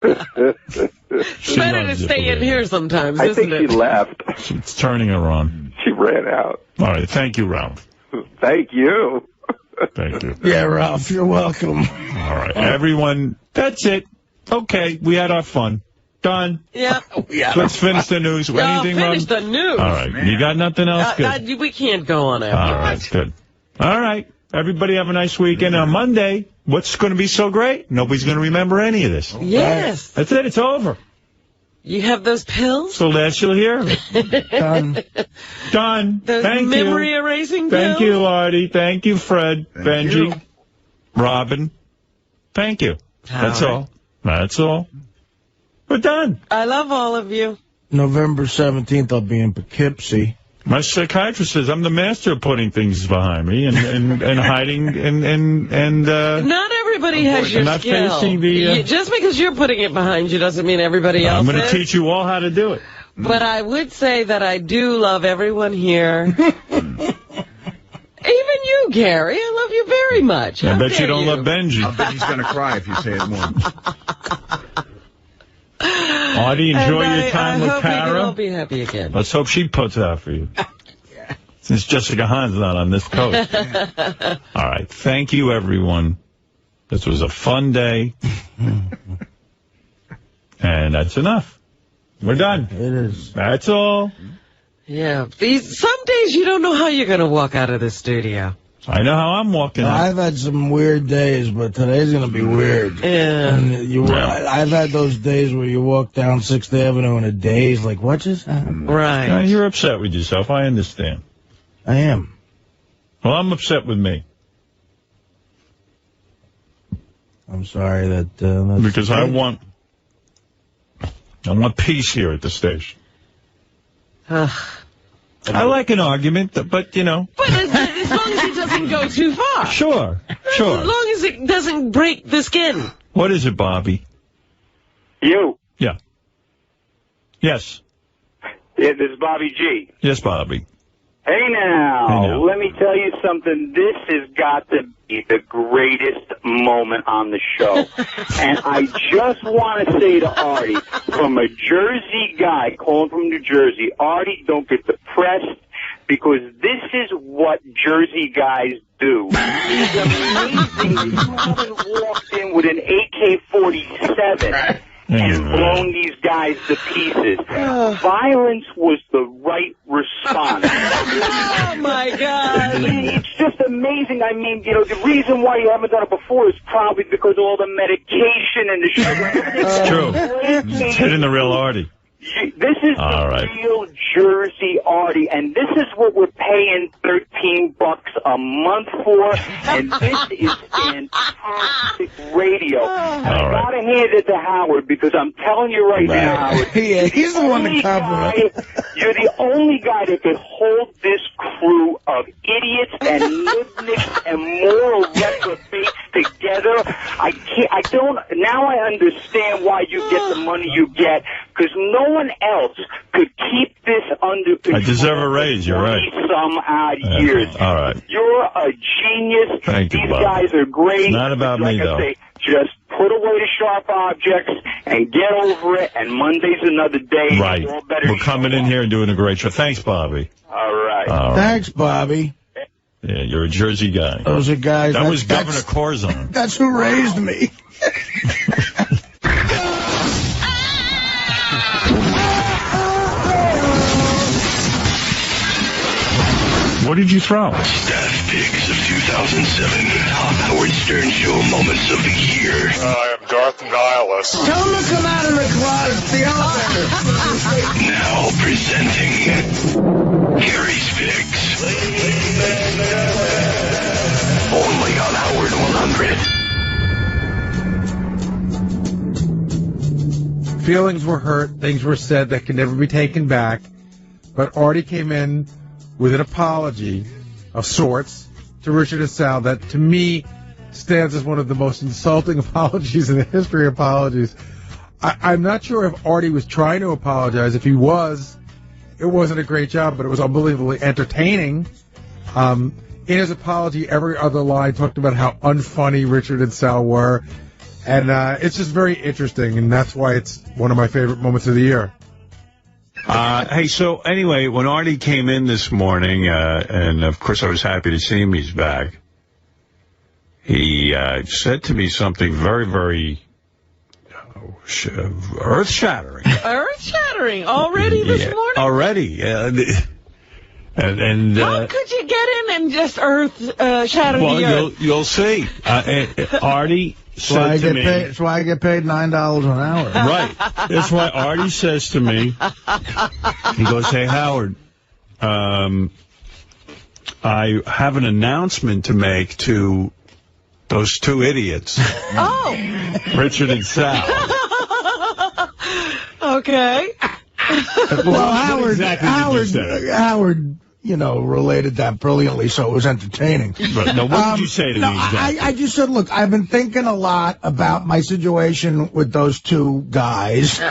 It's better to stay in here sometimes, I isn't think it? she left. It's turning her on. She ran out. All right. Thank you, Ralph. Thank you. Thank you. Yeah, Ralph, you're welcome. All right. Everyone, that's it. Okay. We had our fun. Done. Yeah. Let's finish the news. Anything finish wrong? the news. All right. You got nothing else? Good. We can't go on after All right. Good. All right. Everybody have a nice weekend. On Monday, what's going to be so great? Nobody's going to remember any of this. Yes. That's it. It's over. You have those pills? So last you'll hear of it. Done. Done. Those Thank memory you. erasing pills? Thank you, Artie. Thank you, Fred, Benji, you. Robin. Thank you. That's all. That's all. We're done. I love all of you. November 17th, I'll be in Poughkeepsie. My psychiatrist says I'm the master of putting things behind me and hiding and Not everybody has your not skill. facing the, just because you're putting it behind you doesn't mean everybody else I'm going to is. teach you all how to do it. But I would say that I do love everyone here. Even you, Gary. I love you very much. I How bet you dare don't love Benji. I bet he's going to cry if you say it more. Artie, enjoy your time with I hope we can all Kara. be happy again. Let's hope she puts out for you. Since Jessica Hahn's not on this coast. All right. Thank you, everyone. This was a fun day. And that's enough. We're done. It is. That's all. Yeah. Some days you don't know how you're going to walk out of the studio. I know how I'm walking out. I've had some weird days, but today's going to be weird. Yeah. And I've had those days where you walk down 6th Avenue in a daze, like, what just happened? Right. You're upset with yourself. I understand. I am. Well, I'm upset with me. I'm sorry that... Because I want peace here at the station. I like an argument, but, you know. But as long as it doesn't go too far. Sure. As long as it doesn't break the skin. What is it, Bobby? You. Yeah. Yes. Yeah, this is Bobby G. Yes, Bobby. Hey now, let me tell you something. This has got to be the greatest moment on the show. And I just want to say to Artie, from a Jersey guy calling from New Jersey, Artie, don't get depressed, because this is what Jersey guys do. It's amazing that you haven't walked in with an AK-47 and blown these guys to pieces. Violence was the right response. Oh, my God. It's just amazing. I mean, you know, the reason why you haven't done it before is probably because of all the medication and the sugar. It's true. It's hitting the real Artie. This is the real Jersey Artie, and this is what we're paying $13 a month for, and this is fantastic radio. And I gotta hand it to Howard, because I'm telling you right now, Howard, yeah, he's the one to compliment. You're the only guy that could hold this crew of idiots and nitnicks and moral reprobates together. Now I understand why you get the money you get, because no one else could keep this under control. I deserve a raise, you're right. Some odd years. All right. You're a genius. Thank you, These Bob. guys are great. It's not about me, though. Just put away the sharp objects and get over it, and Monday's another day. Right. We're coming in here and doing a great show. Thanks, Bobby. All right. Thanks, Bobby. Yeah, you're a Jersey guy. Those are guys... That was Governor Corzine. That's who raised me. What did you throw? Staff Picks of 2007. Howard Stern Show Moments of the Year. I am Darth Nihilus. Tell him to come out of the closet, the elevator. Now presenting Gary's Picks. Only on Howard 100. Feelings were hurt, things were said that can never be taken back, but Artie came in with an apology of sorts to Richard and Sal that, to me, stands as one of the most insulting apologies in the history of apologies. I'm not sure if Artie was trying to apologize. If he was, it wasn't a great job, but it was unbelievably entertaining. In his apology, every other line talked about how unfunny Richard and Sal were. And it's just very interesting, and that's why it's one of my favorite moments of the year. Hey, so anyway, when Artie came in this morning, and of course I was happy to see him, he's back, he said to me something very, very earth-shattering. Earth-shattering already this morning? Already. And how could you get in and just shatter the earth? You'll see. Artie said to me... That's why I get paid $9 an hour. Right. That's why Artie says to me, he goes, hey, Howard, I have an announcement to make to those two idiots. Oh. Richard and Sal. Okay. Well, Howard, related that brilliantly, so it was entertaining. But, now, what did you say to me exactly? I just said, look, I've been thinking a lot about my situation with those two guys.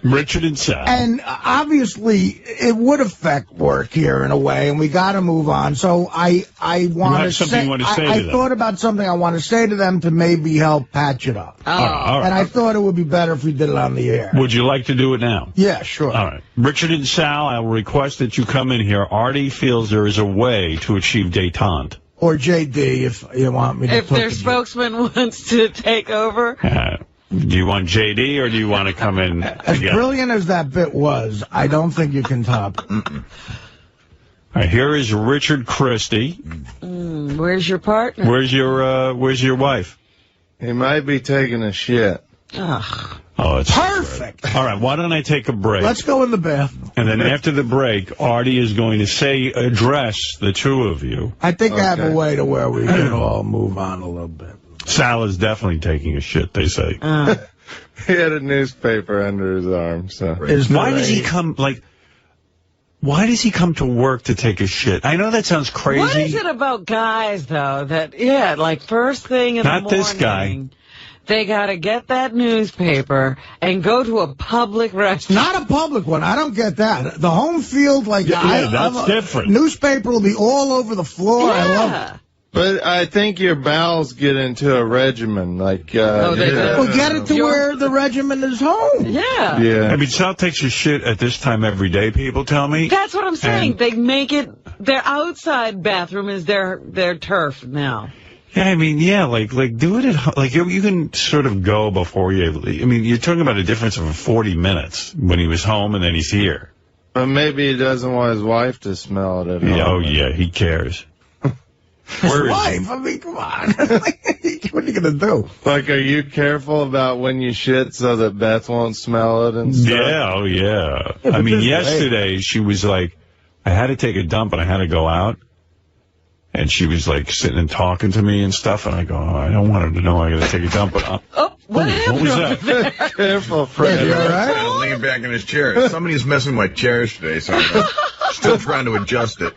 Richard and Sal. And obviously, it would affect work here in a way, and we got to move on. So I want to say, I thought about something I want to say to them to maybe help patch it up. Oh. All right. And I thought it would be better if we did it on the air. Would you like to do it now? Yeah, sure. All right. Richard and Sal, I will request that you come in here. Artie feels there is a way to achieve détente. Or JD, if you want me to. If their spokesman wants to take over. Do you want JD or do you want to come in As together? brilliant as that bit was, I don't think you can top it. All right, here is Richard Christie. Where's your partner? Where's your wife? He might be taking a shit. Ugh. Oh, it's perfect. All right, why don't I take a break? Let's go in the bathroom. And then after the break, Artie is going to address the two of you. I think I have a way to where we can all move on a little bit. Sal is definitely taking a shit, they say. He had a newspaper under his arm, so. Why does he come, why does he come to work to take a shit? I know that sounds crazy. What is it about guys, though, that, first thing in the morning. Not this guy. They got to get that newspaper and go to a public restaurant. Not a public one. I don't get that. The home field, that's different. Newspaper will be all over the floor. Yeah. I love it. But I think your bowels get into a regimen, they do. Well, get it to where the regimen is home. Yeah. Yeah. I mean, Sal takes his shit at this time every day, people tell me. That's what I'm saying. They make it, their outside bathroom is their turf now. Yeah, I mean, do it at home. You can sort of go before you leave. I mean, you're talking about a difference of 40 minutes when he was home and then he's here. But maybe he doesn't want his wife to smell it at home. Oh, yeah, he cares. His wife? I mean, come on. What are you going to do? Are you careful about when you shit so that Beth won't smell it and stuff? Yeah, oh, yeah. I mean, yesterday she was like, I had to take a dump and I had to go out. And she was sitting and talking to me and stuff, and I go, I don't want her to know I got to take a dump. But what happened? What was that? Careful, Fred. You all right? I'm leaning back in his chair. Somebody's messing with my chairs today, so I'm still trying to adjust it.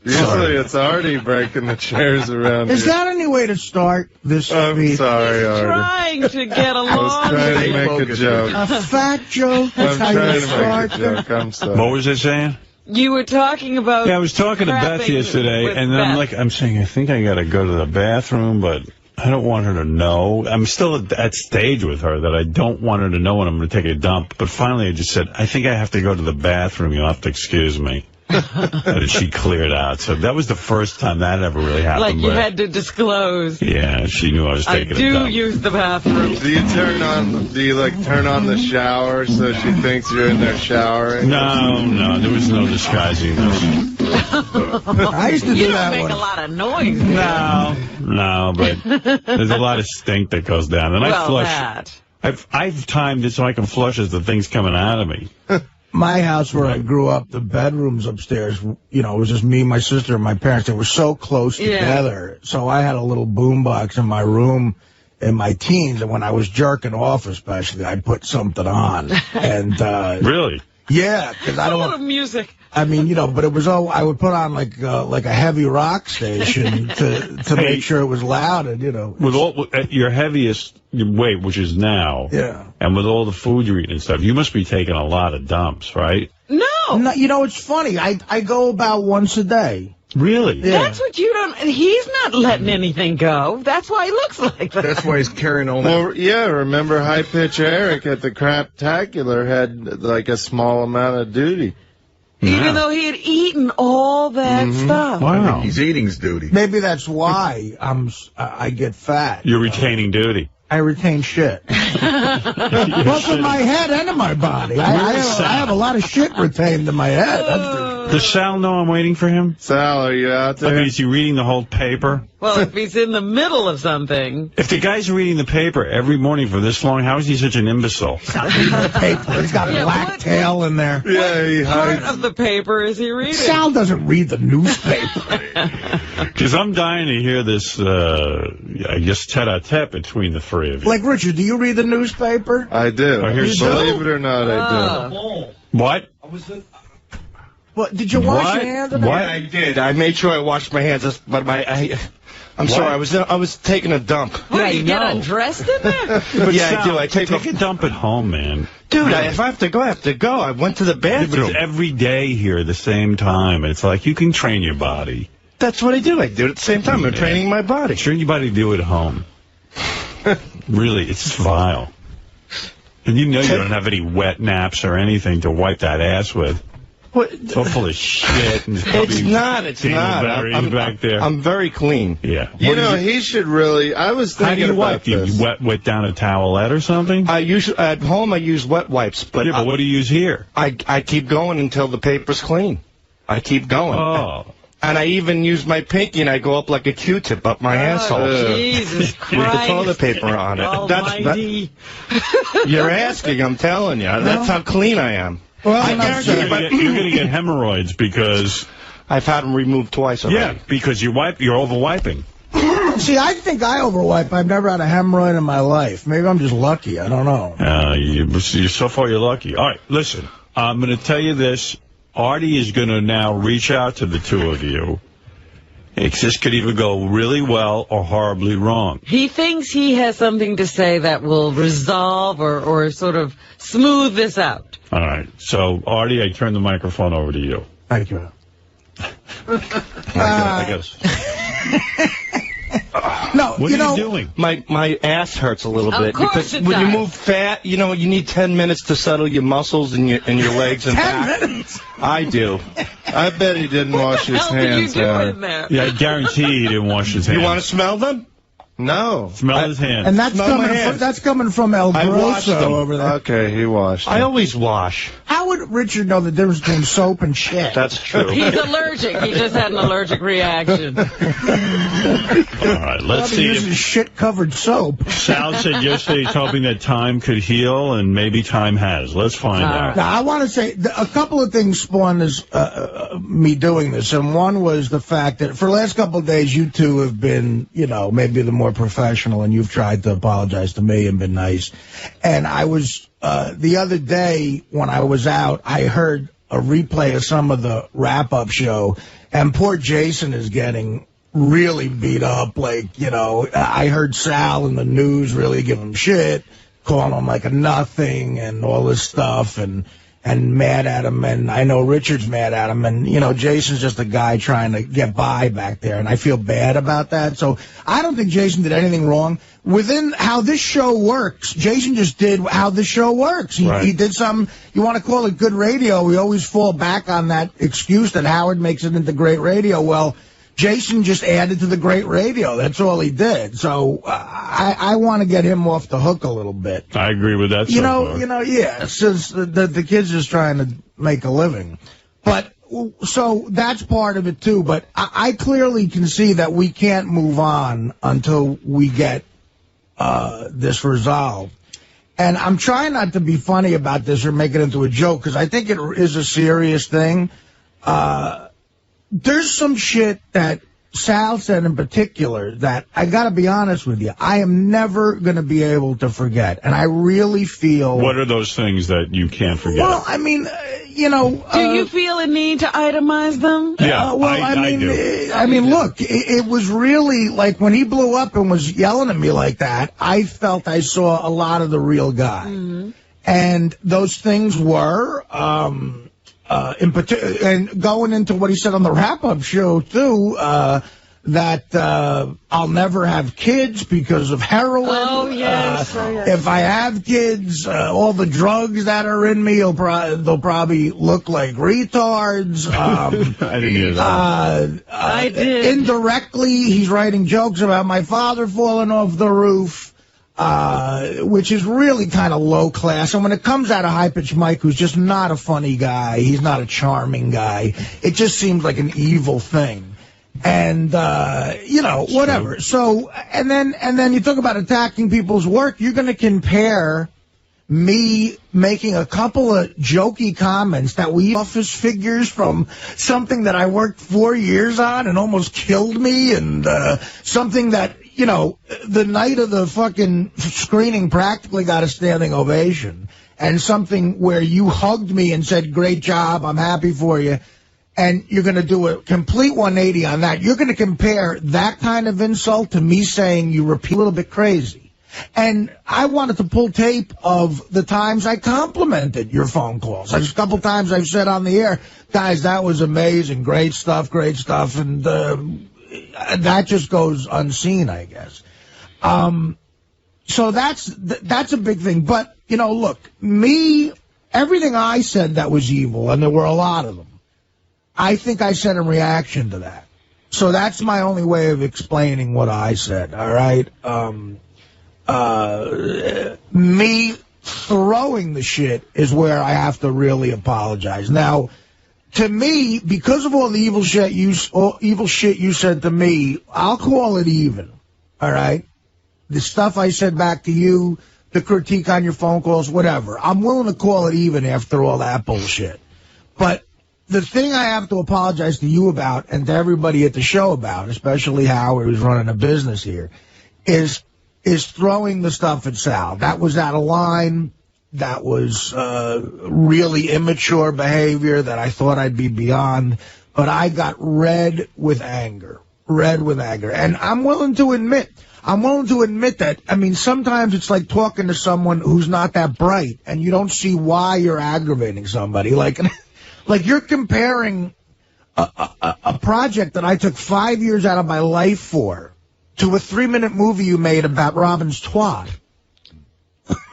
Usually it's Artie breaking the chairs around Is here. that any way to start this I'm speech? sorry, Artie. Trying to get along. I was trying to make a joke. A fat joke? That's I'm how trying you to start make a joke. I'm sorry. What was I saying? You were talking about. Yeah, I was talking to Beth yesterday, and then I'm saying, I think I got to go to the bathroom, but I don't want her to know. I'm still at that stage with her that I don't want her to know when I'm going to take a dump. But finally I just said, I think I have to go to the bathroom. You'll have to excuse me. And she cleared out. So that was the first time that ever really happened. You had to disclose. Yeah, she knew I was taking a dump. I do use the bathroom. Do you turn on the shower so she thinks you're in there showering? No, there was no disguising this. I used to do that You don't make one. a lot of noise. No, but there's a lot of stink that goes down. And I flush. That. I've timed it so I can flush as the thing's coming out of me. My house where I grew up, the bedrooms upstairs, it was just me, my sister, and my parents. They were so close together. So I had a little boombox in my room in my teens, and when I was jerking off especially, I'd put something on. And Really? Yeah, because I don't want music. I mean, but it was all I would put on like a heavy rock station to make sure it was loud, and with all at your heaviest weight, which is now, and with all the food you're eating and stuff, you must be taking a lot of dumps, right? No, it's funny. I go about once a day. Really? Yeah. That's what you don't... He's not letting anything go. That's why he looks like that. That's why he's carrying all that. Well, yeah, remember High Pitch Eric at the Craptacular had like a small amount of duty. Even though he had eaten all that stuff. Wow. He's eating's duty. Maybe that's why I get fat. You're retaining duty. I retain shit. Both in my head and in my body. I have a lot of shit retained in my head. Does Sal know I'm waiting for him? Sal, are you out I there? mean, is he reading the whole paper? Well, if he's in the middle of something. If the guy's reading the paper every morning for this long, how is he such an imbecile? The paper. It's got black tail in there. Yeah, he Part hides. of the paper is he reading? Sal doesn't read the newspaper. Because I'm dying to hear this, I guess, tete-a-tete between the three of you. Like, Richard, do you read the newspaper? I do. Oh, here's Believe it or not, I do. What? What, did you wash your hands? What? I did. I made sure I washed my hands, but I'm sorry. I was taking a dump. What, you get undressed in there? But yeah, Sal, I do. I take a dump at home, man. Dude, if I have to go, I have to go. I went to the Yeah, but bathroom. it's every day here at the same time. It's like you can train your body. That's what I do. I do it at the same time. I'm training my body. Train your body to do it at home. Really, it's just vile. And you know you don't have any wet naps or anything to wipe that ass with. What? It's all full of shit. And It's not. It's not. I'm back there. I'm very clean. Yeah. You know, he should really. I was How do thinking you wipe? about Do this. you wet down a towelette or something? I usually at home I use wet wipes, but, Yeah, but what do you use here? I keep going until the paper's clean. I keep going. Oh. And I even use my pinky and I go up like a Q-tip up my asshole. Jesus With Christ. the toilet paper on it. Almighty. You're asking, I'm telling you. That's how clean I am. Well, I I'm guarantee upset. you, You're going to get hemorrhoids because... I've had them removed twice already. Yeah, because you're over-wiping. See, I think I overwipe. I've never had a hemorrhoid in my life. Maybe I'm just lucky. I don't know. So far, you're lucky. All right, listen. I'm going to tell you this. Artie is going to now reach out to the two of you. This could either go really well or horribly wrong. He thinks he has something to say that will resolve or sort of smooth this out. All right. So, Artie, I turn the microphone over to you. Thank you. I guess. No, What are you doing? My ass hurts a little Of bit course because it when you does. move fat, you need 10 minutes to settle your muscles and your legs and 10 back. minutes? I do. I bet he didn't wash his What the hell did you hands do out. in there? Yeah, I guarantee he didn't wash his hands. You want to smell them? No. Smell his hands. And that's Smell my coming from El I washed Grosso them. over there. Okay, he washed. I always wash. How would Richard know the difference between soap and shit? That's true. He's allergic. He just had an allergic reaction. All right, let's see This is if shit-covered soap. Sal said yesterday he's hoping that time could heal, and maybe time has. Let's find out. Now, I want to say a couple of things spawned this, me doing this, and one was the fact that for the last couple of days, you two have been, maybe the more professional, and you've tried to apologize to me and been nice. And I was, the other day when I was out, I heard a replay of some of the wrap-up show, and poor Jason is getting really beat up. I heard Sal in the news really give him shit, calling him like a nothing and all this stuff, and mad at him, and I know Richard's mad at him, and, Jason's just a guy trying to get by back there, and I feel bad about that. So I don't think Jason did anything wrong. Within how this show works, Jason just did how the show works. He did something, you want to call it good radio, we always fall back on that excuse that Howard makes it into great radio. Well, Jason just added to the great radio. That's all he did. So I want to get him off the hook a little bit. I agree with that. Yeah. Since the kid's just trying to make a living, but so that's part of it too. But I clearly can see that we can't move on until we get this resolved. And I'm trying not to be funny about this or make it into a joke because I think it is a serious thing. There's some shit that Sal said in particular that I got to be honest with you, I am never going to be able to forget. And I really feel... What are those things that you can't forget? Well, I mean, do you feel a need to itemize them? Yeah, I do. I mean, look, it was really like when he blew up and was yelling at me like that, I felt I saw a lot of the real guy. Mm-hmm. And those things were... and going into what he said on the wrap-up show, too, that I'll never have kids because of heroin. Oh, yes. If I have kids, all the drugs that are in me, they'll probably look like retards. I didn't hear that. I did. Indirectly, he's writing jokes about my father falling off the roof, which is really kind of low class. And when it comes out of High-Pitched Mike, who's just not a funny guy, he's not a charming guy, it just seems like an evil thing. And, whatever. So, and then you talk about attacking people's work. You're going to compare me making a couple of jokey comments that we office figures from something that I worked 4 years on and almost killed me, and something that, the night of the fucking screening practically got a standing ovation, and something where you hugged me and said, great job, I'm happy for you. And you're going to do a complete 180 on that. You're going to compare that kind of insult to me saying you repeat a little bit crazy. And I wanted to pull tape of the times I complimented your phone calls. There's a couple times I've said on the air, guys, that was amazing, great stuff. And that just goes unseen, I guess. So that's a big thing. But, look, everything I said that was evil, and there were a lot of them, I think I said in reaction to that. So that's my only way of explaining what I said, all right? Me throwing the shit is where I have to really apologize. Now, to me, because of all the evil shit you said to me, I'll call it even, all right? The stuff I said back to you, the critique on your phone calls, whatever. I'm willing to call it even after all that bullshit. But the thing I have to apologize to you about, and to everybody at the show about, especially Howard, who's running a business here, is throwing the stuff at Sal. That was out of line. That was really immature behavior that I thought I'd be beyond. But I got red with anger. And I'm willing to admit that, I mean, sometimes it's like talking to someone who's not that bright, and you don't see why you're aggravating somebody. Like you're comparing a project that I took 5 years out of my life for to a 3-minute movie you made about Robin's twat.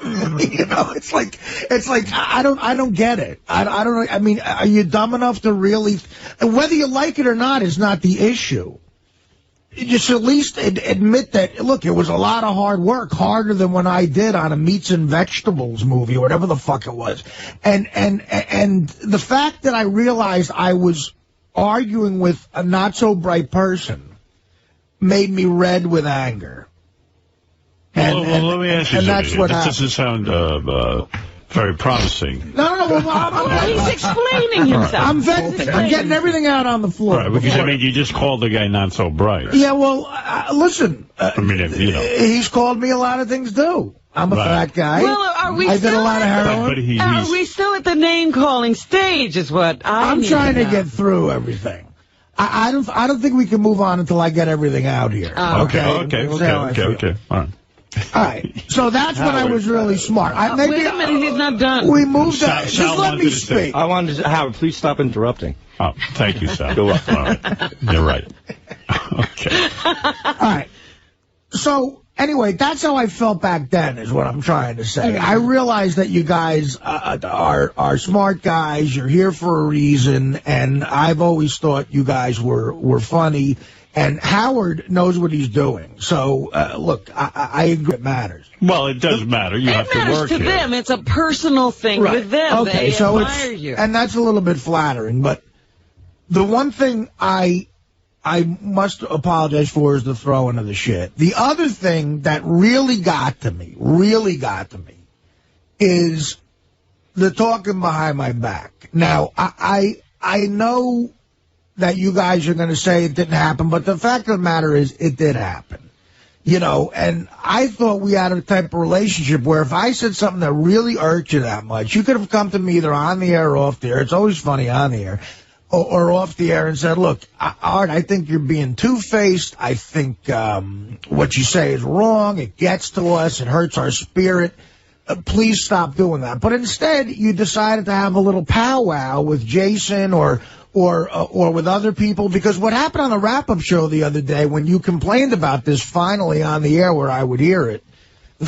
It's like I don't get it. I don't. I mean, are you dumb enough to really? Whether you like it or not is not the issue. Just at least admit that, look, it was a lot of hard work, harder than when I did on a Meats and Vegetables movie or whatever the fuck it was. And the fact that I realized I was arguing with a not-so-bright person made me red with anger. Well, let me ask you something. That's what happened. This doesn't sound very promising. No. He's explaining himself. I'm getting everything out on the floor. Right, because, I mean, you just called the guy not so bright. Yeah, well, listen. I mean, he's called me a lot of things, too. I'm a fat guy. Well, I did a lot of heroin. Are we still at the name-calling stage is what I'm trying to get through everything. I don't think we can move on until I get everything out here. Okay. All right. So that's when I was really smart. Wait a minute, he's not done. We moved on. Just let me speak. I wanted to, Howard, please stop interrupting. Oh, thank you, Sal. Go up. All right. You're right. Okay. All right. So, anyway, that's how I felt back then, is what I'm trying to say. I realized that you guys are smart guys. You're here for a reason, and I've always thought you guys were funny. And Howard knows what he's doing. So, look, I agree it matters. Well, it does matter. You have to work to here. them. It's a personal thing with them. Okay, they so admire you. And that's a little bit flattering. But the one thing I must apologize for is the throwing of the shit. The other thing that really got to me, is the talking behind my back. Now, I know that you guys are going to say it didn't happen, but the fact of the matter is it did happen. And I thought we had a type of relationship where if I said something that really irked you that much, you could have come to me either on the air or off the air. It's always funny on the air. Or off the air and said, look, Art, I think you're being two-faced. I think what you say is wrong. It gets to us. It hurts our spirit. please stop doing that. But instead, you decided to have a little powwow with Jason or with other people, because what happened on the wrap-up show the other day when you complained about this finally on the air where I would hear it,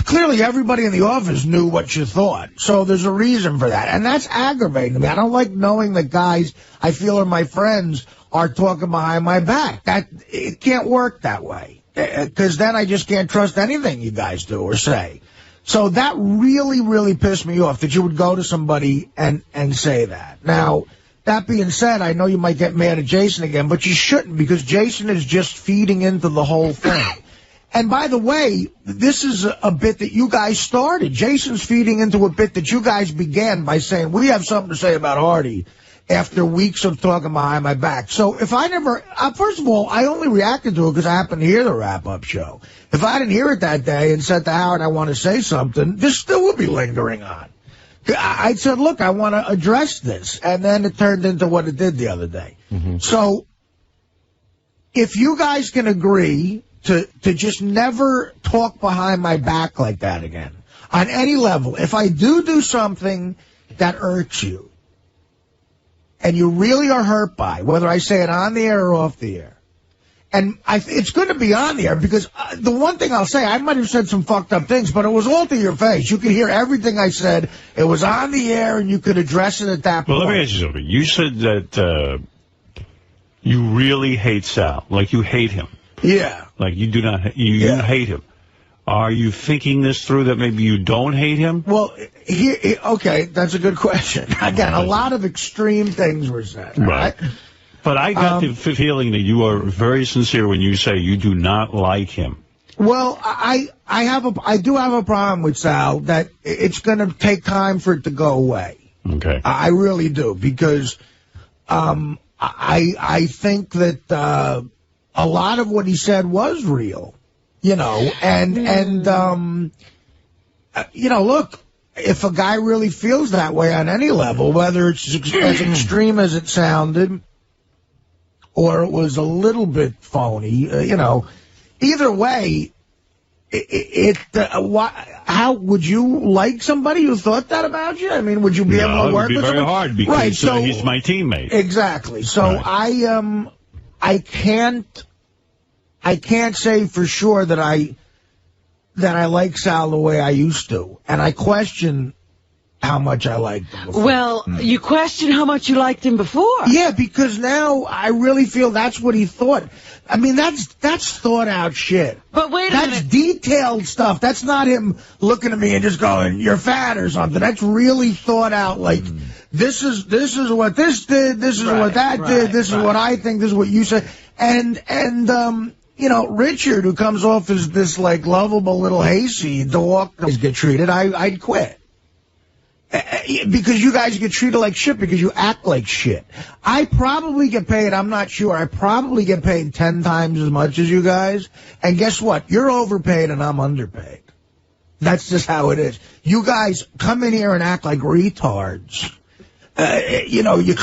clearly everybody in the office knew what you thought. So there's a reason for that. And that's aggravating to me. I don't like knowing that guys I feel are my friends are talking behind my back. It can't work that way, because then I just can't trust anything you guys do or say. So that really, really pissed me off, that you would go to somebody and say that. Now, that being said, I know you might get mad at Jason again, but you shouldn't, because Jason is just feeding into the whole thing. And by the way, this is a bit that you guys started. Jason's feeding into a bit that you guys began by saying, we have something to say about Artie, after weeks of talking behind my back. So if I never, first of all, I only reacted to it because I happened to hear the wrap-up show. If I didn't hear it that day and said to Howard, I want to say something, this still would be lingering on. I said, look, I want to address this. And then it turned into what it did the other day. Mm-hmm. So if you guys can agree to just never talk behind my back like that again, on any level, if I do something that irks you, and you really are hurt by, whether I say it on the air or off the air, and it's going to be on the air, because the one thing I'll say, I might have said some fucked up things, but it was all to your face. You could hear everything I said. It was on the air, and you could address it at that point. Well, let me ask you something. You said that you really hate Sal, like you hate him. Yeah. Like you do not, you hate him. Are you thinking this through, that maybe you don't hate him? Well, okay, that's a good question. Again, a lot of extreme things were said. Right. But I got the feeling that you are very sincere when you say you do not like him. Well, I do have a problem with Sal, that it's going to take time for it to go away. Okay. I really do, because I think that a lot of what he said was real. You know, and you know, look, if a guy really feels that way on any level, whether it's as extreme as it sounded or it was a little bit phony, you know, either way, how would you like somebody who thought that about you? I mean, would you be able to work with him? It would be very hard, because he's my teammate. Exactly. So I can't say for sure that I like Sal the way I used to, and I question how much I liked him before. Well, you question how much you liked him before. Yeah, because now I really feel that's what he thought. I mean, that's thought out shit. But wait a minute. That's detailed stuff. That's not him looking at me and just going, "You're fat" or something. That's really thought out. Like, this is what this did. This is what that did. This is what I think. This is what you said. And you know, Richard, who comes off as this, like, lovable little hayseed, the get treated, I'd quit. Because you guys get treated like shit because you act like shit. I probably get paid, I'm not sure, I probably get paid 10 times as much as you guys. And guess what? You're overpaid and I'm underpaid. That's just how it is. You guys come in here and act like retards. You know, you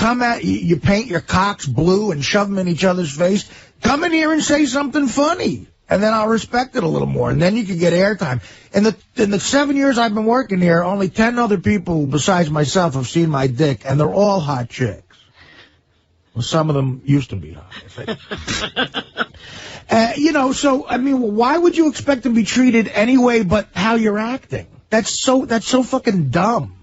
paint your cocks blue and shove them in each other's face. Come in here and say something funny, and then I'll respect it a little more, and then you can get airtime. In the 7 years I've been working here, only 10 other people besides myself have seen my dick, and they're all hot chicks. Well, some of them used to be hot, I think. You know, so, I mean, why would you expect to be treated anyway but how you're acting? That's so fucking dumb.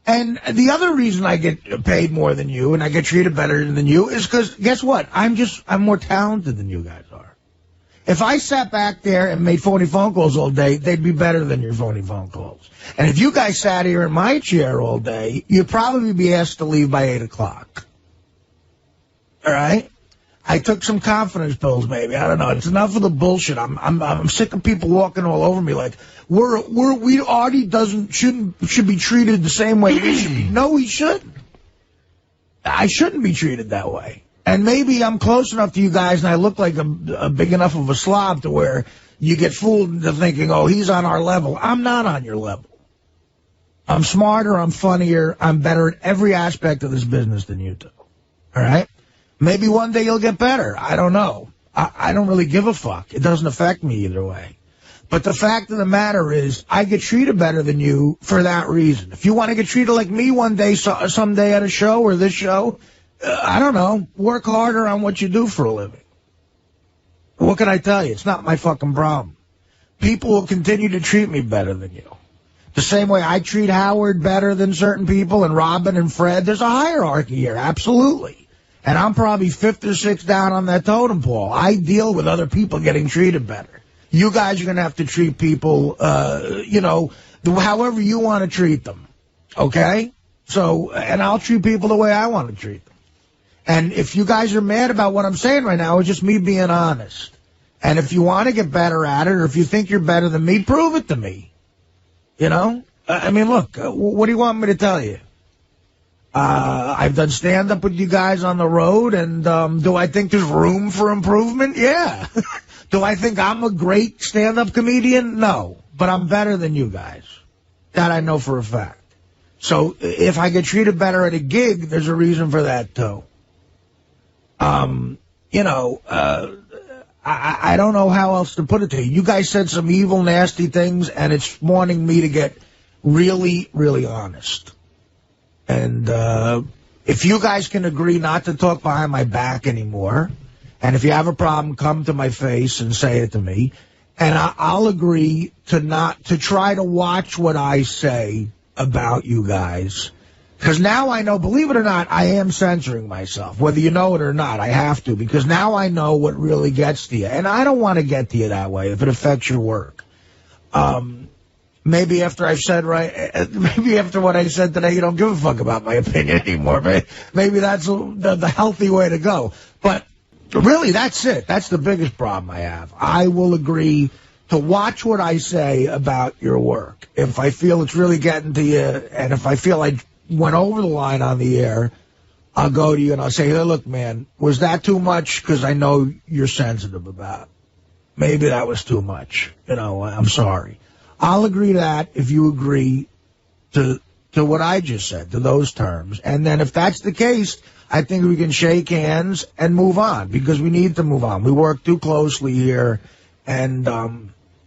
And the other reason I get paid more than you and I get treated better than you is because, guess what? I'm more talented than you guys are. If I sat back there and made phony phone calls all day, they'd be better than your phony phone calls. And if you guys sat here in my chair all day, you'd probably be asked to leave by 8 o'clock. All right? I took some confidence pills, maybe. I don't know. It's enough of the bullshit. I'm sick of people walking all over me like Artie should be treated the same way we should be. No, he shouldn't. I shouldn't be treated that way. And maybe I'm close enough to you guys and I look like a big enough of a slob to where you get fooled into thinking, oh, he's on our level. I'm not on your level. I'm smarter, I'm funnier, I'm better at every aspect of this business than you do. All right? Maybe one day you'll get better. I don't know. I don't really give a fuck. It doesn't affect me either way. But the fact of the matter is, I get treated better than you for that reason. If you want to get treated like me one day, someday at a show or this show, I don't know, work harder on what you do for a living. What can I tell you? It's not my fucking problem. People will continue to treat me better than you. The same way I treat Howard better than certain people, and Robin and Fred. There's a hierarchy here, absolutely. And I'm probably 5th or 6th down on that totem pole. I deal with other people getting treated better. You guys are going to have to treat people, however you want to treat them. Okay? So, and I'll treat people the way I want to treat them. And if you guys are mad about what I'm saying right now, it's just me being honest. And if you want to get better at it, or if you think you're better than me, prove it to me. You know? I mean, look, what do you want me to tell you? I've done stand-up with you guys on the road, and do I think there's room for improvement? Yeah. Do I think I'm a great stand-up comedian? No. But I'm better than you guys. That I know for a fact. So if I get treated better at a gig, there's a reason for that, too. I don't know how else to put it to you. You guys said some evil, nasty things, and it's wanting me to get really, really honest. And if you guys can agree not to talk behind my back anymore, and if you have a problem, come to my face and say it to me, and I'll agree to try to watch what I say about you guys. Because now I know, believe it or not, I am censoring myself. Whether you know it or not, I have to. Because now I know what really gets to you. And I don't want to get to you that way if it affects your work. Maybe after I've said maybe after what I said today, you don't give a fuck about my opinion anymore. Maybe that's the healthy way to go. But really, that's it. That's the biggest problem I have. I will agree to watch what I say about your work. If I feel it's really getting to you, and if I feel I went over the line on the air, I'll go to you and I'll say, hey, look, man, was that too much? Because I know you're sensitive about it. Maybe that was too much. I'm sorry. I'll agree to that if you agree to what I just said, to those terms. And then if that's the case, I think we can shake hands and move on, because we need to move on. We work too closely here. And,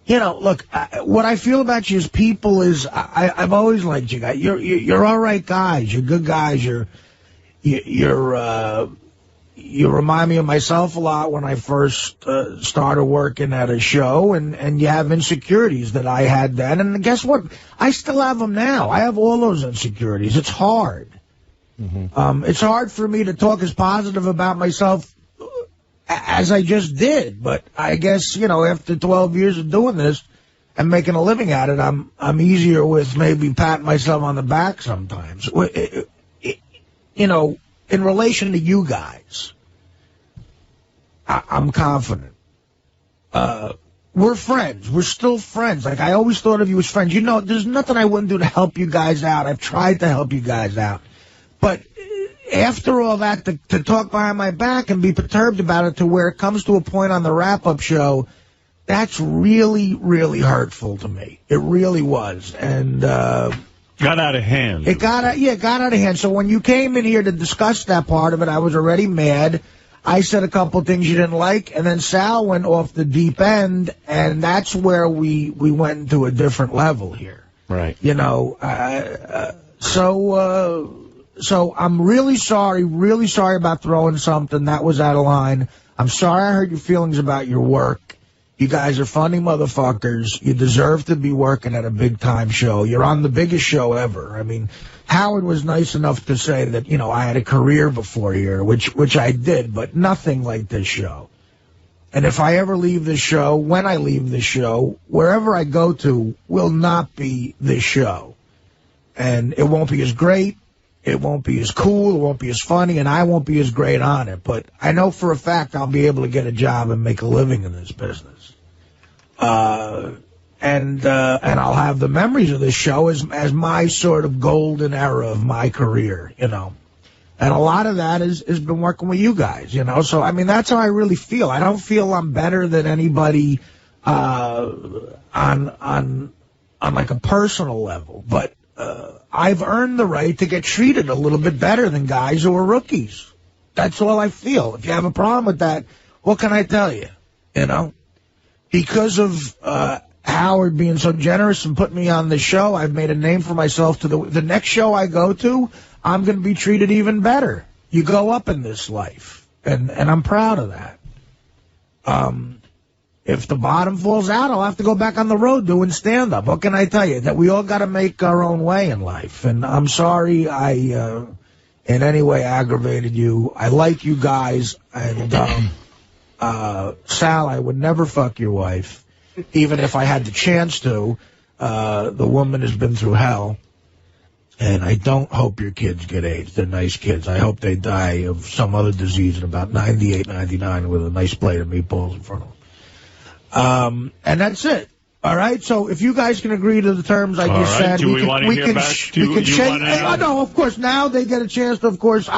look, what I feel about you as people is I've always liked you guys. You're all right guys. You're good guys. You remind me of myself a lot when I first started working at a show, and you have insecurities that I had then. And guess what? I still have them now. I have all those insecurities. It's hard. Mm-hmm. It's hard for me to talk as positive about myself as I just did. But I guess, after 12 years of doing this and making a living at it, I'm easier with maybe patting myself on the back sometimes. In relation to you guys, I'm confident. We're friends. We're still friends. Like, I always thought of you as friends. There's nothing I wouldn't do to help you guys out. I've tried to help you guys out. But after all that, to talk behind my back and be perturbed about it to where it comes to a point on the wrap-up show, that's really, really hurtful to me. It really was. And got out of hand. It got out of hand. So when you came in here to discuss that part of it, I was already mad. I said a couple things you didn't like, and then Sal went off the deep end, and that's where we went into a different level here. Right. So I'm really sorry about throwing something that was out of line. I'm sorry I hurt your feelings about your work. You guys are funny motherfuckers. You deserve to be working at a big-time show. You're on the biggest show ever. I mean, Howard was nice enough to say that, I had a career before here, which I did, but nothing like this show. And if I ever leave this show, when I leave this show, wherever I go to will not be this show. And it won't be as great. It won't be as cool. It won't be as funny. And I won't be as great on it. But I know for a fact I'll be able to get a job and make a living in this business. And I'll have the memories of this show as my sort of golden era of my career, And a lot of that has been working with you guys, So, I mean, that's how I really feel. I don't feel I'm better than anybody on like a personal level. But I've earned the right to get treated a little bit better than guys who are rookies. That's all I feel. If you have a problem with that, what can I tell you? Because of Howard being so generous and putting me on the show. I've made a name for myself. To the next show I go to, I'm going to be treated even better. You go up in this life, and I'm proud of that. If the bottom falls out, I'll have to go back on the road doing stand-up. What can I tell you? That we all got to make our own way in life. And I'm sorry I in any way aggravated you. I like you guys. And Sal, I would never fuck your wife, even if I had the chance to. The woman has been through hell. And I don't hope your kids get AIDS. They're nice kids. I hope they die of some other disease at about 98, 99 with a nice plate of meatballs in front of them. And that's it. All right? So if you guys can agree to the terms I just said, do we want to hear about it? No, of course. Now they get a chance to, of course.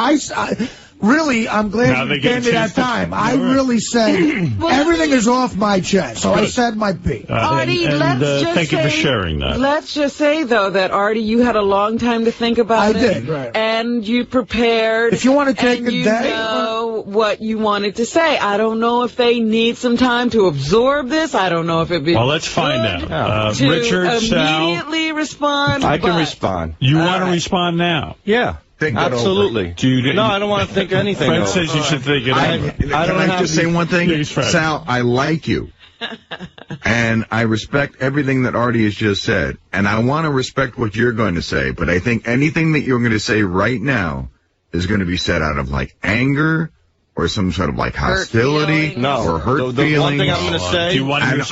Really, I'm glad you gave me that time. I really said everything is off my chest. So I said my piece. Artie, thank you for sharing that. Let's just say, though, that, Artie, you had a long time to think about it. I did, right. And you prepared. If you want to take a day. You know what you wanted to say. I don't know if they need some time to absorb this. I don't know if it'd be Well, let's find out. to Richard, Sal. immediately respond. I can respond. You want to respond now? Yeah. Absolutely. No, I don't want to think anything. Fred says you should think it over. Can I just say one thing? Sal, I like you. And I respect everything that Artie has just said. And I want to respect what you're going to say. But I think anything that you're going to say right now is going to be said out of, like, anger or some sort of, like, hostility or hurt feelings. The one thing I'm going to say,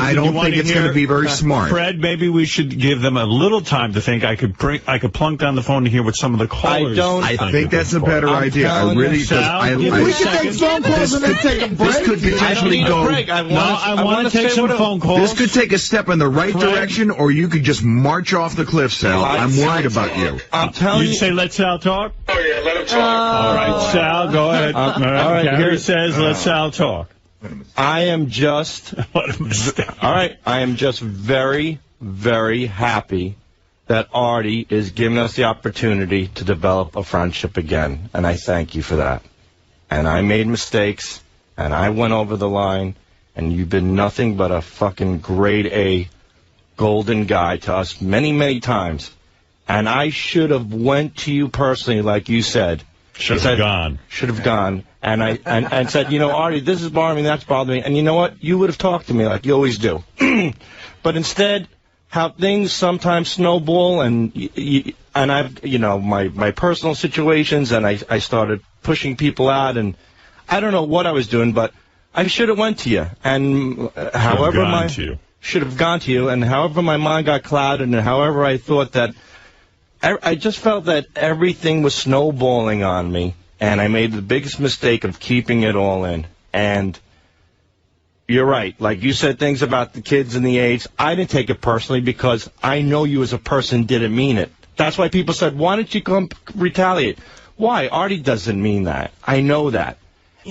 I don't think it's going to be very smart. Fred, maybe we should give them a little time to think. I could plunk down the phone to hear what some of the callers I think that's a better idea. I really we can take phone calls and then take a break. This could potentially go. I want to take some phone calls. This could take a step in the right direction, or you could just march off the cliff, Sal. I'm worried about you. I'm telling you. You say let Sal talk? Oh, yeah, let him talk. All right, Sal, go ahead. All right, Gary says let Sal talk. I am just... What a mistake. All right, I am just very, very happy that Artie is giving us the opportunity to develop a friendship again, and I thank you for that. And I made mistakes, and I went over the line, and you've been nothing but a fucking grade A golden guy to us many, many times. And I should have went to you personally, like you said. Should have gone. Should have gone. And I said, you know, Artie, this is bothering me, that's bothering me. And you know what? You would have talked to me like you always do. But instead, how things sometimes snowball, and I've, you know, my personal situations, and I started pushing people out, and I don't know what I was doing, but I should have went to you. And however should have gone to you, and however my mind got clouded, and however I thought that, I just felt that everything was snowballing on me, and I made the biggest mistake of keeping it all in. And you're right. Like you said things about the kids and the AIDS. I didn't take it personally because I know you as a person didn't mean it. That's why people said, why don't you come retaliate? Why? Artie doesn't mean that. I know that.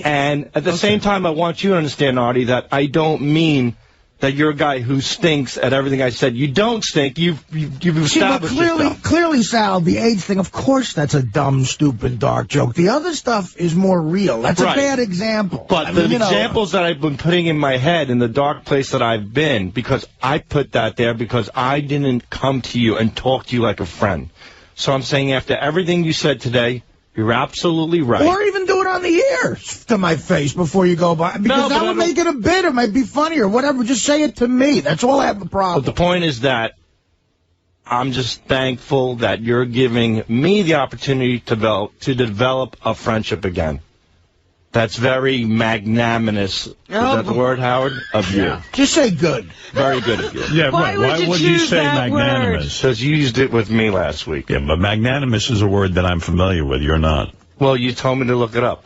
And at the same time, I want you to understand, Artie, that I don't mean that you're a guy who stinks at everything I said. You don't stink. You've established yourself. Clearly, Sal, the AIDS thing, of course that's a dumb, stupid, dark joke. The other stuff is more real. That's a bad example. But the examples that I've been putting in my head in the dark place that I've been, because I put that there because I didn't come to you and talk to you like a friend. So I'm saying after everything you said today, you're absolutely right. Or even do it on the air to my face before you go by. Because that would make it a bit. It might be funny or whatever. Just say it to me. That's all I have a problem. But the point is that I'm just thankful that you're giving me the opportunity to develop a friendship again. That's very magnanimous. Is that the word, Howard? Of you. Just say good. Very good of you. Yeah, right. Why would you say magnanimous? Because you used it with me last week. Yeah, but magnanimous is a word that I'm familiar with. You're not. Well, you told me to look it up.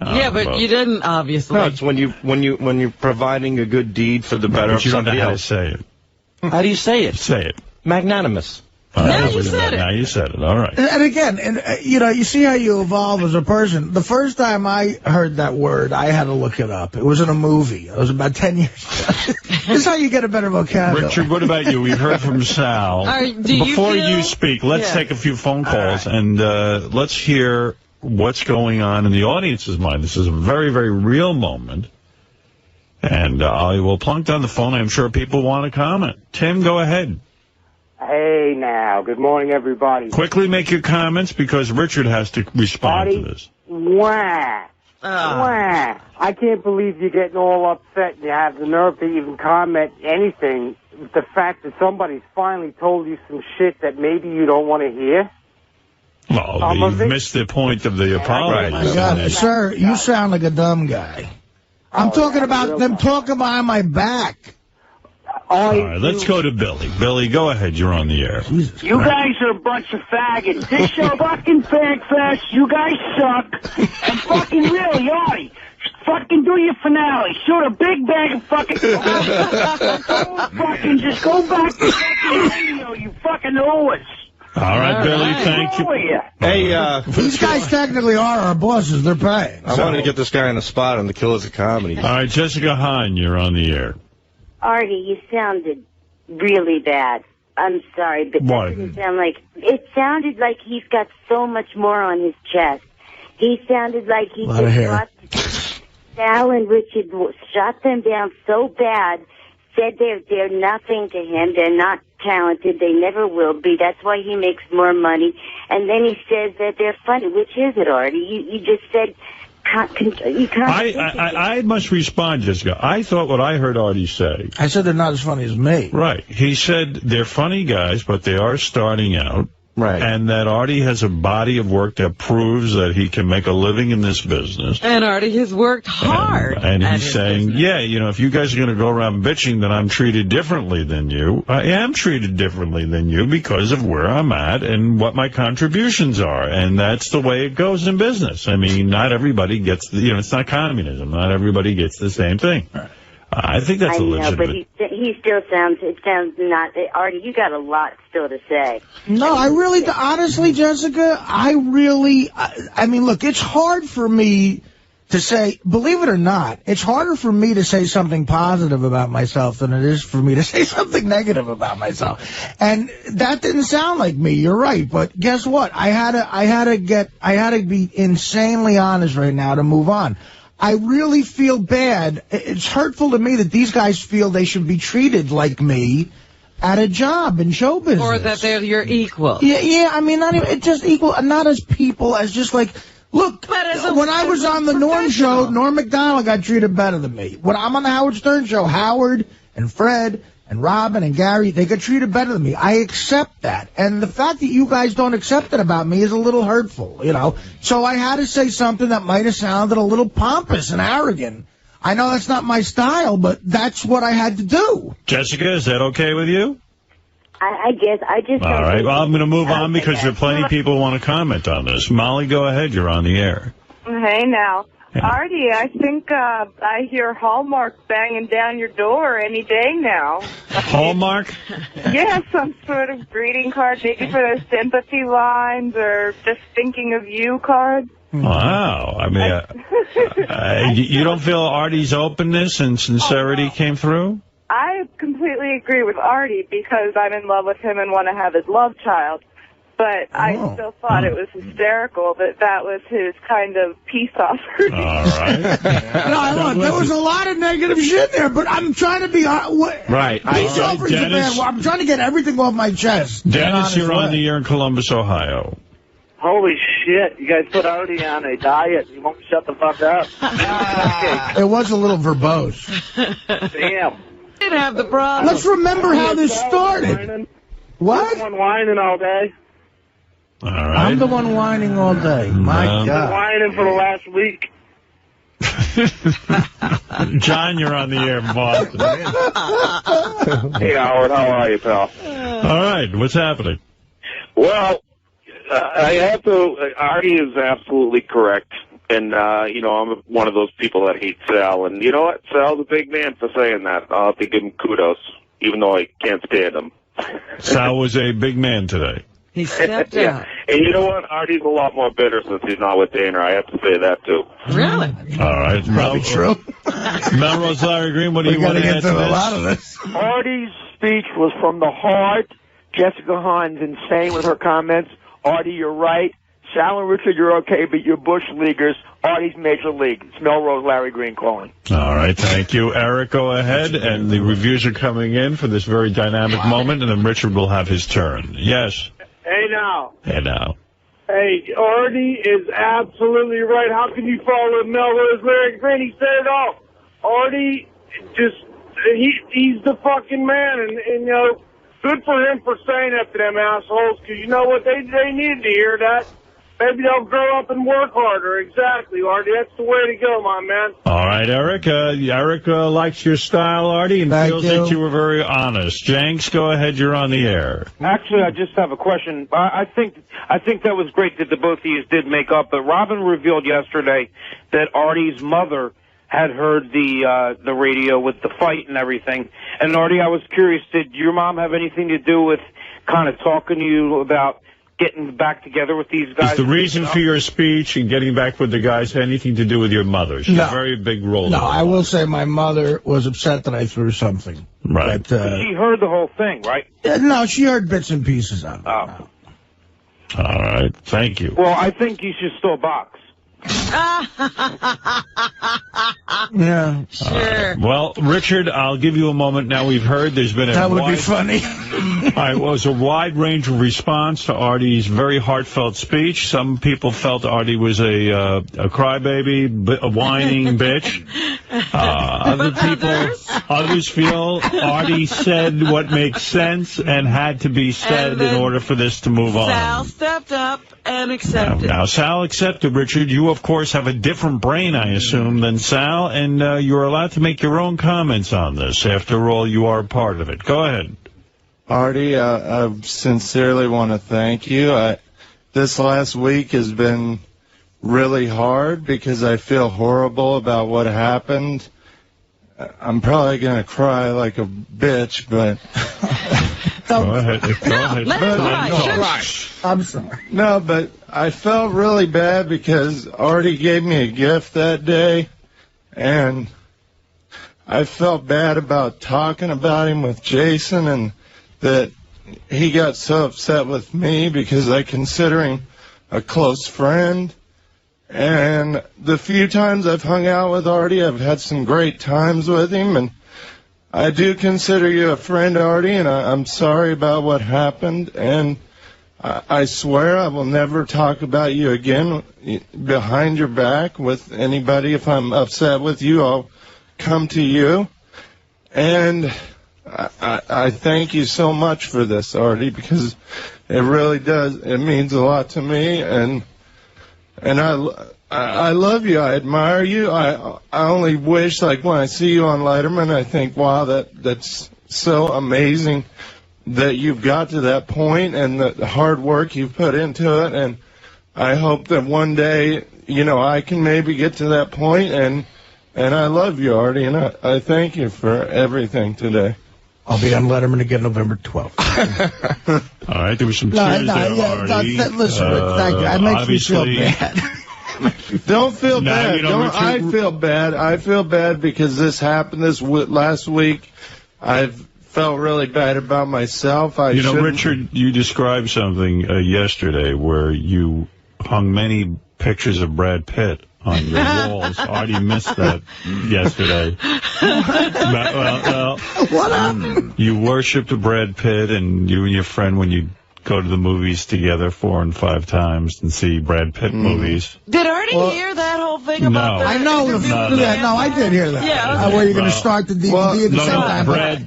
Yeah, but you didn't, obviously. No, it's when you're providing a good deed for the better of somebody else. How to say it. How do you say it? Say it. Magnanimous. Now you said it. Now you said it. All right. And again, you know, you see how you evolve as a person. The first time I heard that word, I had to look it up. It was in a movie. It was about 10 years ago. This is how you get a better vocabulary. Richard, what about you? We heard from Sal. Before you speak, let's take a few phone calls, and let's hear what's going on in the audience's mind. This is a very, very real moment. And I will plunk down the phone. I'm sure people want to comment. Tim, go ahead. Hey, now. Good morning, everybody. Quickly make your comments because Richard has to respond to this. Wah. Wah. I can't believe you're getting all upset and you have the nerve to even comment anything. The fact that somebody's finally told you some shit that maybe you don't want to hear. Well, you've missed the point of the apology. My God, sir, you sound like a dumb guy. I'm talking about them talking behind my back. All right, let's go to Billy. Billy, go ahead. You're on the air. You guys are a bunch of faggots. This show fucking fag fest. You guys suck. And fucking really, Artie, fucking do your finale. Shoot a big bag of fucking... fucking just go back to fucking radio, you fucking Lewis. All right, Billy, thank you. Hey, these guys technically are our bosses. They're paying. I wanted to get this guy on the spot on the Killers of Comedy. All right, Jessica Hahn, you're on the air. Artie, you sounded really bad. I'm sorry, but that didn't sound like... It sounded like he's got so much more on his chest. He sounded like he just watched Sal and Richard shot them down so bad, said they're nothing to him, they're not talented, they never will be, that's why he makes more money, and then he says that they're funny. Which is it, Artie? You just said... I must respond, Jessica. I thought what I heard Artie say. I said they're not as funny as me. Right. He said they're funny guys, but they are starting out. Right. And that Artie has a body of work that proves that he can make a living in this business. And Artie has worked hard. And he's saying, yeah, you know, if you guys are going to go around bitching that I'm treated differently than you, I am treated differently than you because of where I'm at and what my contributions are. And that's the way it goes in business. I mean, not everybody gets, it's not communism. Not everybody gets the same thing. Right. I think that's a legitimate... I know, but he still sounds not... Artie, you got a lot still to say. No, I really... Honestly, Jessica, I mean, look, it's hard for me to say... Believe it or not, it's harder for me to say something positive about myself than it is for me to say something negative about myself. And that didn't sound like me, you're right. But guess what? I had to be insanely honest right now to move on. I really feel bad. It's hurtful to me that these guys feel they should be treated like me at a job in show business. Or that they're your equal. Yeah, I mean, not even, it's just equal, not as people, as just like, look, when I was on the Norm show, Norm Macdonald got treated better than me. When I'm on the Howard Stern show, Howard and Fred and Robin and Gary, they get treated better than me. I accept that. And the fact that you guys don't accept it about me is a little hurtful, So I had to say something that might have sounded a little pompous and arrogant. I know that's not my style, but that's what I had to do. Jessica, is that okay with you? I guess I just... All right, well, I'm going to move on because there are plenty of people who want to comment on this. Molly, go ahead. You're on the air. Hey, now. Artie, I think I hear Hallmark banging down your door any day now. Hallmark? Yeah, some sort of greeting card, maybe for those sympathy lines or just thinking of you cards. Wow. I mean, you don't feel Artie's openness and sincerity came through? I completely agree with Artie because I'm in love with him and want to have his love child. But I still thought it was hysterical that was his kind of peace offering. All right. There was a lot of negative shit there, but I'm trying to be... Right. I'm trying to get everything off my chest. Dennis, you're on the air in Columbus, Ohio. Holy shit, you guys put Artie on a diet. You won't shut the fuck up. It was a little verbose. Damn. Didn't have the problem. Let's remember how this started. What? I'm the one whining all day. All right. I'm the one whining all day. My God. I've been whining for the last week. John, you're on the air in Boston. Hey, Howard, how are you, pal? All right, what's happening? Well, I have to... Artie is absolutely correct. And, I'm one of those people that hate Sal. And you know what? Sal's a big man for saying that. I'll have to give him kudos, even though I can't stand him. Sal was a big man today. He stepped out. And you know what? Artie's a lot more bitter since he's not with Dana. I have to say that, too. Really? All right. Probably true. Melrose, Larry Green, what do you want to add to a lot of this? Artie's speech was from the heart. Jessica Hahn's insane with her comments. Artie, you're right. Sal and Richard, you're okay, but you're Bush Leaguers. Artie's Major League. It's Melrose Larry Green calling. All right, thank you. Eric, go ahead, and the reviews are coming in for this very dynamic moment, and then Richard will have his turn. Yes. Hey, now. Hey, now. Hey, Artie is absolutely right. How can you follow Melrose Larry Green? He said it all. Artie, he's the fucking man, and you know, good for him for saying that to them assholes, because you know what, they needed to hear that. Maybe they'll grow up and work harder. Exactly, Artie. That's the way to go, my man. All right, Eric. Eric likes your style, Artie, and feels that you were very honest. Jenks, go ahead. You're on the air. Actually, I just have a question. I think that was great that the both of you did make up, but Robin revealed yesterday that Artie's mother had heard the radio with the fight and everything. And Artie, I was curious, did your mom have anything to do with kind of talking to you about getting back together with these guys? Is the reason for your speech and getting back with the guys had anything to do with your mother? She's a very big role. No, I will say my mother was upset that I threw something. Right. But she heard the whole thing, right? No, she heard bits and pieces of it. Oh. All right. Thank you. Well, I think you should still box. Yeah. Sure. Right. Well, Richard, I'll give you a moment now. We've heard there's been That would be funny. All right, well, it was a wide range of response to Artie's very heartfelt speech. Some people felt Artie was a crybaby, a whining bitch. Others feel Artie said what makes sense and had to be said in order for this to move on. Sal stepped up and accepted. Now, Sal accepted, Richard. You, of course, have a different brain, I assume, than Sal, and you're allowed to make your own comments on this. After all, you are a part of it. Go ahead. Artie, I sincerely want to thank you. This last week has been really hard because I feel horrible about what happened. I'm probably going to cry like a bitch, but... Go ahead. Let him cry. I'm sorry. No, but I felt really bad because Artie gave me a gift that day, and I felt bad about talking about him with Jason, and that he got so upset with me because I consider him a close friend. And the few times I've hung out with Artie, I've had some great times with him, and I do consider you a friend, Artie, and I'm sorry about what happened, and I swear I will never talk about you again behind your back with anybody. If I'm upset with you, I'll come to you. And I thank you so much for this, Artie, because it really does. It means a lot to me, and I love you. I admire you. I only wish, like, when I see you on Letterman, I think, wow, that's so amazing that you've got to that point and the hard work you've put into it. And I hope that one day, you know, I can maybe get to that point. And I love you, Artie, and I thank you for everything today. I'll be on Letterman again November 12th. All right, there was some tears there, Artie. Listen, Rick, thank you. It makes me feel bad. Don't feel bad. I feel bad. I feel bad because this happened last week. I've felt really bad about myself. Richard, you described something yesterday where you hung many pictures of Brad Pitt on your walls. Artie missed that yesterday. What happened? You worshipped Brad Pitt, and you and your friend, when you go to the movies together 4 and 5 times and see Brad Pitt movies. Did Artie hear that whole thing about I know. No, I did hear that. Yeah. Where you're going to start the DVD at the same time. Brad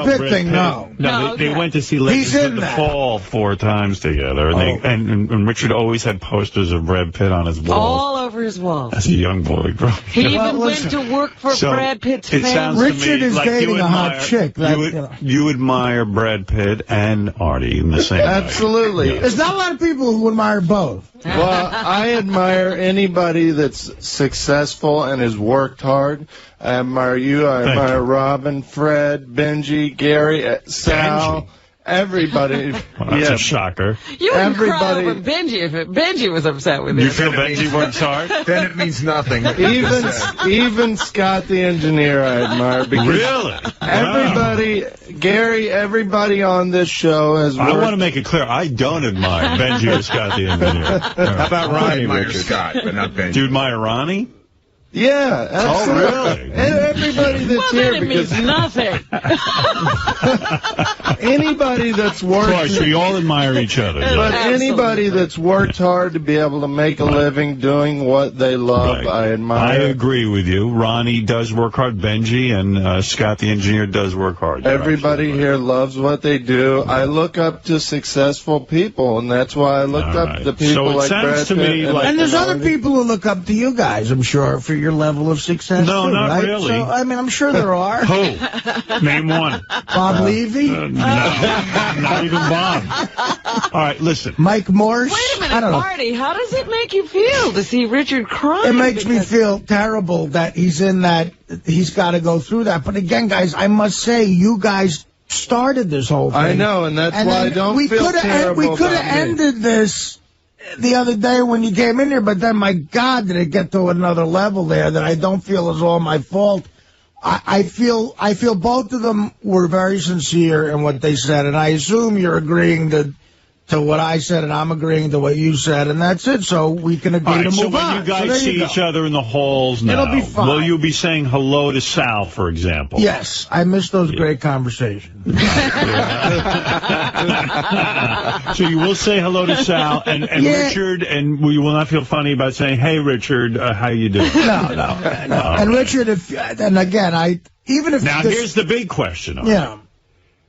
Pitt thing, no. They went to see Legends of the Fall 4 times together, and Richard always had posters of Brad Pitt on his wall. All over his wall. As a young boy growing up. He even went to work for Brad Pitt's fans. Richard is dating a hot chick. You admire Brad Pitt and Artie in the same way. Absolutely. Yes. There's not a lot of people who admire both. Well, I admire anybody that's successful and has worked hard. I admire you. I admire Robin, Fred, Benji, Gary, Sal, Everybody. Well, that's a shocker. You wouldn't cry over Benji if Benji was upset with you. You feel Benji works hard? Then it means nothing. Even Scott the engineer I admire. Because really? Everybody, Gary, everybody on this show has worked. I want to make it clear, I don't admire Benji or Scott the engineer. How about Ronnie, Richard? Scott, but not Benji. Dude, admire Ronnie? Yeah, absolutely. Oh, really? And everybody that's here, then it means nothing. Anybody that's worked... Of course, we all admire each other. But anybody that's worked hard to be able to make a living doing what they love, I admire. I agree with you. Ronnie does work hard. Benji and Scott the engineer does work hard. Everybody here loves what they do. I look up to successful people, and that's why I looked up to people like Brad Pitt. And there's other people who look up to you guys, I'm sure, for your level of success. No, too, not right? really. So, I mean, I'm sure there are. Who? Name one. Bob Levy? No, not even Bob. All right, listen. Mike Morse? Wait a minute, I don't know. Artie, how does it make you feel to see Richard crying? It makes me feel terrible that he's in that, he's got to go through that. But again, guys, I must say, you guys started this whole thing. I know, and that's why I don't feel terrible We could have ended this the other day when you came in here, but then, my God, did it get to another level there that I don't feel is all my fault. I feel both of them were very sincere in what they said, and I assume you're agreeing to what I said, and I'm agreeing to what you said, and that's it. So we can agree to move so on. when you guys see each other in the halls now, It'll be fine. will you be saying hello to Sal, for example? Yes, I miss those great conversations. So you will say hello to Sal and Richard, and you will not feel funny about saying, "Hey, Richard, how you doing?" No. And Richard, and again, even if now here's the big question. Yeah.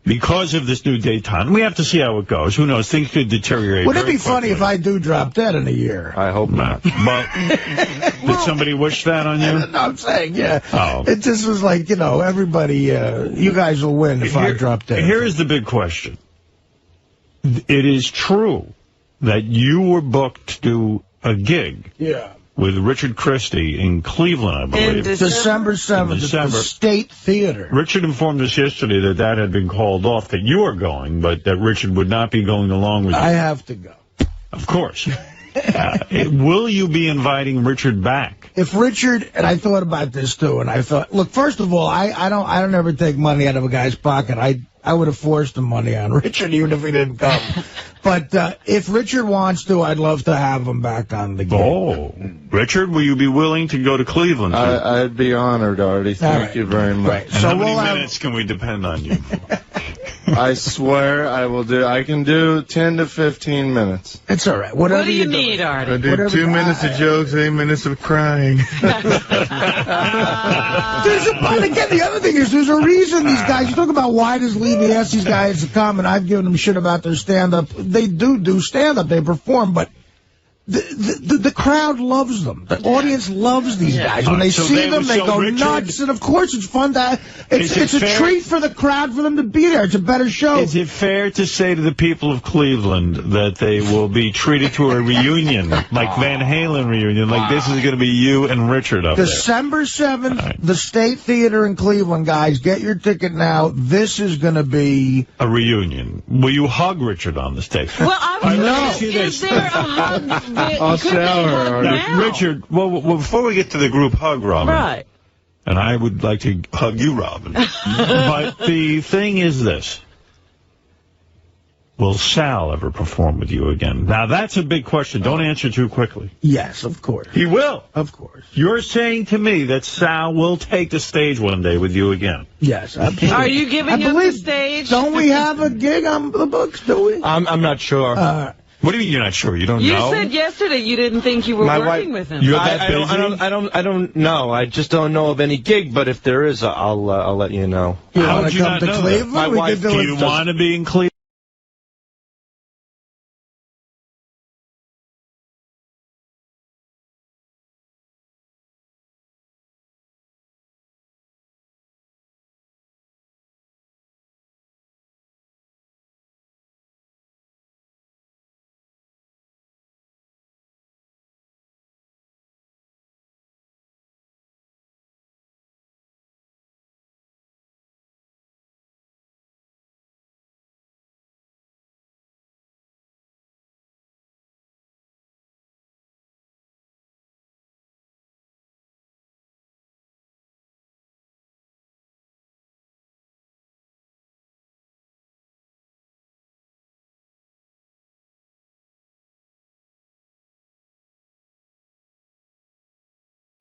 Because of this new daytime, we have to see how it goes. Who knows? Things could deteriorate. Wouldn't it be funny if I do drop dead in a year? I hope not. But did somebody wish that on you? No, I'm saying, yeah. Oh. It just was like, everybody, you guys will win if I drop dead. Here is the big question. It is true that you were booked to do a gig. Yeah. With Richard Christie in Cleveland, I believe. December 7th at the State Theater. Richard informed us yesterday that had been called off, that you are going, but that Richard would not be going along with you. I have to go. Of course. Will you be inviting Richard back? If Richard, and I thought about this too, and I thought, look, first of all, I don't ever take money out of a guy's pocket. I would have forced the money on Richard even if he didn't come. But if Richard wants to, I'd love to have him back on the game. Oh, Richard, will you be willing to go to Cleveland? I'd be honored, Artie. Thank you very much. Right. So how many minutes can we depend on you? I swear I will do. I can do 10 to 15 minutes. It's all right. What do you need, Artie? I do 2 minutes of jokes, 8 minutes of crying. But again, the other thing is there's a reason these guys, you talk about why does Levy ask these guys to come, and I've given them shit about their stand-up. They do stand-up, they perform, but the crowd loves them. The audience loves these guys. When they see them, they go nuts. And, of course, it's fun to... It's a treat for the crowd for them to be there. It's a better show. Is it fair to say to the people of Cleveland that they will be treated to a reunion, like Van Halen reunion, like this is going to be you and Richard up there? December 7th, the State Theater in Cleveland, guys. Get your ticket now. This is going to be... a reunion. Will you hug Richard on the stage? Well, I was is there a hug? I'll shower. Now, Richard, well, before we get to the group hug, Robin. Right. And I would like to hug you, Robin. But the thing is this. Will Sal ever perform with you again? Now, that's a big question. Don't answer too quickly. Yes, of course. He will. Of course. You're saying to me that Sal will take the stage one day with you again. Yes, absolutely. Are you giving him the stage? Don't we have a gig on the books, do we? I'm not sure. What do you mean you're not sure? You don't know? You said yesterday you didn't think you were working with him. You're that busy? I don't know. I just don't know of any gig, but if there is, I'll let you know. How would you not know that? My wife, do you want to be in Cleveland?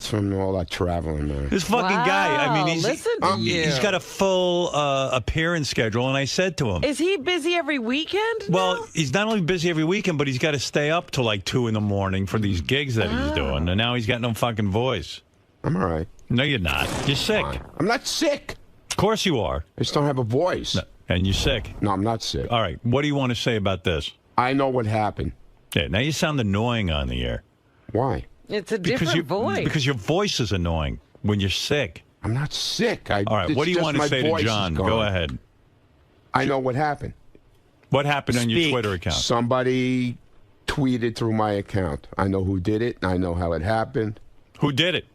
from all that traveling, man. This fucking guy, I mean, he's got a full appearance schedule, and I said to him... Is he busy every weekend? Well, he's not only busy every weekend, but he's got to stay up till like 2 in the morning for these gigs that he's doing, and now he's got no fucking voice. I'm all right. No, you're not. You're sick. I'm not sick. Of course you are. I just don't have a voice. No, and you're sick. No, I'm not sick. All right, what do you want to say about this? I know what happened. Yeah, now you sound annoying on the air. Why? It's a different voice. Because your voice is annoying when you're sick. I'm not sick. All right, what do you want to say to John? Go ahead. I know what happened. What happened on your Twitter account? Somebody tweeted through my account. I know who did it, and I know how it happened. Who did it?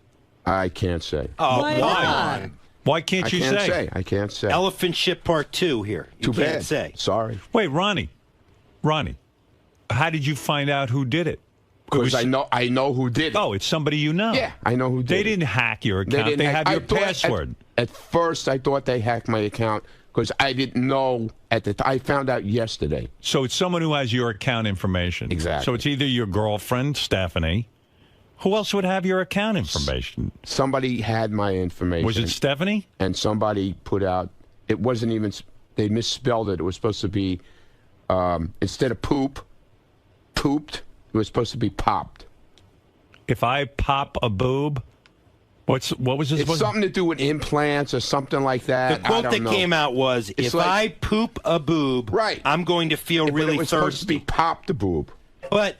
I can't say. Oh, why? Why can't you say? I can't say. Elephant shit part 2 here. You Too can't bad. say. Sorry. Wait, Ronnie, how did you find out who did it? Because I know who did it. Oh, it's somebody you know. Yeah, I know who did it. They didn't hack your account. They have your password. At first, I thought they hacked my account because I didn't know at the time. I found out yesterday. So it's someone who has your account information. Exactly. So it's either your girlfriend, Stephanie. Who else would have your account information? Somebody had my information. Was it Stephanie? And somebody put out, it wasn't even, they misspelled it. It was supposed to be, instead of pooped, it was supposed to be popped. If I pop a boob, what was this? It's something to do with implants or something like that. The quote that came out was, if I poop a boob, I'm going to feel really it was thirsty. Supposed to be pop the boob. But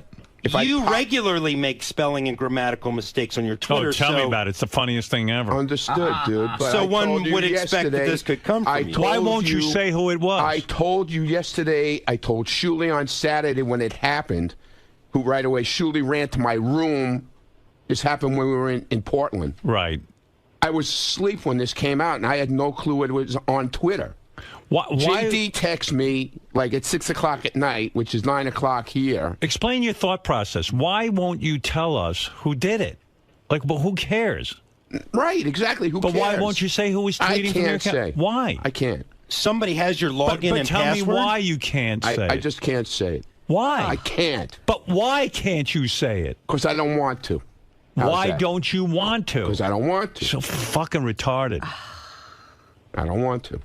you regularly make spelling and grammatical mistakes on your Twitter. Oh, tell me about it. It's the funniest thing ever. Understood, dude. But so I one told you would expect that this could come from you. Why won't you say who it was? I told you yesterday. I told Shuli on Saturday when it happened, who right away, Shuli ran to my room. This happened when we were in Portland. Right. I was asleep when this came out, and I had no clue it was on Twitter. Why? JD texts me like at 6 o'clock at night, which is 9 o'clock here. Explain your thought process. Why won't you tell us who did it? Like, well, who cares? Right, exactly. Who but cares? why won't you say who was tweeting from your account? Say. Why? I can't. Somebody has your login but and tell password? me why you can't say it. I just can't say it. Why? I can't. But why can't you say it? Because I don't want to. Why don't you want to? Because I don't want to. So fucking retarded. I don't want to.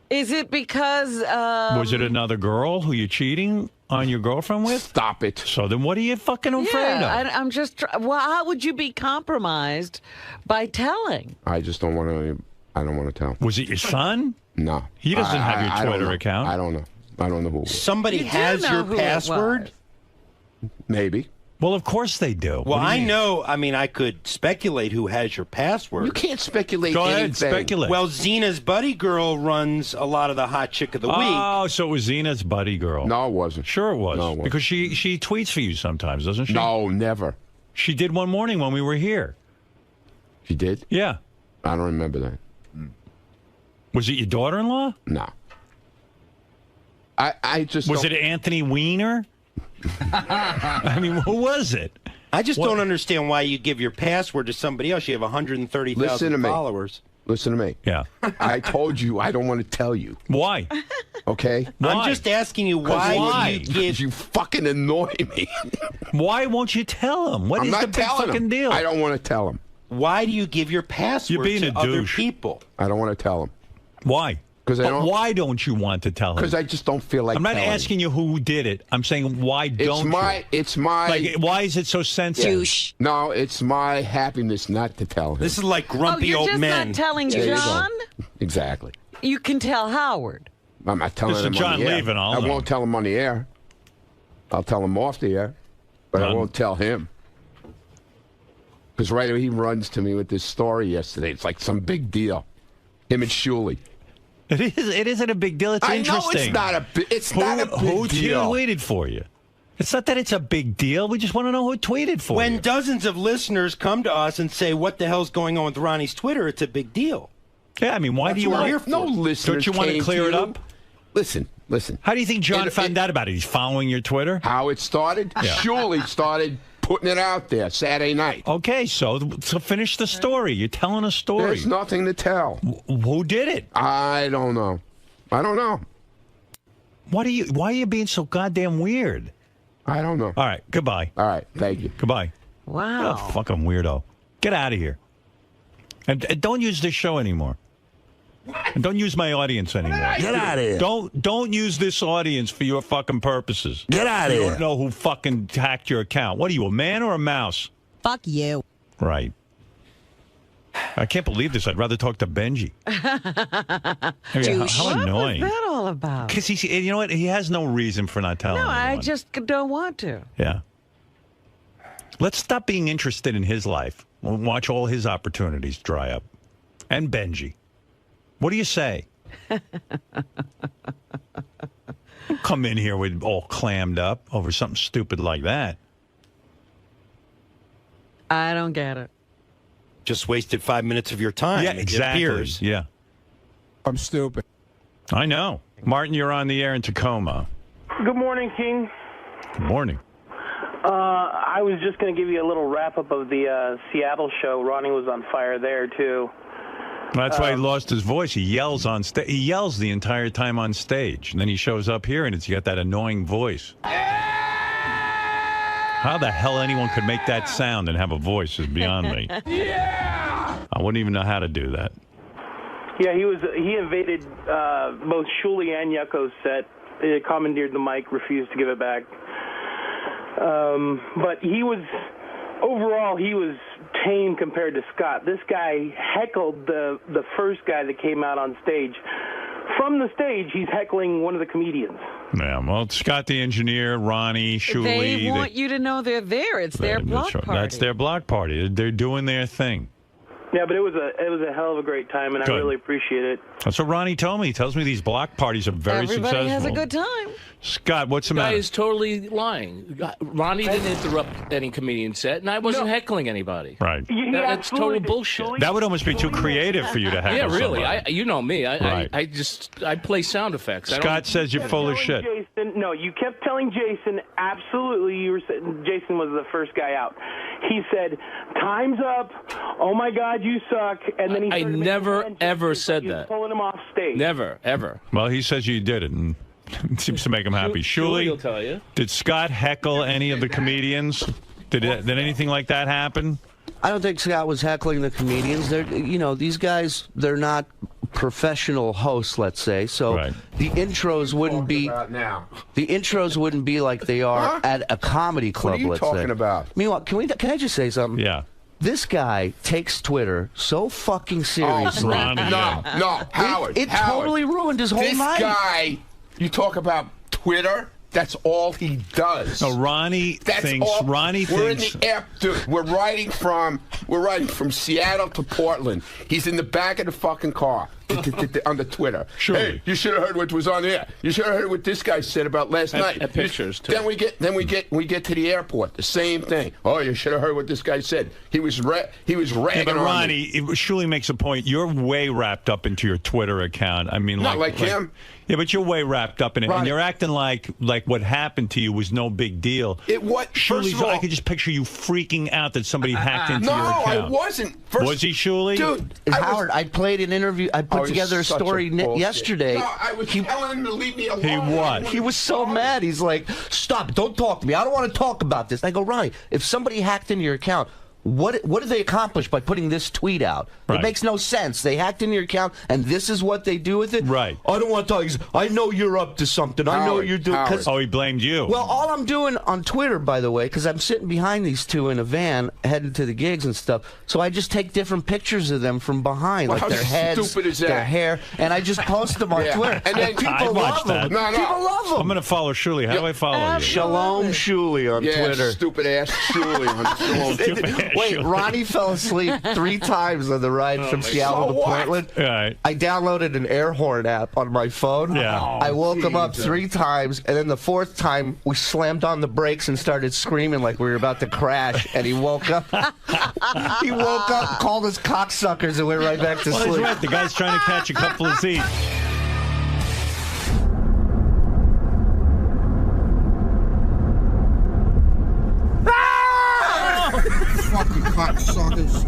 Is it because... was it another girl who you're cheating on your girlfriend with? Stop it. So then what are you fucking afraid of? I'm just... Well, how would you be compromised by telling? I just don't want to... I don't want to tell. Was it your son? No. He doesn't have your Twitter account. I don't know. I don't know who it was. Somebody has your password? Maybe. Well, of course they do. Well, I know. I mean, I could speculate who has your password. You can't speculate Go anything. ahead, speculate. Well, Zena's buddy girl runs a lot of the hot chick of the week. Oh, so it was Zena's buddy girl. No, it wasn't. Sure it was. No, it wasn't. Because she tweets for you sometimes, doesn't she? No, never. She did one morning when we were here. She did? Yeah. I don't remember that. Was it your daughter-in-law? No. I just Was it Anthony Weiner? I mean, who was it? I just don't understand why you give your password to somebody else. You have 130,000 followers. Listen to me. Yeah. I told you I don't want to tell you. Why? Okay? I'm just asking you why you give... You fucking annoy me. Why won't you tell him? What is the big fucking deal? I don't want to tell him. Why do you give your password to other people? I don't want to tell him. Why? Why don't you want to tell him? Because I just don't feel like I'm not telling asking you who did it. I'm saying why don't you? It's my... Like, why is it so sensitive? No, it's my happiness not to tell him. This is like grumpy old men. You're just not telling John? Exactly. You can tell Howard. I'm not telling him John on the air. leaving, I won't tell him on the air. I'll tell him off the air. But I won't tell him. Because right away he runs to me with this story yesterday. It's like some big deal. Him and Shuli. It isn't a big deal. It's interesting. I know it's not a big deal. Who tweeted for you? It's not that it's a big deal. We just want to know who tweeted for you. When dozens of listeners come to us and say, what the hell's going on with Ronnie's Twitter, it's a big deal. Yeah, I mean, why do you want... No listeners Don't you want to clear it up? Listen. How do you think John found out about it? He's following your Twitter? How it started? Yeah. Shuli started putting it out there Saturday night. Okay, so finish the story. You're telling a story. There's nothing to tell. Who did it? I don't know. Why are you being so goddamn weird? I don't know. All right, goodbye. All right, thank you. Goodbye. Wow. Oh, fucking weirdo. Get out of here. And don't use this show anymore. And don't use my audience anymore. Get out of here. Don't use this audience for your fucking purposes. Get out of You here. don't know who fucking hacked your account. What are you, a man or a mouse? Fuck you. Right. I can't believe this. I'd rather talk to Benji. How annoying. What was that all about? Because you know what? He has no reason for not telling No, I anyone. just don't want to. Yeah. Let's stop being interested in his life. We'll watch all his opportunities dry up. And Benji. What do you say? Come in here with all clammed up over something stupid like that. I don't get it. Just wasted 5 minutes of your time. Yeah, It exactly. appears. Yeah. I'm stupid. I know. Martin, you're on the air in Tacoma. Good morning, King. Good morning. I was just going to give you a little wrap-up of the Seattle show. Ronnie was on fire there, too. That's why he lost his voice. He yells on stage. He yells the entire time on stage. And then he shows up here and he's got that annoying voice. How the hell anyone could make that sound and have a voice is beyond me. Yeah! I wouldn't even know how to do that. Yeah, he invaded both 𝗛cie and 𝗄𝗄's set. He commandeered the mic, refused to give it back. But overall, he was tame compared to Scott. This guy heckled the first guy that came out on stage. From the stage, he's heckling one of the comedians. Yeah, well, Scott the engineer, Ronnie, 𝗛cie. They want you to know they're there. It's their block party. That's their block party. They're doing their thing. Yeah, but it was a hell of a great time, and Good. I really appreciate it. That's what Ronnie told me. He tells me these block parties are very successful. Everybody has a good time. Scott, what's the guy matter? is totally lying. Ronnie didn't interrupt any comedian set, and I wasn't heckling anybody. Right. That's total bullshit. That would almost be too creative for you to heckle Yeah, really. somebody. You know me. Right. I play sound effects. Scott says you're full of shit. Jason, no, you kept telling Jason, absolutely, Jason was the first guy out. He said, time's up, oh my God, you suck, and then he I never, ever said that. Pulling him off stage. Never, ever. Well, he says you did it, and it seems to make him happy. 𝗛cie will 𝗛cie, tell you. did Scott heckle any of the comedians? Did anything like that happen? I don't think Scott was heckling the comedians. These guys, they're not professional hosts, let's say. So the intros wouldn't be the intros wouldn't be like they are at a comedy club. What are you let's talking say. about? Meanwhile, can I just say something? Yeah. This guy takes Twitter so fucking seriously. No, Howard. It Howard, totally ruined his whole this night. This guy, you talk about Twitter. That's all he does. No, Ronnie thinks. We're in the air, dude. We're riding from Seattle to Portland. He's in the back of the fucking car on the Twitter. Sure. Hey, you should have heard what was on there. You should have heard what this guy said about last night. Pictures too. Then we get to the airport. The same thing. Oh, you should have heard what this guy said. He was ragging Yeah, but on Ronnie, 𝗛cie makes a point. You're way wrapped up into your Twitter account. I mean, Not like him. Yeah, but you're way wrapped up in it, and you're acting like what happened to you was no big deal. First of all, I could just picture you freaking out that somebody hacked into your account. No, I wasn't. Was he 𝗛cie? Dude, Howard, I played an interview. I put together a story yesterday. No, I was telling him to leave me alone. He what? He was so mad. He's like, "Stop! Don't talk to me. I don't want to talk about this." I go, "Ronnie, if somebody hacked into your account, what did they accomplish by putting this tweet out? Right. It makes no sense. They hacked into your account, and this is what they do with it. Right. I don't want to talk. I know you're up to something. I know you're doing. Oh, he blamed you. Well, all I'm doing on Twitter, by the way, because I'm sitting behind these two in a van headed to the gigs and stuff, so I just take different pictures of them from behind, Well, like how their heads, stupid is that? their hair, and I just post them on Yeah. Twitter. And then people love them. No. People love them. I'm going to follow 𝗛cie. How do I follow you? Shalom 𝗛cie on Twitter. Stupid ass 𝗛cie. Wait, Ronnie fell asleep 3 times on the ride from Seattle to Portland. Right. I downloaded an air horn app on my phone. Yeah. I woke him up 3 times, and then the 4th time we slammed on the brakes and started screaming like we were about to crash. And he woke up. He woke up, called us cocksuckers, and went right back to Well, he's sleep. right. The guy's trying to catch a couple of Z's. Fucking cocksuckers.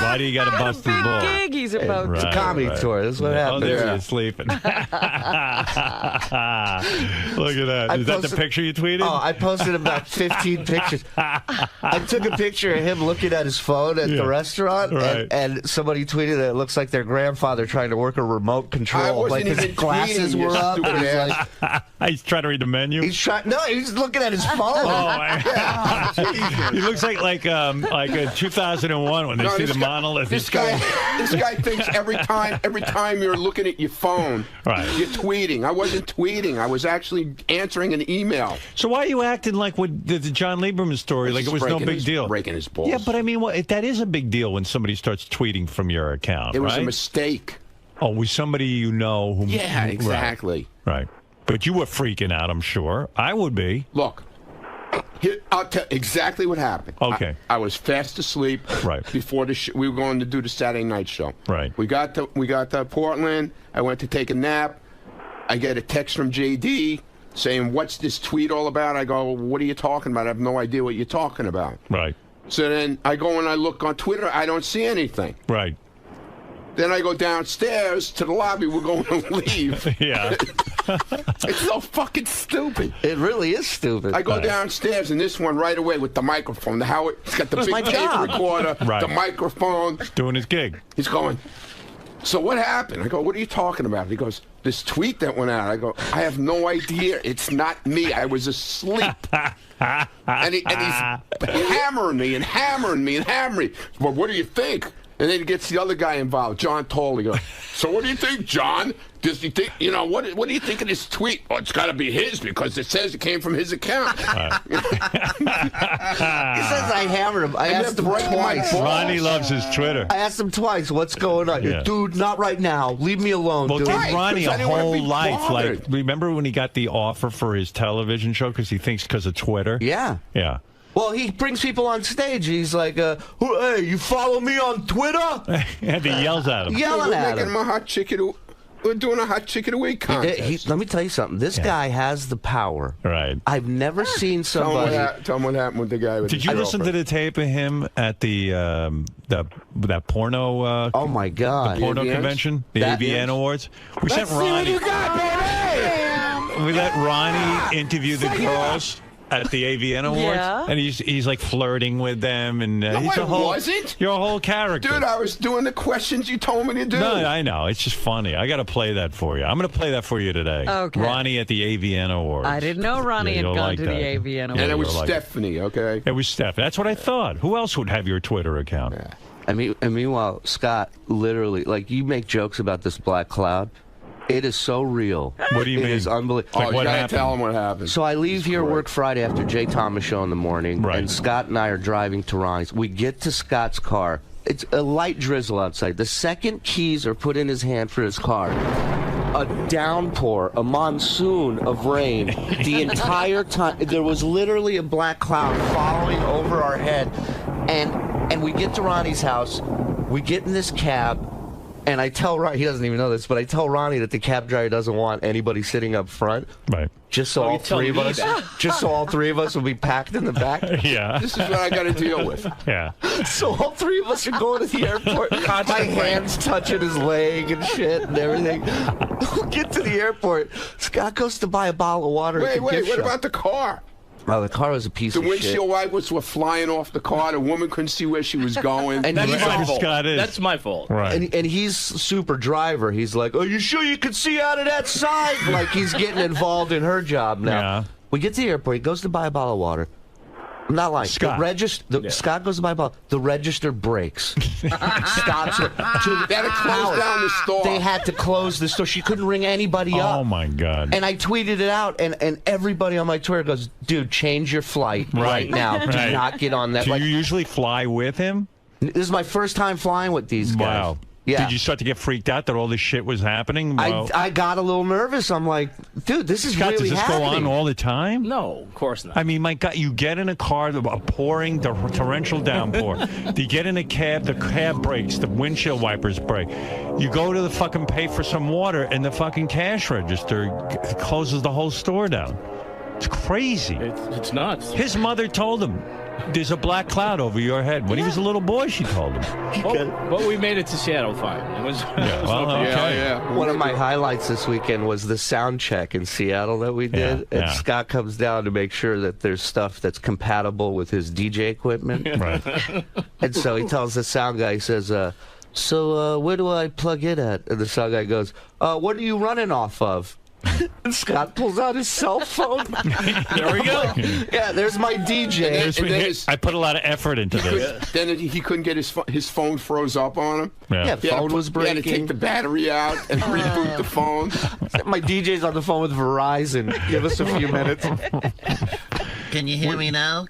Why do you got to bust his ball? Gig he's about It's a comedy tour. That's what happened. Oh, there he is, sleeping. Look at that. Is that the picture you tweeted? Oh, I posted about 15 pictures. I took a picture of him looking at his phone at the restaurant, and somebody tweeted that it looks like their grandfather trying to work a remote control. Like his glasses were up. And he's trying to read the menu. He's looking at his phone. He looks like 2001 when they see the monolith. This guy thinks every time you're looking at your phone, you're tweeting. I wasn't tweeting. I was actually answering an email. So why are you acting like with the John Lieberman story, like it was no big deal? Breaking his balls. Yeah, but I mean, that is a big deal when somebody starts tweeting from your account. It was a mistake. Oh, with somebody you know who? Yeah, exactly. Right. But you were freaking out, I'm sure. I would be. Look. Here, I'll tell exactly what happened. Okay. I was fast asleep. Right. Before we were going to do the Saturday night show. Right. We got to Portland. I went to take a nap. I get a text from JD saying, "What's this tweet all about?" I go, "What are you talking about? I have no idea what you're talking about." Right. So then I go and I look on Twitter. I don't see anything. Right. Then I go downstairs to the lobby. We're going to leave. Yeah. It's so fucking stupid. It really is stupid. I go downstairs, and this one right away with the microphone. He's got the big tape recorder, the microphone. Doing his gig. He's going, "So what happened?" I go, "What are you talking about?" He goes, "This tweet that went out." I go, "I have no idea. It's not me. I was asleep." and he's hammering me and hammering me and hammering me. "Well, what do you think?" And then he gets the other guy involved, John Toll. He goes, "So what do you think, John? Does he think, what do you think of this tweet?" "Oh, it's got to be his because it says it came from his account." He says I hammered him. I asked him twice. Ronnie loves his Twitter. I asked him twice, "What's going on?" Yeah. "Dude, not right now. Leave me alone." Well, dude. give Ronnie a whole life. Like, remember when he got the offer for his television show because he thinks because of Twitter? Yeah. Yeah. Well, he brings people on stage. He's like, "Hey, you follow me on Twitter?" And he yells at him. Yelling at him. We're doing a hot chicken a week contest. Let me tell you something. This guy has the power. Right. I've never seen somebody. Tell him what happened with the guy. Did you listen to the tape of him at that porno? Oh my God! The porno convention, the AVN Awards. We sent Ronnie. We let Ronnie interview the girls at the AVN Awards, and he's like flirting with them, and he's wasn't. You're a whole character, dude. I was doing the questions you told me to do. No, I know. It's just funny. I got to play that for you. I'm going to play that for you today. Okay. Ronnie at the AVN Awards. I didn't know Ronnie had gone to the AVN Awards. And it was Stephanie. Okay. It was Stephanie. That's what I thought. Who else would have your Twitter account? Yeah. And meanwhile, Scott, literally, like, you make jokes about this black cloud. It is so real. What do you mean? It is unbelievable. Like, you gotta tell him what happened. So I leave here, work Friday after Jay Thomas show in the morning, and Scott and I are driving to Ronnie's. We get to Scott's car. It's a light drizzle outside. The second keys are put in his hand for his car, a downpour, a monsoon of rain. The entire time, there was literally a black cloud following over our head. And we get to Ronnie's house. We get in this cab. And I tell Ronnie, he doesn't even know this, but I tell Ronnie that the cab driver doesn't want anybody sitting up front. Right. Just so all three of us will be packed in the back. Yeah. This is what I got to deal with. Yeah. So all three of us are going to the airport. My hands touching his leg and shit and everything. We get to the airport. Scott goes to buy a bottle of water. Wait, what about the car? Oh, the car was a piece of shit. The windshield wipers were flying off the car. The woman couldn't see where she was going. And that's my fault. That's my fault. Right. And he's super driver. He's like, "Are you sure you can see out of that side?" Like he's getting involved in her job now. Yeah. We get to the airport. He goes to buy a bottle of water. I'm not lying. Scott. Scott goes to buy a bottle. The register breaks. Stops it. They had to close down the store. They had to close the store. She couldn't ring anybody up. Oh, my God. And I tweeted it out, and everybody on my Twitter goes, "Dude, change your flight right now. Do not get on that." Do you usually fly with him? This is my first time flying with these guys. Wow. Yeah. Did you start to get freaked out that all this shit was happening? Well, I got a little nervous. I'm like, dude, this is Scott, really does this happening. go on all the time? No, of course not. I mean, my God, you get in a car, a pouring torrential downpour. You get in a cab, the cab breaks, the windshield wipers break. You go to the fucking pay for some water, and the fucking cash register closes the whole store down. It's crazy. It's nuts. His mother told him, there's a black cloud over your head. When he was a little boy, she told him. But we made it to Seattle fine. It was, One of my highlights this weekend was the sound check in Seattle that we did. And Scott comes down to make sure that there's stuff that's compatible with his DJ equipment. Right. And so he tells the sound guy, he says, so where do I plug in at? And the sound guy goes, what are you running off of? And Scott pulls out his cell phone. There we go. Yeah, there's my DJ. I put a lot of effort into this. Then he couldn't get his phone froze up on him. Yeah, phone was breaking. He had to take the battery out and reboot the phone. My DJ's on the phone with Verizon. Give us a few minutes. Can you hear me now?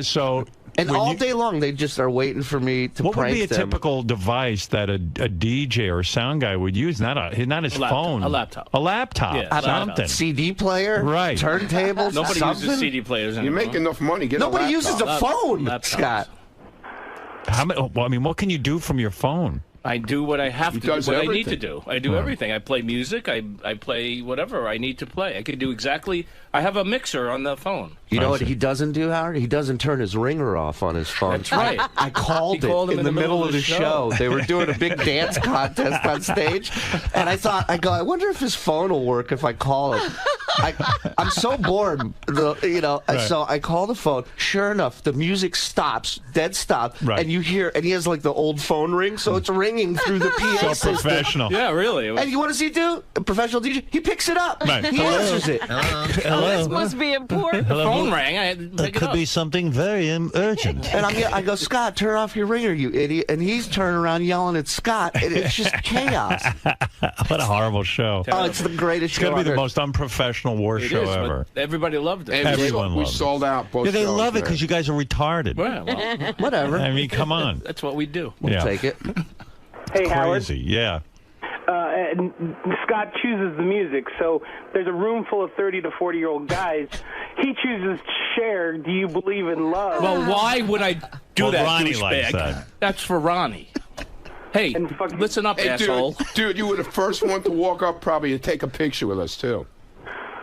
So... And all day long, they just are waiting for me to what prank would be a them. typical device that a DJ or a sound guy would use? Not his phone. A laptop. A laptop. Yeah, something. CD player. Right. Turntables. Nobody something? uses CD players anymore. You make enough money. Get Nobody a uses a phone, Scott. Well, I mean, what can you do from your phone? I do what I have to do, what I need to do. I do Right. everything. I play music. I play whatever I need to play. I can do exactly. I have a mixer on the phone. You know what he doesn't do, Howard? He doesn't turn his ringer off on his phone. That's right. I called called it him in the middle of the show. They were doing a big dance contest on stage, and I wonder if his phone will work if I call it. I'm so bored, Right. So I call the phone. Sure enough, the music stops, dead stop, Right. and you hear, and he has like the old phone ring, so it's ringing through the PA So system. professional. Yeah, really. It was- And what does he do? A professional DJ? He picks it up. Right. He Hello. answers it. This must be important. The phone rang. I had to pick it up. something very urgent. And I go, Scott, turn off your ringer, you idiot. And he's turning around yelling at Scott. And it's just chaos. What a horrible show. Oh, it's the greatest It's show going to be the ever. most unprofessional war It show is, but ever. everybody loved it. And Everyone we loves sold out both Yeah, they shows, love it man. because you guys are retarded. Well, Whatever. I mean, come on. that's what we do. Yeah. Take it. Hey, Howard. Crazy, yeah. And Scott chooses the music, so there's a room full of 30 to 40-year-old guys. He chooses Cher, Do You Believe in Love? Well, why would I do Well, that, Ronnie douchebag? likes that. That's for Ronnie. Hey, listen up, Hey, asshole. dude, you were the first one to walk up probably to take a picture with us, too.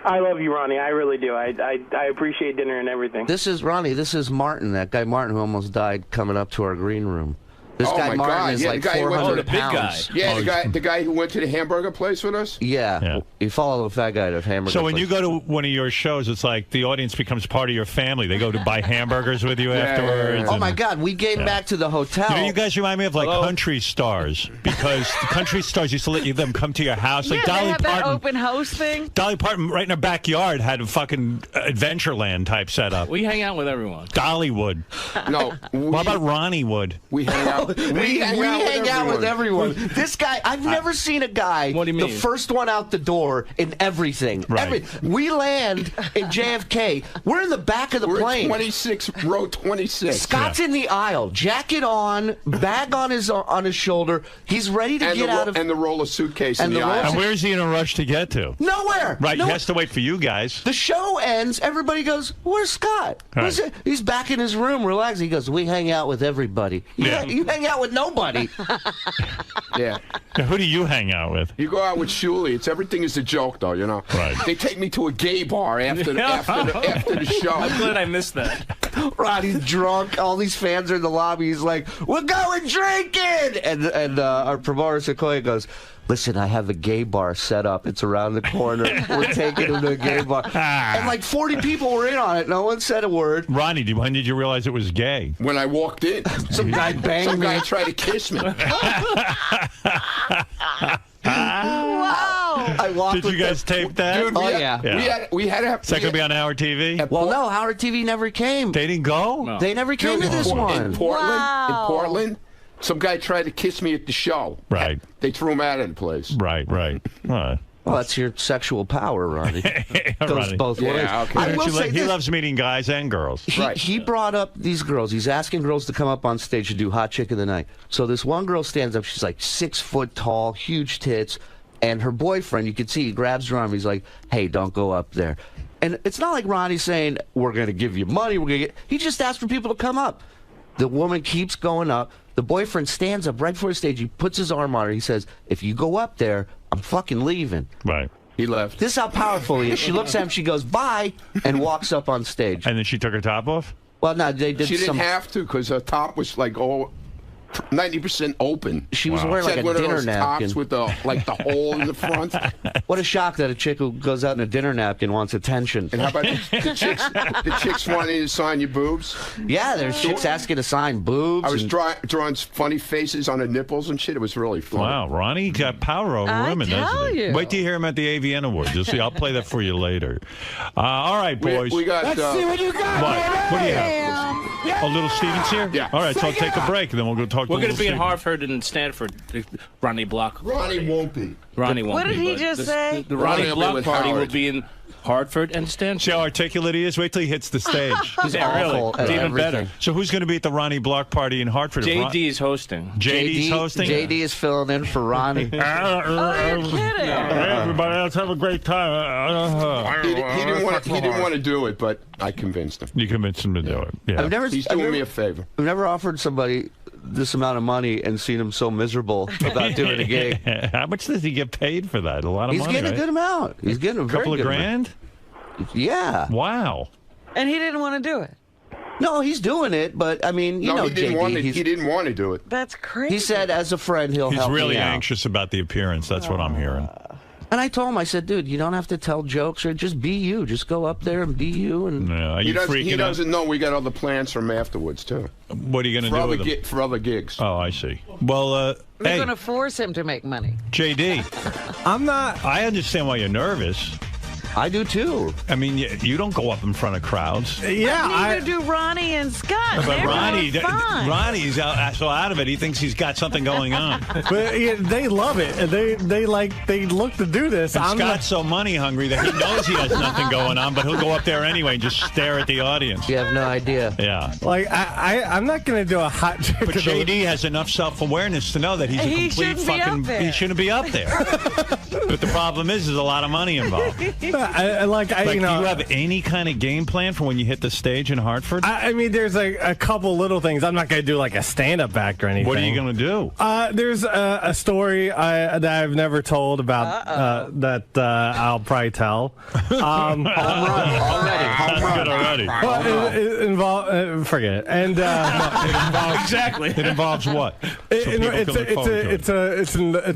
I love you, Ronnie. I really do. I appreciate dinner and everything. This is Ronnie. This is Martin, that guy Martin who almost died coming up to our green room. This Oh, guy my Martin God. is Yeah, like the guy who went to 400 the big guy. pounds. Yeah, the guy who went to the hamburger place with us? Yeah. You follow the fat guy to hamburger. So when place. you go to one of your shows, it's like the audience becomes part of your family. They go to buy hamburgers with you afterwards. Oh and- my God, we came back to the hotel. You know, you guys remind me of like country stars because the country stars used to let them come to your house. Like they Dolly have that Parton. open house thing. Dolly Parton, right in her backyard, had a fucking Adventureland type setup. We hang out with everyone. Dolly would. No. What about Ronnie would? We hang out. We hang out with everyone. This guy, I've never seen a guy, What do you the mean? first one out the door in everything. Right. We land in JFK. We're in the back of the We're plane. row 26. Scott's in the aisle, jacket on, bag on his shoulder. He's ready to get out of. And the roller suitcase And in the the roller aisle. And where's he in a rush to get to? Nowhere. Right, No- he has to wait for you guys. The show ends. Everybody goes, "Where's Scott?" Right. He's back in his room, relaxing. He goes, "We hang out with everybody. You hang out with nobody." Yeah. Now, who do you hang out with? You go out with Shuli. Everything is a joke, though, you know. Right. They take me to a gay bar after the show. I'm glad I missed that. Ronnie's drunk. All these fans are in the lobby. He's like, "We're going drinking," and our promoter Sequoia goes, "Listen, I have a gay bar set up. It's around the corner. We're taking him to a gay bar." And like 40 people were in on it. No one said a word. Ronnie, when did you realize it was gay? When I walked in. Some guy banged Some me. guy tried to kiss me. Wow. I walked Did with you guys tape that? Dude, we had to have. Is that going to be on Howard TV? Well, no, Howard TV never came. They didn't go? No. They never came to this in one. Portland, some guy tried to kiss me at the show. Right. They threw him out of the place. Right. Well, that's your sexual power, Ronnie. Goes Ronnie. both ways. Yeah, okay. I will say He this. loves meeting guys and girls. He brought up these girls. He's asking girls to come up on stage to do Hot Chick of the Night. So this one girl stands up. She's like 6 foot tall, huge tits. And her boyfriend, you can see, he grabs her arm. He's like, "Hey, don't go up there." And it's not like Ronnie's saying, "We're going to give you money." He just asked for people to come up. The woman keeps going up. The boyfriend stands up right before the stage. He puts his arm on her. He says, "If you go up there, I'm fucking leaving." Right. He left. This is how powerful he is. She looks at him, she goes, bye, and walks up on stage. And then she took her top off? Well, no, they did She didn't have to because her top was like all 90% open. She was wearing like a one of dinner those napkin. tops with the hole in the front. What a shock that a chick who goes out in a dinner napkin wants attention. And how about the chicks wanting to sign your boobs? Yeah, there's chicks asking to sign boobs. I was drawing funny faces on her nipples and shit. It was really fun. Wow, Ronnie got power over women, doesn't he? Wait till you hear him at the AVN Awards. You'll see. I'll play that for you later. All right, boys. We got. Let's see what you got. What do you have? Oh, little Steven's here? Yeah. All right, so I'll take a break, and then we'll go talk to We're going to be in Stevens. Hartford and Stanford. Ronnie Block. Ronnie won't be. Ronnie won't What be. did he but just say? The Ronnie Ronnie will be Block with party will Howard. be in Hartford and Stanford. See how articulate he is? Wait till he hits the stage. He's awful at It's even everything. better. So who's going to be at the Ronnie Block party in Hartford? JD is hosting. JD's hosting? JD is filling in for Ronnie. Oh, you're kidding. Everybody, let's have a great time. He didn't want to do it, but I convinced him. You convinced him to do it. Yeah. He's doing me a favor. I've never offered somebody this amount of money and seen him so miserable about doing a gig. How much does he get paid for that? A lot of He's money, getting a good amount. He's getting a very couple of good grand? amount. Yeah. Wow. And he didn't want to do it. No, he's doing it, but I mean, you know, he didn't JD, want to. He didn't want to do it. That's crazy. he said as a friend he'll He's help really me out. anxious about the appearance. That's what I'm hearing. And I told him, I said, dude, you don't have to tell jokes or just be you. Just go up there and be you. And No, are He you freaking doesn't know we got other plans from afterwards too. What are you going to do with him? For other gigs. Oh, I see. Well, We're hey, going to force him to make money. JD, I'm not. I understand why you're nervous. I do too. I mean, you don't go up in front of crowds. Yeah, Neither do Ronnie and Scott. But They're fine. Ronnie's so out of it. He thinks he's got something going on. But yeah, they love it. They look to do this. And I'm Scott's so money hungry that he knows he has nothing going on, but he'll go up there anyway and just stare at the audience. you have no idea. Yeah. like I'm not gonna do a hot chick. But JD has enough self-awareness to know that he's a He complete shouldn't be fucking. up there. He shouldn't be up there. But the problem is, there's a lot of money involved. Do you have any kind of game plan for when you hit the stage in Hartford? I mean, there's a couple little things. I'm not gonna do like a stand-up act or anything. What are you gonna do? There's a story that I've never told about that I'll probably tell. Home run Already. Well, it involves forget it. And Exactly. It involves what? It's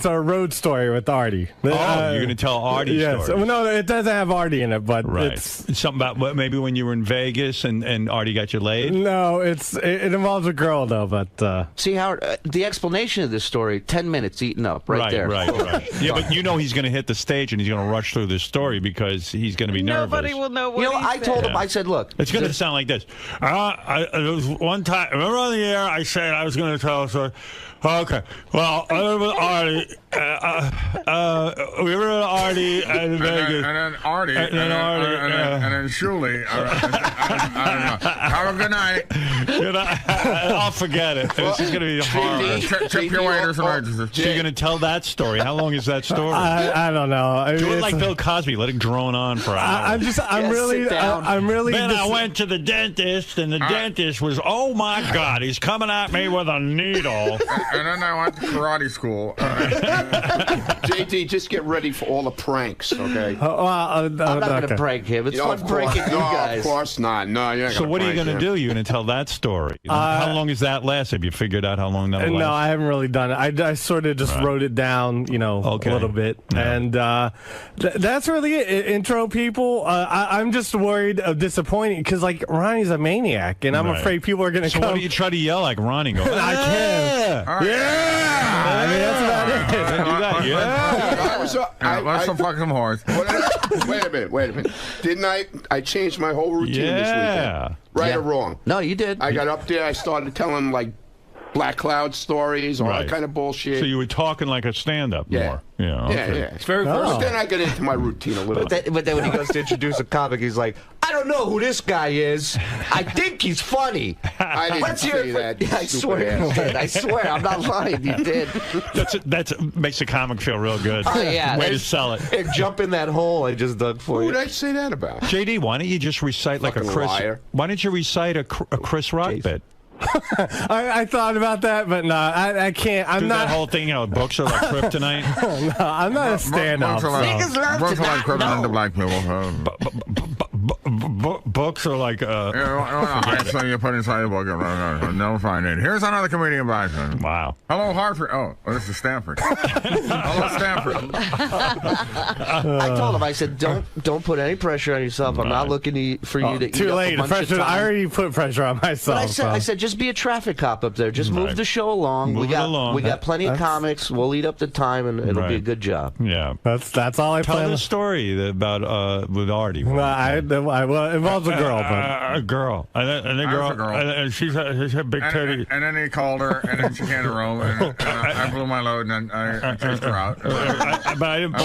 a road story with Artie. You're going to tell Artie's yes. story. Well, no, it doesn't have Artie in it, but Right. it's Something about maybe when you were in Vegas and Artie got you laid? no, it involves a girl though. But See, Howard, the explanation of this story, 10 minutes eaten up right there. Right. Yeah, but you know he's going to hit the stage and he's going to rush through this story because he's going to be nervous. Nobody will know what You know, he I said. told him, I said, look. It's going to sound like this. There was one time, remember on the air, I said I was going to tell a story. Okay. Well, I was with Artie. We were with Artie in Vegas. And then Artie. And then Shuli. I don't know. Have a good night. I'll forget it. This is going to be horrible. Tip your waiters and waitresses. So you're going to tell that story. How long is that story? I don't know. I mean, Do it it's- like Bill Cosby. Let it drone on for hours. I'm really. Then I went to the dentist, and the dentist was, oh my God, he's coming at me with a needle. And then I went to karate school. JD, just get ready for all the pranks, okay? I'm not going to prank him. It's fun pranking you guys. Of course not. No, you're not So what are you going to do? You're going to tell that story. How long does that last? Have you figured out how long that will No, last? I haven't really done it. I sort of just wrote it down, a little bit. Yeah. And that's really it. Intro people. I'm just worried of disappointing because, like, Ronnie's a maniac, and I'm Right. afraid people are going to So come. what do you try to yell like Ronnie? Go, I can. I mean, that's about it. Let's fuck some horse. Wait a minute. Didn't I changed my whole routine this weekend. Right or wrong? No, you did. I got up there, I started telling, like, Black Cloud stories, all that kind of bullshit. So you were talking like a stand-up more. Yeah, okay. It's very versatile. But then I get into my routine a little bit. But then when he goes to introduce a comic, he's like, I don't know who this guy is. I think he's funny. I didn't Let's hear say it that. for- I swear you did. I swear. I'm not lying. You did. That's makes a comic feel real good. Oh, yeah. Way to sell it. And jump in that hole I just dug for Who you. did I say that about? JD, why don't you just recite like a Fucking Chris? liar. Why don't you recite a Chris Rock bit? I thought about that, but no, I can't. I'm not. That whole thing, books are like kryptonite. No, I'm not a stand-up. Books are like kryptonite to black people. Books are like. So you put inside a book and never find it. Here's another comedian back then. Wow. Hello, Hartford. Oh, this is Stanford. Hello, Stanford. I told him, I said, don't put any pressure on yourself. I'm not looking for you to eat too up late. a bunch of time. I already put pressure on myself. But I said, just be a traffic cop up there. Just move the show along. We got plenty of comics. We'll eat up the time, and it'll be a good job. Yeah. That's all I plan. Tell the story about with Artie. Well, it involves a girl, but a girl, and a girl, and she's a big teddy. And then he called her, and then she can't roll, and I blew my load, and then I chased her out. But I didn't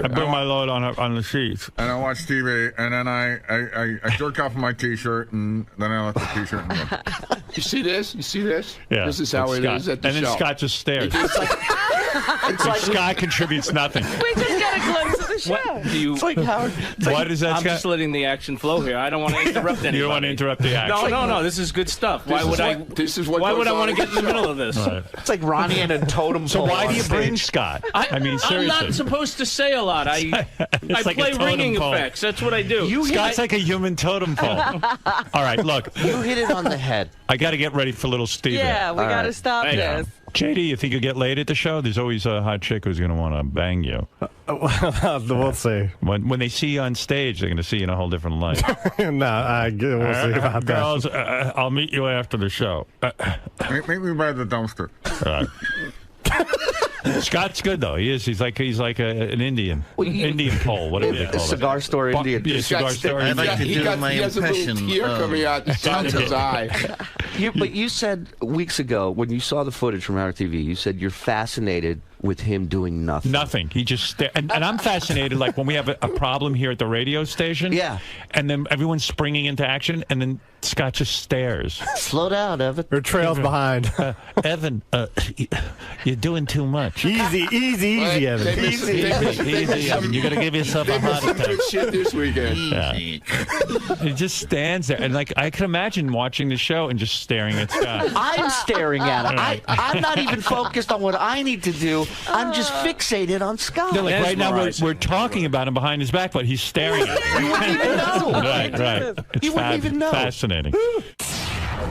I blew my load on the sheets. And I watched TV, and then I jerked off my T-shirt, and then I left the T-shirt. You see this? You see this? Yeah. This is how it is at the show. And then Scott just stares. Scott contributes nothing. We just got a glimpse of the show. It's like Howard. What is that, I'm just letting the action flow here. I don't want to interrupt anybody. You don't want to interrupt the action. No. This is good stuff. Why would I want to get in the middle of this? Right. It's like Ronnie and a totem pole. So why do you bring Scott? I mean, seriously. I'm not supposed to say a lot. I like play ringing effects. That's what I do. Scott's like a human totem pole. All right, look. You hit it on the head. I got to get ready for little Steve. Yeah, we got to stop this. JD, you think you'll get laid at the show? There's always a hot chick who's going to want to bang you. We'll see. When they see you on stage, they're going to see you in a whole different light. We'll see about girls, I'll meet you after the show. Meet me by the dumpster. Scott's good though. He is. He's like an Indian, Indian pole, whatever you call it. Cigar store Indian. Yeah, cigar store. I'd like to do my impression. He has a little tear coming out of his eye. But you said weeks ago when you saw the footage from our TV, you said you're fascinated with him doing nothing. Nothing. He just and I'm fascinated. Like when we have a problem here at the radio station. Yeah. And then everyone's springing into action, and then Scott just stares. Slow down, Evan. Or trails behind. Evan, you're doing too much. Easy, Evan. Easy, Evan. You're gonna give yourself a heart attack. Shit this weekend. Yeah. He just stands there, and like I can imagine watching the show and just staring at Scott. I'm staring at him. I'm not even focused on what I need to do. I'm just fixated on Scott. No, like right now we're talking about him behind his back, but he's staring at him. You wouldn't even know. Right. It's You wouldn't even know. Fascinating.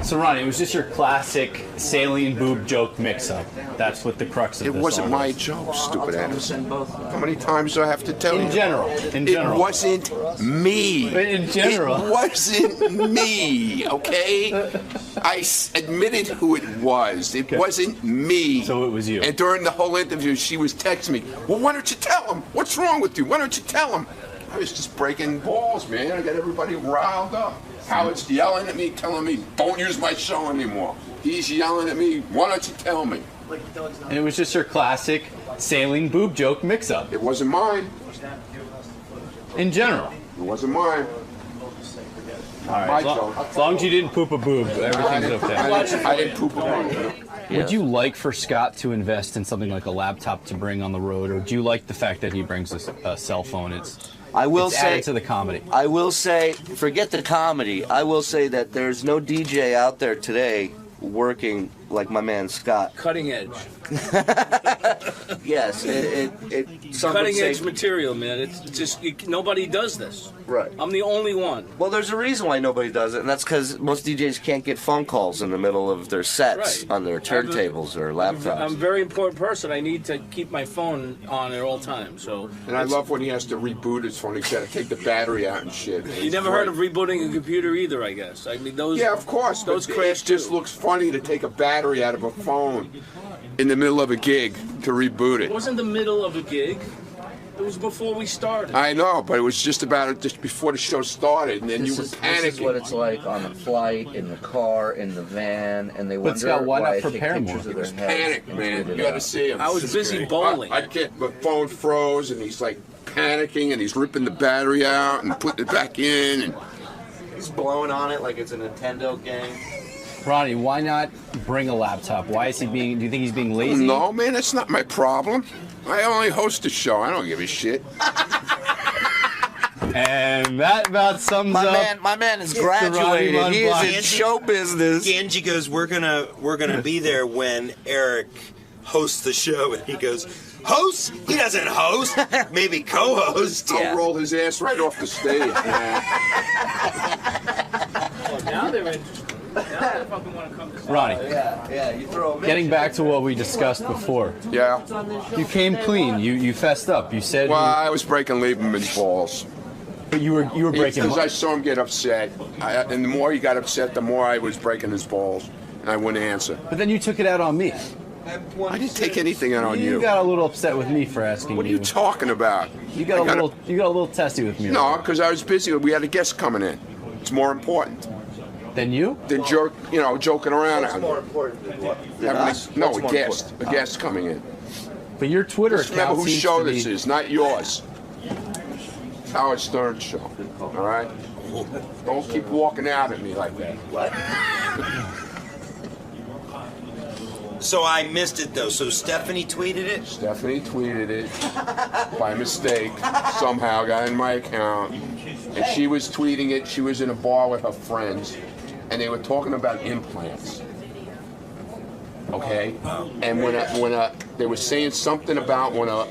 So, Ronnie, it was just your classic saline boob joke mix-up. That's what the crux of It this wasn't all my was. joke, stupid Anderson. How many times do I have to tell you? In general. It wasn't me. In general. It wasn't me, okay? I admitted who it was. It wasn't me. So it was you. And during the whole interview, she was texting me, well, why don't you tell him? What's wrong with you? Why don't you tell him? I was just breaking balls, man. I got everybody riled up. Howard's yelling at me, telling me, don't use my show anymore. He's yelling at me, why don't you tell me? And it was just your classic saline boob joke mix-up. It wasn't mine. In general. It wasn't mine. All right. As long as you didn't poop a boob, everything's okay. I didn't poop a boob. Would you like for Scott to invest in something like a laptop to bring on the road, or do you like the fact that he brings a cell phone? It's added to the comedy. I will say, forget the comedy. I will say that there's no DJ out there today working like my man Scott. Cutting edge. Yes, Cutting edge material, man. It's just nobody does this. Right. I'm the only one. Well, there's a reason why nobody does it, and that's because most DJs can't get phone calls in the middle of their sets on their turntables or laptops. I'm a very important person. I need to keep my phone on at all times. So. And I love when he has to reboot his phone. He's got to take the battery out and shit. You never heard of rebooting a computer either, I guess. I mean, those. Yeah, of course. Those crash. It just looks funny to take a battery out of a phone in the middle of a gig to reboot it. It wasn't the middle of a gig. It was before we started. I know, but it was just before the show started, and then you were panicking. This is what it's like on a flight, in the car, in the van, and they wonder Scott, why why not I prepare take more? pictures of their Panic, heads. man. You got to see him. I was busy bowling. I can't. My phone froze, and he's like panicking, and he's ripping the battery out and putting it back in, and he's blowing on it like it's a Nintendo game. Ronnie, why not bring a laptop? Why is he being? Do you think he's being lazy? No, man, that's not my problem. I only host a show. I don't give a shit. And that about sums up. My man is the graduated. Ronnie He is Run in Block. show business. Angie goes, we're gonna be there when Eric hosts the show, and he goes, host? He doesn't host. Maybe co-host. I'll roll his ass right off the stage. Now they're interested. Now they fucking want to come to Ronnie. Yeah, you throw him Getting back to what we discussed before. Yeah. You came clean. You fessed up. You said. Well, I was breaking Lieberman's balls. But you were breaking. Because I saw him get upset, and the more he got upset, the more I was breaking his balls, and I wouldn't answer. But then you took it out on me. I didn't take anything out on you. You got a little upset with me for asking. What are you talking about? You got a little testy with me. No, because I was busy. We had a guest coming in. It's more important. Than you? Than joking around. What's more important than what? No, a guest coming in. But your Twitter Just account remember whose seems show to be... this is, not yours. Howard Stern's show. All right? Don't keep walking out at me like that. So I missed it, though. So Stephanie tweeted it? Stephanie tweeted it by mistake. Somehow got in my account. And she was tweeting it. She was in a bar with her friends. And they were talking about implants. Okay? And when they were saying something about when a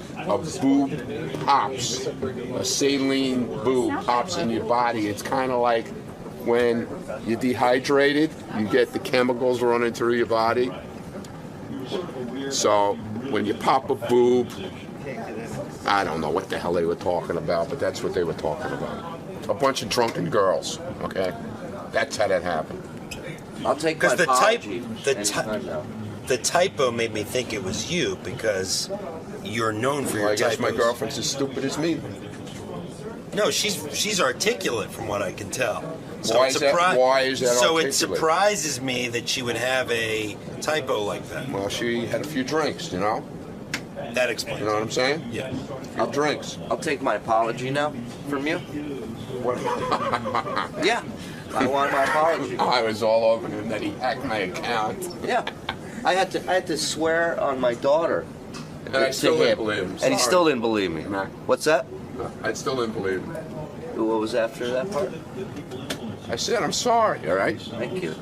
boob pops, a saline boob pops in your body, it's kind of like when you're dehydrated, you get the chemicals running through your body. So when you pop a boob, I don't know what the hell they were talking about, but that's what they were talking about. A bunch of drunken girls, okay? That's how that happened. I'll take my apology. The typo made me think it was you because you're known for your I guess typos. my girlfriend's as stupid as me. No, she's articulate from what I can tell. So Why is that So it articulate? surprises me that she would have a typo like that. Well, she had a few drinks, you know? That explains. You know what I'm saying? Yeah. A few drinks. I'll take my apology now from you. What? Yeah. I want my apology. I was all over him that he hacked my account. Yeah. I had to swear on my daughter. And I still didn't believe him. And he still didn't believe me. What's that? No, I still didn't believe him. What was after that part? I said, I'm sorry, all right? Thank you.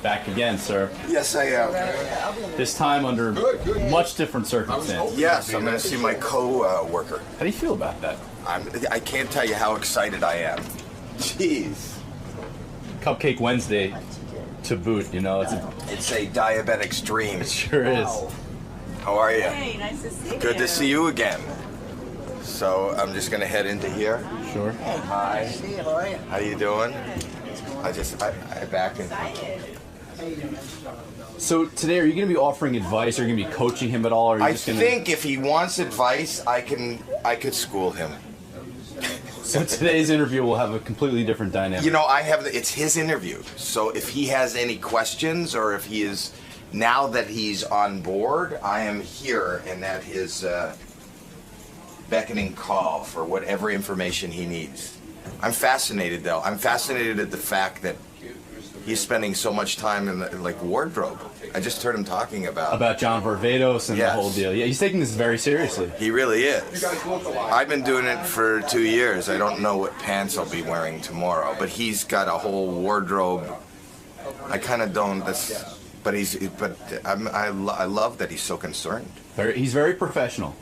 Back again, sir. Yes, I am. This time under much different circumstances. Yes, I'm going to see my co-worker. How do you feel about that? I can't tell you how excited I am. Jeez. Cupcake Wednesday to boot, you know. It's a diabetic's dream. It sure is. How are you? Hey, nice to see you. Good to see you again. So I'm just going to head into here. Sure. Hi. How are you? How you doing? I back in. So today, are you going to be offering advice? Are you going to be coaching him at all? Or are you I just gonna... think if he wants advice, I could school him. So today's interview will have a completely different dynamic. You know, it's his interview. So if he has any questions or if he is, now that he's on board, I am here and at his beckoning call for whatever information he needs. I'm fascinated, though. I'm fascinated at the fact that he's spending so much time in the, like, wardrobe. I just heard him talking about John 𝗻𝗿𝗍 and the whole deal. Yeah, he's taking this very seriously. He really is. I've been doing it for 2 years. I don't know what pants I'll be wearing tomorrow, but he's got a whole wardrobe. I kind of don't. I love that he's so concerned. He's very professional.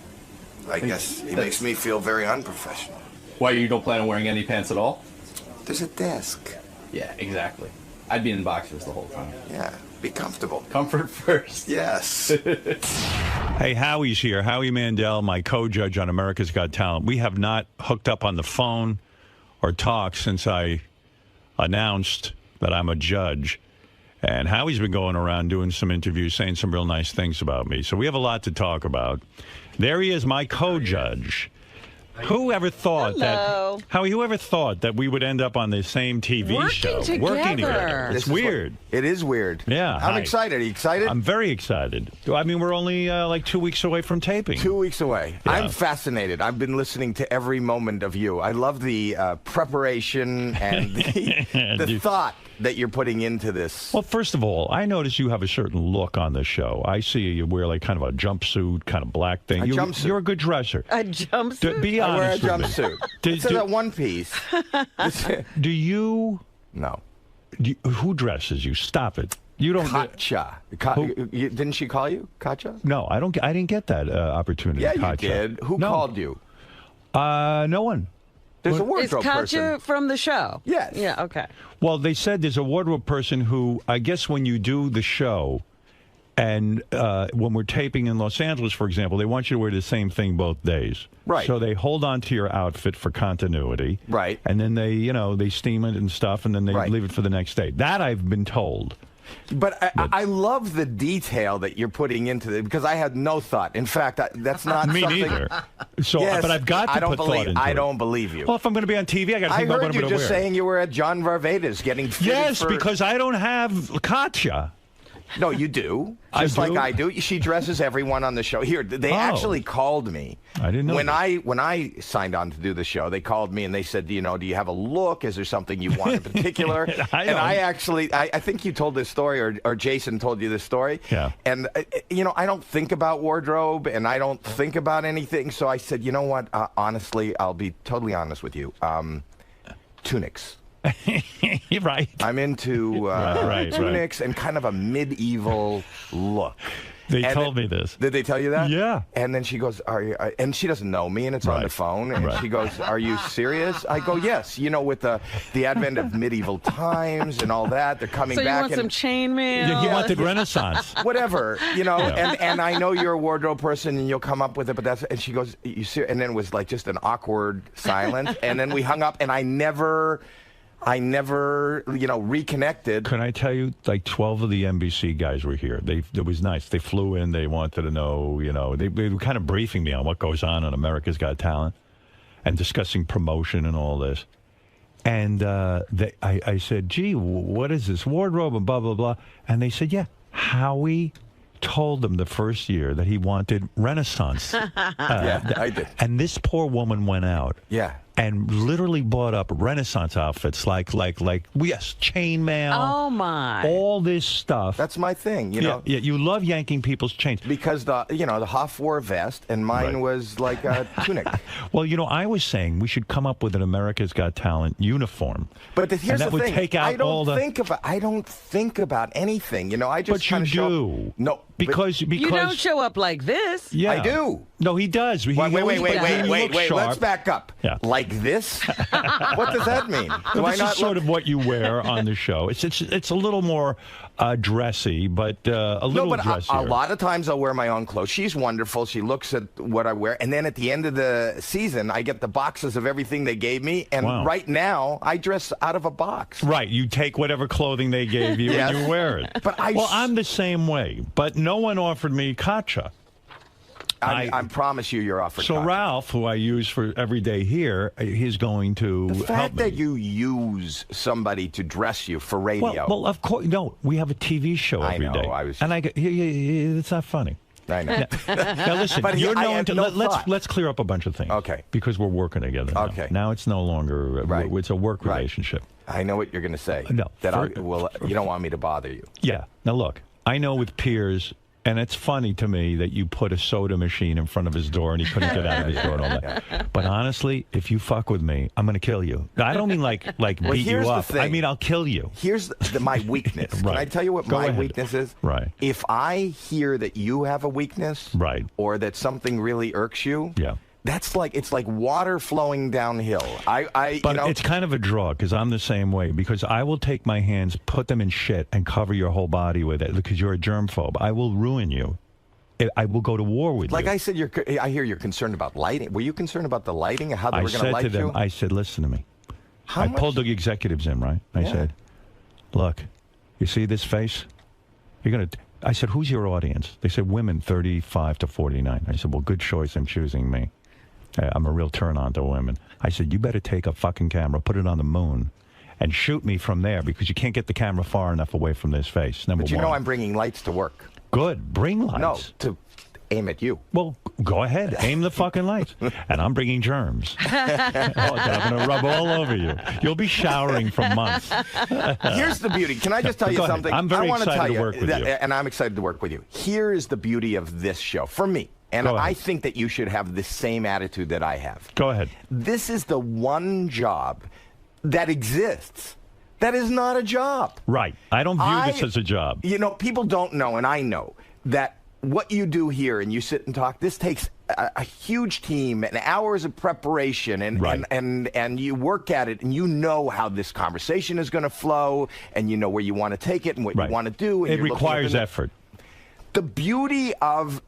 I guess he makes me feel very unprofessional. Why, you don't plan on wearing any pants at all? There's a desk. Yeah, exactly. I'd be in boxers the whole time. Yeah, be comfortable. Comfort first. Yes. Hey, Howie's here. Howie Mandel, my co-judge on America's Got Talent. We have not hooked up on the phone or talked since I announced that I'm a judge. And Howie's been going around doing some interviews, saying some real nice things about me. So we have a lot to talk about. There he is, my co-judge. Whoever thought that, Howie, whoever thought that we would end up on the same TV show? Working together. It's weird. It is weird. Yeah. I'm excited. Are you excited? I'm very excited. I mean, we're only like 2 weeks away from taping. 2 weeks away. Yeah. I'm fascinated. I've been listening to every moment of you. I love the preparation and the thought that you're putting into this. Well, first of all, I notice you have a certain look on the show. I see you wear like kind of a jumpsuit, kind of black thing. Jumpsuit. You're a good dresser. A jumpsuit? Be I wear a honest with me. jumpsuit. It's a one piece. Do you? No. Who dresses you? Stop it. You don't. 𝗁𝗁. Didn't she call you 𝗁𝗁? No, I don't. I didn't get that opportunity. Yeah, 𝗁𝗁. you did. Who called you? No one. There's a wardrobe person. Is 𝗁𝗁 from the show? Yes. Yeah, okay. Well, they said there's a wardrobe person who, I guess when you do the show, and when we're taping in Los Angeles, for example, they want you to wear the same thing both days. Right. So they hold on to your outfit for continuity. Right. And then they steam it and stuff, and then they leave it for the next day. That I've been told. But I love the detail that you're putting into it, because I had no thought. In fact, that's not Me something... neither. So, yes, but I've got to put thought into I it. don't believe you. Well, if I'm going to be on TV, I got to I think about what heard I'm you going to wear. just saying you were at John 𝗻𝗿𝗍's getting fitted Yes, for... because I don't have 𝗁𝗁. No, you do. Just like I do. She dresses everyone on the show. Here, they actually called me. I didn't know. When I signed on to do the show, they called me and they said, do you have a look? Is there something you want in particular? I think you told this story, or Jason told you this story. Yeah. And, I don't think about wardrobe and I don't think about anything. So I said, you know what? Honestly, I'll be totally honest with you. Tunics. Right. I'm into tunics and kind of a medieval look. They told me this. Did they tell you that? Yeah. And then she goes, and she doesn't know me, and it's on the phone, and she goes, are you serious? I go, yes. With the advent of medieval times and all that, they're coming back. So you want some chainmail? Yeah, he wanted Renaissance. Whatever, and I know you're a wardrobe person, and you'll come up with it, but and she goes, you serious? And then it was like just an awkward silence, and then we hung up, and I never, reconnected. Can I tell you, like 12 of the NBC guys were here. It was nice. They flew in. They wanted to know, they were kind of briefing me on what goes on America's Got Talent and discussing promotion and all this. And I said, gee, what is this wardrobe and blah, blah, blah. And they said, yeah, Howie told them the first year that he wanted Renaissance. Yeah, I did. And this poor woman went out. Yeah. And literally bought up Renaissance outfits like chainmail. Oh my! All this stuff. That's my thing, Yeah, you love yanking people's chains because the Hoff wore a vest and mine was like a tunic. Well, I was saying we should come up with an America's Got Talent uniform. But here's the thing: would take out I don't think about anything. I just. But you do. No. Because you don't show up like this. Yeah, I do. No, he does. Wait. Let's back up. Yeah. Like this? What does that mean? This is sort of what you wear on the show. It's a little more dressy, but a little dressier. A lot of times I'll wear my own clothes. She's wonderful. She looks at what I wear, and then at the end of the season, I get the boxes of everything they gave me. And right now, I dress out of a box. Right. You take whatever clothing they gave you and you wear it. But I'm the same way. But no one offered me 𝗁𝗁. I promise you're offered. So Ralph, who I use for every day here, he's going to the fact that you use somebody to dress you for radio. Well, of course, no. We have a TV show every day. I know. It's not funny. I know. Now listen, But you're I known have to. no let's thought. clear up a bunch of things. Okay. Because we're working together. Now. Okay. Now it's no longer. Right. It's a work relationship. I know what you're going to say. No. That you don't want me to bother you. Yeah. Now look, I know with Piers. And it's funny to me that you put a soda machine in front of his door and he couldn't get out of his door and all that. But honestly, if you fuck with me, I'm going to kill you. I don't mean like Well, beat here's you the up. thing. I mean, I'll kill you. Here's my weakness. Right. Can I tell you what Go my ahead. weakness is? Right. If I hear that you have a weakness, right, or that something really irks you, yeah. That's like it's like water flowing downhill. But it's kind of a draw because I'm the same way. Because I will take my hands, put them in shit, and cover your whole body with it. Because you're a germphobe. I will ruin you. I will go to war with you. Like I said, I hear you're concerned about lighting. Were you concerned about the lighting and how they were going to light you? I said to them, I said, listen to me. I pulled the executives in, right? I said, look, you see this face? You're going to. I said, who's your audience? They said, women 35 to 49. I said, well, good choice. I'm choosing me. I'm a real turn-on to women. I said, you better take a fucking camera, put it on the moon, and shoot me from there because you can't get the camera far enough away from this face, number one. But you know I'm bringing lights to work. Good. Bring lights. No, to aim at you. Well, go ahead. Aim the fucking lights. And I'm bringing germs. I'm going to rub all over you. You'll be showering for months. Here's the beauty. Can I just tell you Go ahead. something? I'm very I want to excited tell to work with you. And I'm excited to work with you. Here is the beauty of this show for me. And I think that you should have the same attitude that I have. Go ahead. This is the one job that exists that is not a job. Right. I don't view this as a job. You know, people don't know, and I know, that what you do here and you sit and talk, this takes a huge team and hours of preparation and you work at it and you know how this conversation is going to flow and you know where you want to take it and what you want to do. And It requires effort. The beauty of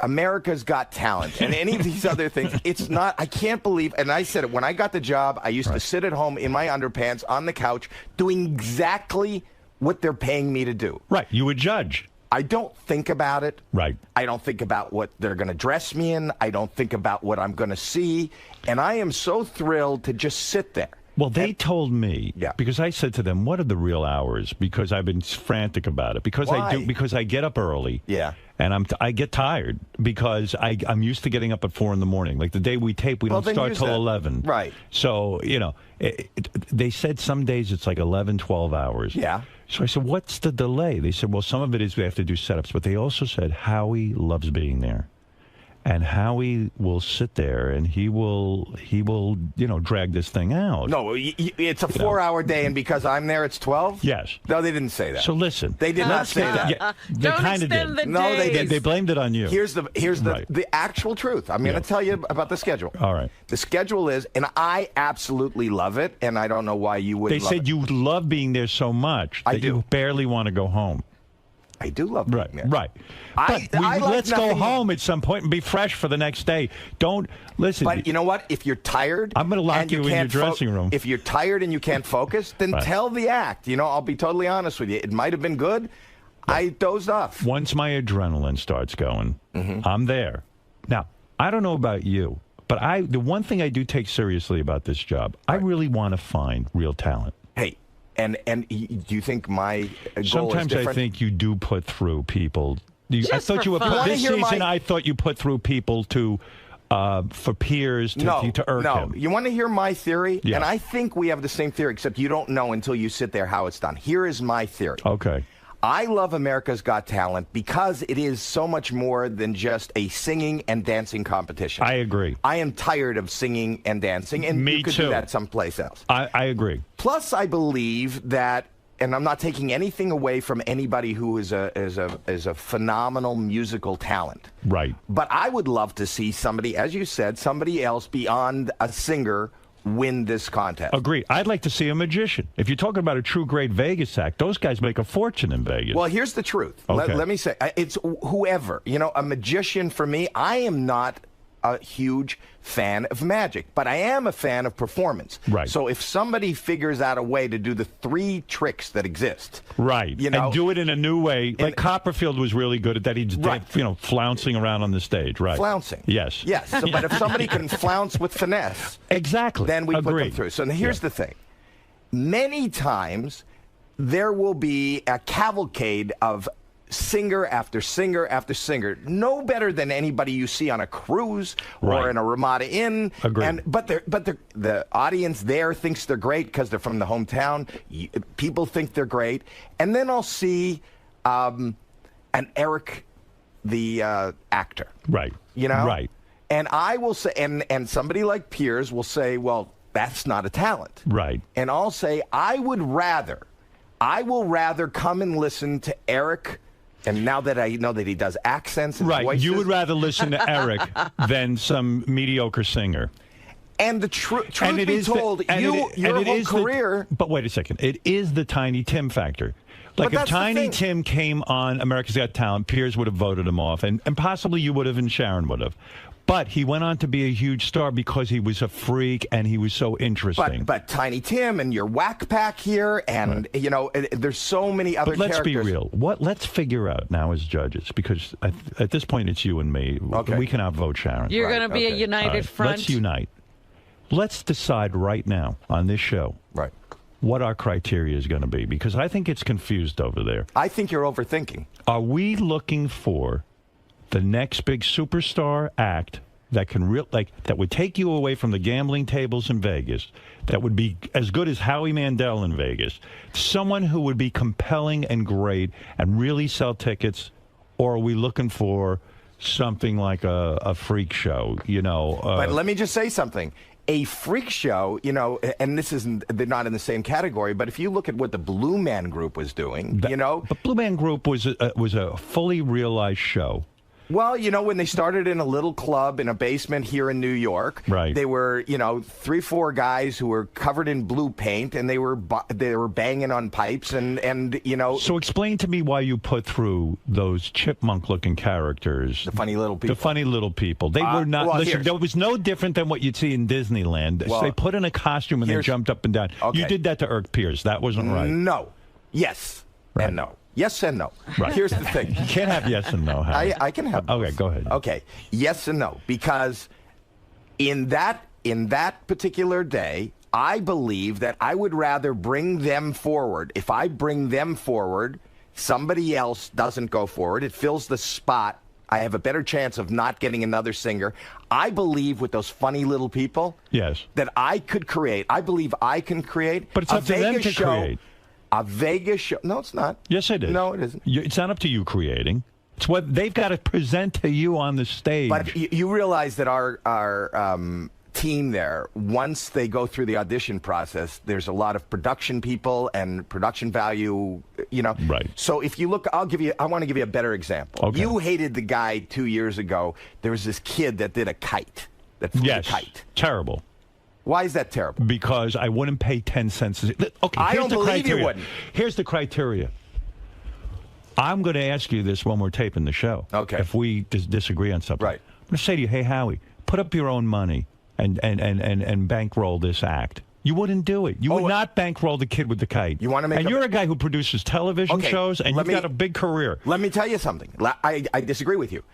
America's Got Talent and any of these other things, it's not, I can't believe, and I said it, when I got the job, I used to sit at home in my underpants on the couch doing exactly what they're paying me to do. Right. You would judge. I don't think about it. Right. I don't think about what they're going to dress me in. I don't think about what I'm going to see. And I am so thrilled to just sit there. Well, they told me, because I said to them, what are the real hours? Because I've been frantic about it. Because I get up early. Yeah. And I get tired because I'm used to getting up at 4 in the morning. Like the day we tape, we don't start till 11. Right. So, you know, they said some days it's like 11, 12 hours. Yeah. So I said, what's the delay? They said, well, some of it is we have to do setups. But they also said Howie loves being there. And Howie will sit there and he will, you know, drag this thing out. No, it's a 4-hour day, and because I'm there, it's 12? Yes. No, they didn't say that. So listen. They did not say that. Yeah, they kind of did. No, they did. They blamed it on you. Here's the actual truth. I'm going to tell you about the schedule. All right. The schedule is, and I absolutely love it, and I don't know why you wouldn't love it. They said you love being there so much that you barely want to go home. I do love being there. Right. Let's go home at some point and be fresh for the next day. Don't listen. But you know what? If you're tired, I'm going to lock you in your dressing room. If you're tired and you can't focus, then tell the act. You know, I'll be totally honest with you. It might have been good. I dozed off. Once my adrenaline starts going, I'm there. Now, I don't know about you, but the one thing I do take seriously about this job, I really want to find real talent. Hey. And do you think my goal Sometimes is different? I think you do put through people. I thought you were this season. I thought you put through people for Piers to irk him. You want to hear my theory? Yeah. And I think we have the same theory, except you don't know until you sit there how it's done. Here is my theory. Okay. I love America's Got Talent because it is so much more than just a singing and dancing competition. I agree. I am tired of singing and dancing, and you could do that someplace else. I agree. Plus, I believe that, and I'm not taking anything away from anybody who is a phenomenal musical talent. Right. But I would love to see somebody, as you said, somebody else beyond a singer win this contest. Agree. I'd like to see a magician. If you're talking about a true great Vegas act, those guys make a fortune in Vegas. Well, here's the truth. Okay. Let me say, it's whoever. You know, a magician for me, I am not a huge fan of magic, but I am a fan of performance. Right. So if somebody figures out a way to do the 3 tricks that exist, right, you know, and do it in a new way, like Copperfield was really good at that. He's flouncing around on the stage, right? Flouncing. Yes. Yes. So, but if somebody can flounce with finesse, exactly, then we put them through. So here's the thing: many times there will be a cavalcade of singer after singer after singer, no better than anybody you see on a cruise or in a Ramada Inn. Agreed. But the audience there thinks they're great because they're from the hometown. People think they're great, and then I'll see an Eric, the actor. Right. You know. Right. And I will say, and somebody like Piers will say, well, that's not a talent. Right. And I'll say, I will rather come and listen to Eric. And now that I know that he does accents and voices. You would rather listen to Eric than some mediocre singer. And the truth be told, your whole career. But wait a second. It is the Tiny Tim factor. Like if Tiny Tim came on America's Got Talent, Piers would have voted him off. And possibly you would have and Sharon would have. But he went on to be a huge star because he was a freak and he was so interesting. But Tiny Tim and your Whack Pack here, and you know, there's so many other characters. Let's be real. Let's figure out now as judges, because at this point it's you and me. Okay. We can outvote Sharon. You're going to be a united front. Let's unite. Let's decide right now on this show. Right. What our criteria is going to be, because I think it's confused over there. I think you're overthinking. Are we looking for the next big superstar act that can that would take you away from the gambling tables in Vegas, that would be as good as Howie Mandel in Vegas, someone who would be compelling and great and really sell tickets, or are we looking for something like a freak show, you know? But let me just say something. A freak show, you know, and they're not in the same category, but if you look at what the Blue Man Group was doing, you know. The Blue Man Group was a fully realized show. Well, you know, when they started in a little club in a basement here in New York, they were, you know, 3-4 guys who were covered in blue paint, and they were banging on pipes, and you know. So explain to me why you put through those chipmunk-looking characters, the funny little people. The funny little people. They were not. Listen, it was no different than what you'd see in Disneyland. Well, they put in a costume and they jumped up and down. Okay. You did that to Irk Piers. That wasn't right. No. Yes. Right. And no. Yes and no. Right. Here's the thing. You can't have yes and no. I can have both. Okay, go ahead. Okay, yes and no, because in that particular day, I believe that I would rather bring them forward. If I bring them forward, somebody else doesn't go forward. It fills the spot. I have a better chance of not getting another singer. I believe with those funny little people, yes, that I could create. I believe I can create. But it's up to them to create. A Vegas show. No, it's not. Yes, it is. No, it isn't. It's not up to you creating. It's what they've got to present to you on the stage. But you realize that our team there, once they go through the audition process, there's a lot of production people and production value, you know. Right. So if you look, I want to give you a better example. Okay. You hated the guy 2 years ago. There was this kid that did a kite. That flew a kite. Terrible. Why is that terrible? Because I wouldn't pay 10 cents. Okay, I don't believe you wouldn't. Here's the criteria. I'm going to ask you this when we're taping the show. Okay. If we disagree on something. Right. I'm going to say to you, hey, Howie, put up your own money and bankroll this act. You wouldn't do it. You would not bankroll the kid with the kite. You want to make? And you're a guy who produces television shows, and you've got a big career. Let me tell you something. I disagree with you.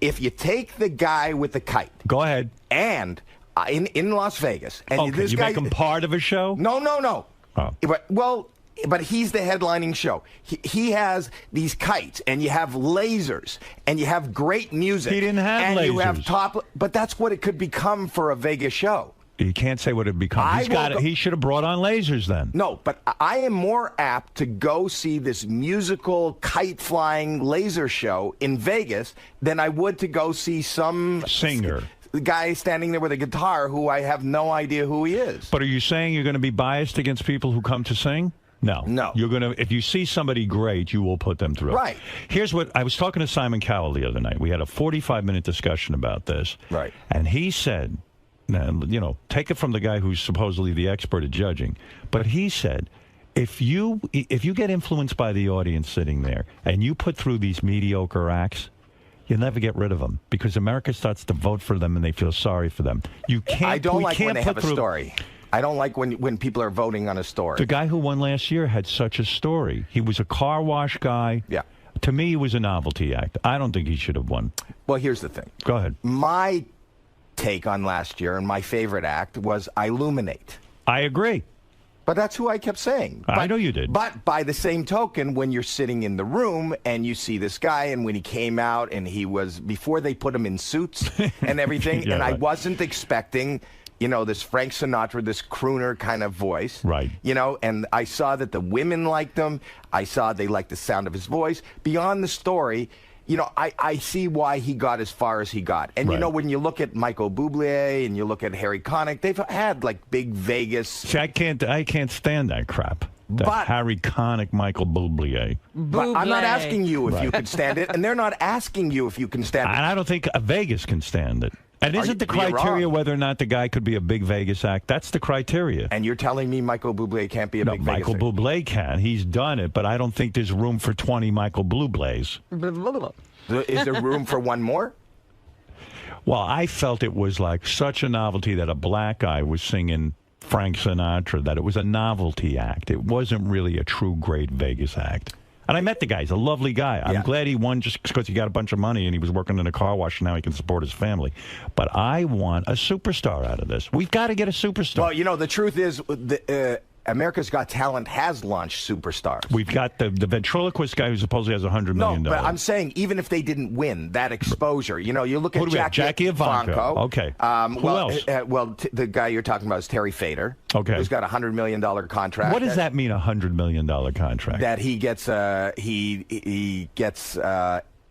If you take the guy with the kite. Go ahead. And in Las Vegas. And this you guy, make him part of a show? No. Oh. But he's the headlining show. He has these kites, and you have lasers, and you have great music. He didn't have and lasers. You have but that's what it could become for a Vegas show. You can't say what it becomes. He should have brought on lasers then. No, but I am more apt to go see this musical kite-flying laser show in Vegas than I would to go see some singer. The guy standing there with a guitar who I have no idea who he is. But are you saying you're going to be biased against people who come to sing? No. You're going to, if you see somebody great, you will put them through. Right. Here's what, I was talking to Simon Cowell the other night. We had a 45-minute discussion about this. Right. And he said, you know, take it from the guy who's supposedly the expert at judging, but he said, if you get influenced by the audience sitting there and you put through these mediocre acts, you'll never get rid of them because America starts to vote for them and they feel sorry for them. You can't. I don't like when they have a story. I don't like when people are voting on a story. The guy who won last year had such a story. He was a car wash guy. Yeah. To me, he was a novelty act. I don't think he should have won. Well, here's the thing. Go ahead. My take on last year and my favorite act was Illuminate. I agree. But that's who I kept saying. I know you did. But by the same token, when you're sitting in the room and you see this guy, and when he came out and he was, before they put him in suits and everything, I wasn't expecting, this Frank Sinatra, this crooner kind of voice. Right. And I saw that the women liked him. I saw they liked the sound of his voice. Beyond the story, I see why he got as far as he got. And, when you look at Michael Bublé and you look at Harry Connick, they've had, like, big Vegas. See, I can't stand that crap. That Harry Connick, Michael Bublé. But I'm not asking you if you can stand it, and they're not asking you if you can stand it. And I don't think Vegas can stand it. And isn't the criteria whether or not the guy could be a big Vegas act? That's the criteria. And you're telling me Michael Bublé can't be a big Vegas act? Michael Bublé can. He's done it, but I don't think there's room for 20 Michael Bublés. Is there room for one more? Well, I felt it was like such a novelty that a black guy was singing Frank Sinatra, that it was a novelty act. It wasn't really a true great Vegas act. And I met the guy. He's a lovely guy. I'm glad he won just because he got a bunch of money and he was working in a car wash and now he can support his family. But I want a superstar out of this. We've got to get a superstar. Well, the truth is America's Got Talent has launched superstars. We've got the ventriloquist guy who supposedly has $100 million. No, but I'm saying even if they didn't win, that exposure, you look at Jackie Ivanko. Okay. Who else? The guy you're talking about is Terry Fader. Okay. Who's got a $100 million contract. What does that mean, a $100 million contract? That he gets, he gets,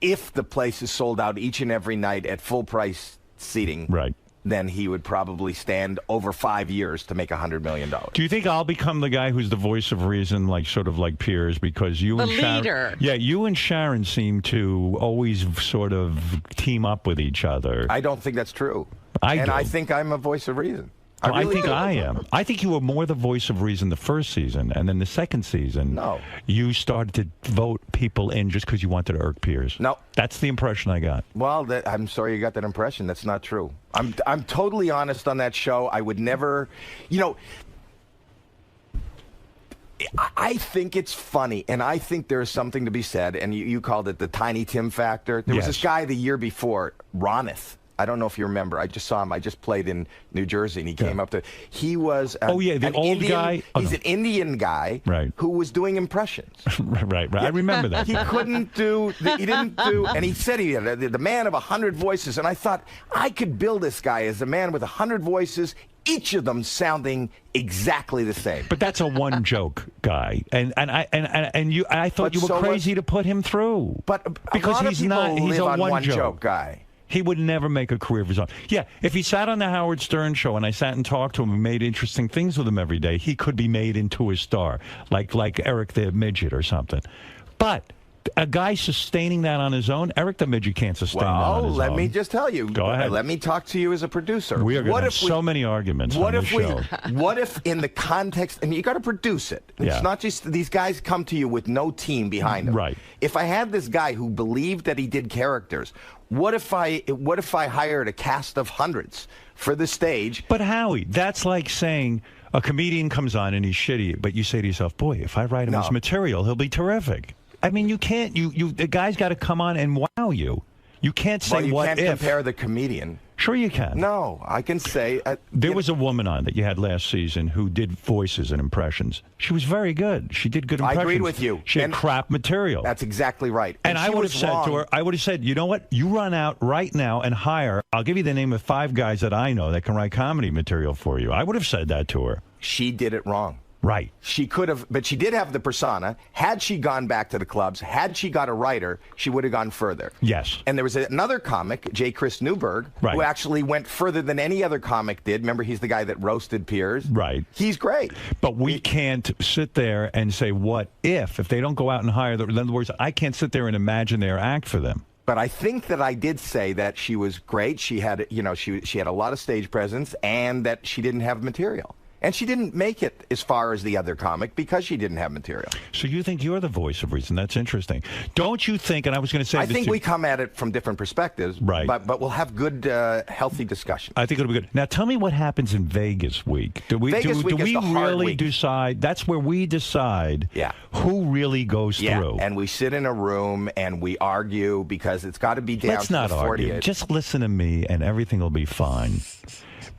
if the place is sold out each and every night at full price seating. Right. Then he would probably stand over 5 years to make $100 million. Do you think I'll become the guy who's the voice of reason, like sort of like Piers, because you and Sharon, leader? Yeah, you and Sharon seem to always sort of team up with each other. I don't think that's true. I think I'm a voice of reason. I think I am. I think you were more the voice of reason the first season, and then the second season, you started to vote people in just because you wanted to irk Piers. No. That's the impression I got. Well, I'm sorry you got that impression. That's not true. I'm totally honest on that show. I would never, I think it's funny, and I think there's something to be said, and you called it the Tiny Tim factor. There was this guy the year before, Ronith. I don't know if you remember. I just saw him. I just played in New Jersey, and he came up to. He was. The old guy. He's an Indian guy, who was doing impressions. right. I remember that. He couldn't do. He didn't do. And he said he had the man of 100 voices. And I thought I could build this guy as a man with 100 voices, each of them sounding exactly the same. But that's a one joke guy, and I thought you were crazy to put him through. But because he's not. He's a one joke joke guy. He would never make a career of his own. Yeah, if he sat on the Howard Stern show and I sat and talked to him and made interesting things with him every day, he could be made into a star, like Eric the Midget or something. But a guy sustaining that on his own, Eric the Midget can't sustain that on his own. Let me just tell you. Go ahead. Let me talk to you as a producer. We are going to have so many arguments on this show. What if in the context, and you got to produce it. It's not just these guys come to you with no team behind them. Right. If I had this guy who believed that he did characters, what if I hired a cast of hundreds for the stage? But Howie, that's like saying a comedian comes on and he's shitty, but you say to yourself, boy, if I write him his material, he'll be terrific. I mean, you can't. The guy's got to come on and wow you. You can't say you what can't if. compare the comedian. Sure you can. No, I can say. There was a woman on that you had last season who did voices and impressions. She was very good. She did good impressions. I agreed with you. She had crap material. That's exactly right. And I would have said to her, I would have said, you know what? You run out right now and hire. I'll give you the name of 5 guys that I know that can write comedy material for you. I would have said that to her. She did it wrong. Right. She could have, but she did have the persona. Had she gone back to the clubs, had she got a writer, she would have gone further. Yes. And there was another comic, J. Chris Newberg, who actually went further than any other comic did. Remember, he's the guy that roasted Piers. Right. He's great. But we can't sit there and say, what if they don't go out and hire them? In other words, I can't sit there and imagine their act for them. But I think that I did say that she was great. She had, she had a lot of stage presence, and that she didn't have material. And she didn't make it as far as the other comic because she didn't have material. So you think you're the voice of reason? That's interesting. Don't you think, and I was going to say I think we come at it from different perspectives, right? But we'll have good, healthy discussion. I think it'll be good. Now tell me what happens in Vegas week. Do we really decide? That's where we decide who really goes through. And we sit in a room and we argue because it's got to be down to the 48. Let's not argue. Just listen to me and everything will be fine.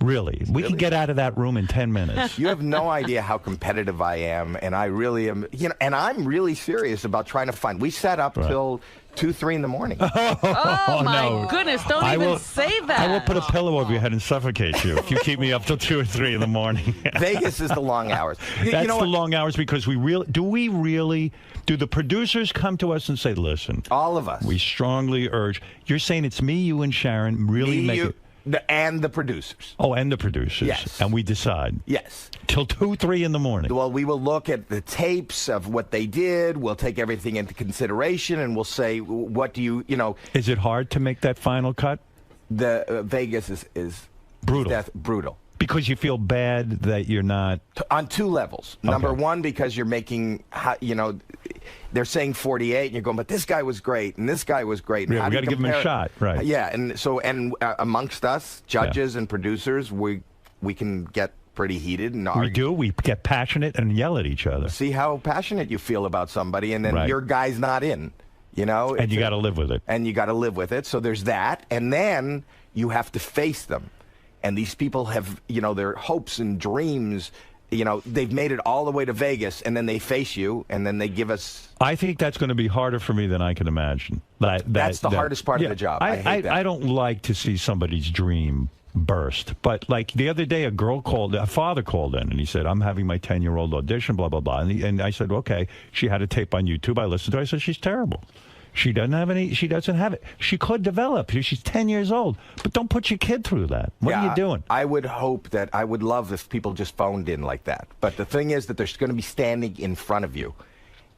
Really? We can get out of that room in 10 minutes. You have no idea how competitive I am, and I really am, and I'm really serious about trying to find. We sat up till 2, 3 in the morning. Oh my goodness, don't even say that. I will put a pillow over your head and suffocate you if you keep me up till 2 or 3 in the morning. Vegas is the long hours. That's the long hours because do the producers come to us and say, listen, all of us, we strongly urge, you're saying it's me, you, and Sharon, really make it. And the producers. Oh, and the producers. Yes. And we decide. Yes. Till 2, 3 in the morning. Well, we will look at the tapes of what they did. We'll take everything into consideration, and we'll say, what do you know? Is it hard to make that final cut? The Vegas is brutal. Brutal. Because you feel bad that you're not... On 2 levels. Okay. Number 1, because you're making, they're saying 48, and you're going, but this guy was great, and this guy was great. And we got to give him a shot, right? Yeah, and so, amongst us, judges and producers, we can get pretty heated and argue. We do. We get passionate and yell at each other. See how passionate you feel about somebody, and then your guy's not in, And you got to live with it. And you got to live with it. So there's that, and then you have to face them. And these people have, their hopes and dreams, they've made it all the way to Vegas, and then they face you, and then they give us... I think that's going to be harder for me than I can imagine. That's the hardest part of the job. I hate that. I don't like to see somebody's dream burst. But, like, the other day, a father called in, and he said, I'm having my 10-year-old audition, blah, blah, blah. And I said, okay. She had a tape on YouTube. I listened to her. I said, she's terrible. She doesn't have it. She could develop. She's 10 years old. But don't put your kid through that. What are you doing? I would love if people just phoned in like that. But the thing is that they're going to be standing in front of you.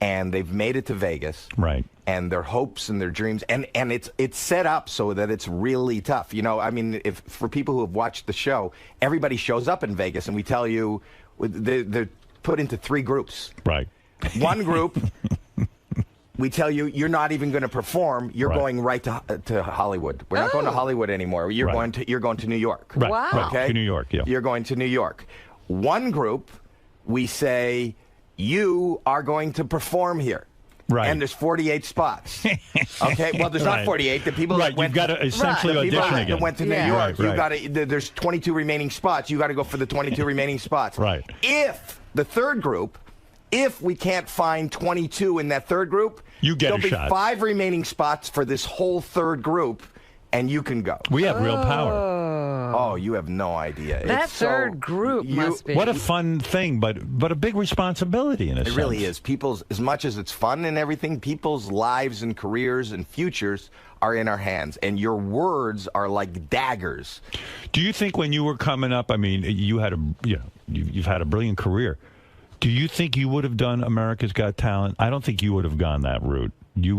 And they've made it to Vegas. Right. And their hopes and their dreams. And it's set up so that it's really tough. If for people who have watched the show, everybody shows up in Vegas. And we tell you they're put into 3 groups. Right. One group... We tell you, you're not even going to perform. You're going right to Hollywood. We're not going to Hollywood anymore. You're going to New York. Right. Wow. Right. To New York. Yeah. You're going to New York. One group, we say, you are going to perform here. Right. And there's 48 spots. Okay. Well, there's not 48. The people that went. You've got to essentially audition again. That went to New York. You got to. There's 22 remaining spots. You got to go for the 22 remaining spots. Right. If the third group. If we can't find 22 in that third group, there'll be shot. 5 remaining spots for this whole third group, and you can go. We have real power. Oh, you have no idea. That third group must be. What a fun thing, but a big responsibility in a sense. It really is. As much as it's fun and everything, people's lives and careers and futures are in our hands, and your words are like daggers. Do you think when you were coming up, you've had a brilliant career. Do you think you would have done America's Got Talent? I don't think you would have gone that route.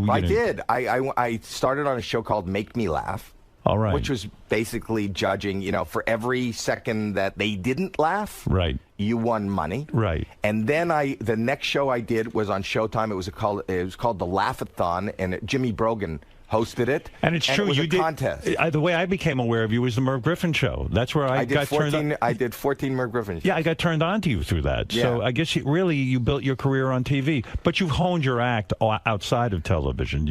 I did. I started on a show called Make Me Laugh. All right. Which was basically judging, for every second that they didn't laugh, right, you won money. Right. And then the next show I did was on Showtime. It was called The Laugh-a-thon, and Jimmy Brogan hosted it. And it's true. It was you a did. Contest. The way I became aware of you was the Merv Griffin show. That's where I got turned on. I did 14 Merv Griffin shows. Yeah, I got turned on to you through that. Yeah. So I guess you built your career on TV, but you've honed your act outside of television.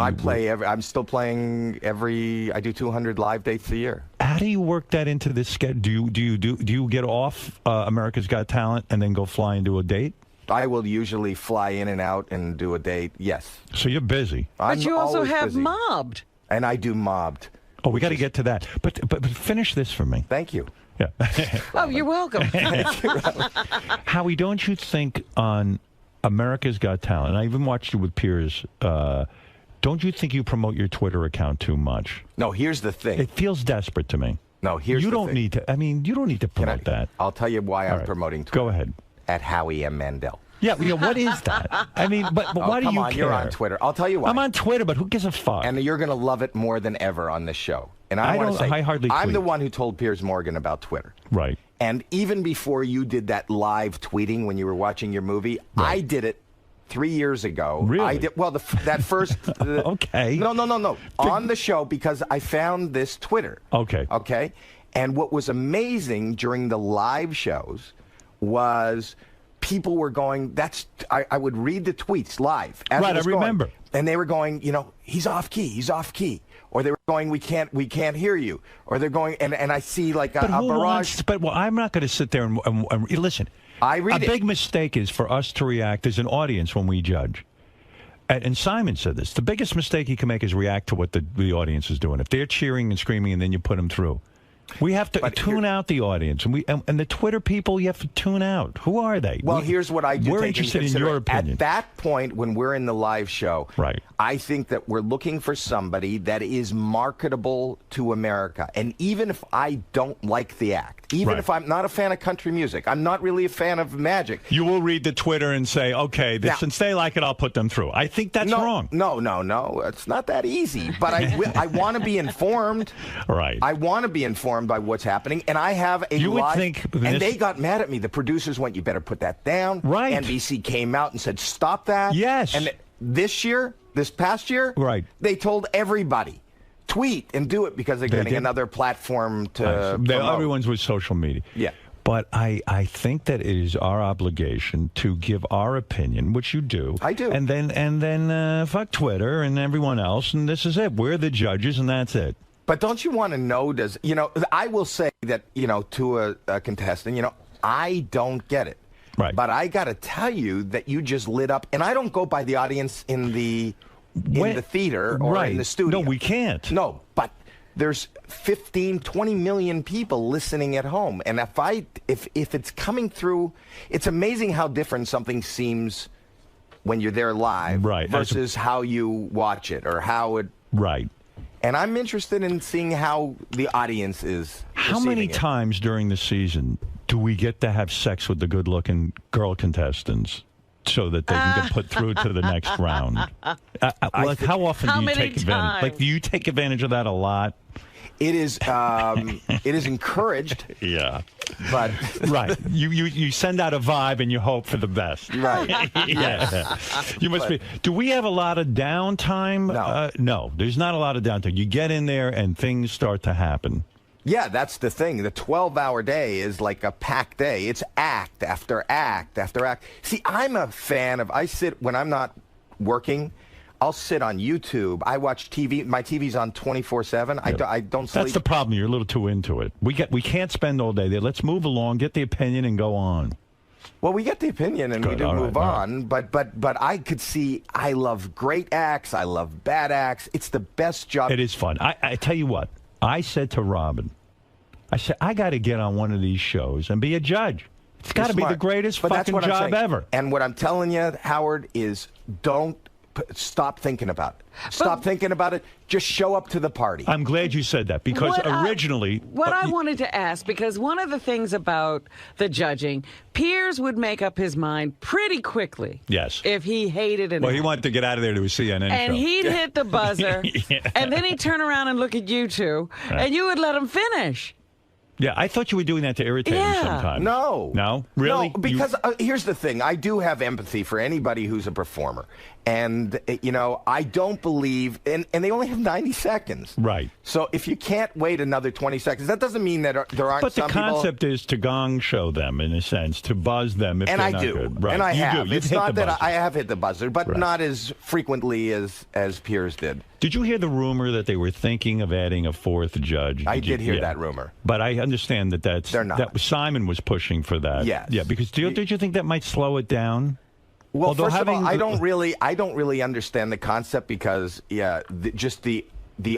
I'm still playing I do 200 live dates a year. How do you work that into this schedule? Do you get off America's Got Talent and then go fly and do a date? I will usually fly in and out and do a date, yes. So you're busy. But you also have busy. Mobbed. And I do Mobbed. Oh, we got to get to that. But finish this for me. Thank you. Yeah. Oh, you're welcome. Howie, don't you think on America's Got Talent, and I even watched you with Piers, don't you think you promote your Twitter account too much? No, here's the thing. It feels desperate to me. No, here's the thing. You don't need to promote that. I'll tell you why I'm promoting Twitter. Go ahead. At Howie M. Mandel. Yeah, what is that? But why do you care? You're on Twitter. I'll tell you why. I'm on Twitter, but who gives a fuck? And you're going to love it more than ever on this show. And I want to say, I hardly I'm tweet. the one who told Piers Morgan about Twitter. Right. And even before you did that live tweeting when you were watching your movie, right. I did it 3 years ago. Really? I did. Well, that first. Okay. No. On the show, because I found this Twitter. Okay. And what was amazing during the live shows was people were going, I would read the tweets live. As Right, it was I remember. Going, and they were going, he's off key, he's off key. Or they were going, we can't hear you. Or they're going, and I see like a barrage. Well, I'm not going to sit there and listen. I read a big mistake is for us to react as an audience when we judge. And Simon said this. The biggest mistake you can make is react to what the audience is doing. If they're cheering and screaming and then you put them through. We have to tune out the audience. And the Twitter people, you have to tune out. Who are they? Well, here's what I do. We're interested in your opinion. At that point, when we're in the live show, right. I think that we're looking for somebody that is marketable to America. And even if I don't like the act, even if I'm not a fan of country music, I'm not really a fan of magic. You will read the Twitter and say, okay, since they like it, I'll put them through. I think that's wrong. No. It's not that easy. But I want to be informed. Right. I want to be informed by what's happening. And I have a and they got mad at me. The producers went, you better put that down. Right. NBC came out and said, stop that. Yes. And this past year, they told everybody, tweet and do it because they're getting another platform to promote. Everyone's with social media. Yeah. But I think that it is our obligation to give our opinion, which you do. I do. And then fuck Twitter and everyone else, and this is it. We're the judges, and that's it. But don't you want to know, I will say that, to a contestant, I don't get it. Right. But I got to tell you that you just lit up, and I don't go by the audience in the theater or in the studio. No, we can't. No, but there's 15, 20 million people listening at home. And if it's coming through, it's amazing how different something seems when you're there live versus how you watch it or how it... Right. And I'm interested in seeing how the audience is. How many times during the season do we get to have sex with the good-looking girl contestants so that they can get put through to the next round? How often do you take advantage? Like, do you take advantage of that a lot? It is encouraged. Yeah. But you send out a vibe and you hope for the best. Right. Yeah. You must be. Do we have a lot of downtime? No. No, there's not a lot of downtime. You get in there and things start to happen. Yeah, that's the thing. The 12-hour day is like a packed day. It's act after act after act. See, I'm a fan of, when I'm not working, I'll sit on YouTube. I watch TV. My TV's on 24/7. I don't sleep. That's the problem. You're a little too into it. We can't spend all day there. Let's move along, get the opinion, and go on. Well, we get the opinion, and we do move on. But I could see. I love great acts. I love bad acts. It's the best job. It is fun. I tell you what. I said to Robin, I said, I got to get on one of these shows and be a judge. It's got to be the greatest fucking job ever. And what I'm telling you, Howard, is don't stop thinking about it. Stop thinking about it. Just show up to the party. I'm glad you said that because originally... What I wanted to ask, because one of the things about the judging, Piers would make up his mind pretty quickly. Yes. If he hated it. Well, he wanted to get out of there to a CNN show. And he'd hit the buzzer, and then he'd turn around and look at you two, and you would let him finish. Yeah, I thought you were doing that to irritate him sometimes. No. No? Really? No, because here's the thing. I do have empathy for anybody who's a performer. And, I don't believe, and they only have 90 seconds. Right. So if you can't wait another 20 seconds, that doesn't mean that there aren't some people... But the concept is to gong show them, in a sense, to buzz them if they're not good. Right. And I have. You've it's not that I have hit the buzzer, but not as frequently as Piers did. Did you hear the rumor that they were thinking of adding a fourth judge? I did hear that rumor. But I understand they're not. That Simon was pushing for that. Yes. Yeah, because did you think that might slow it down? Well, first of all, I don't really understand the concept because just the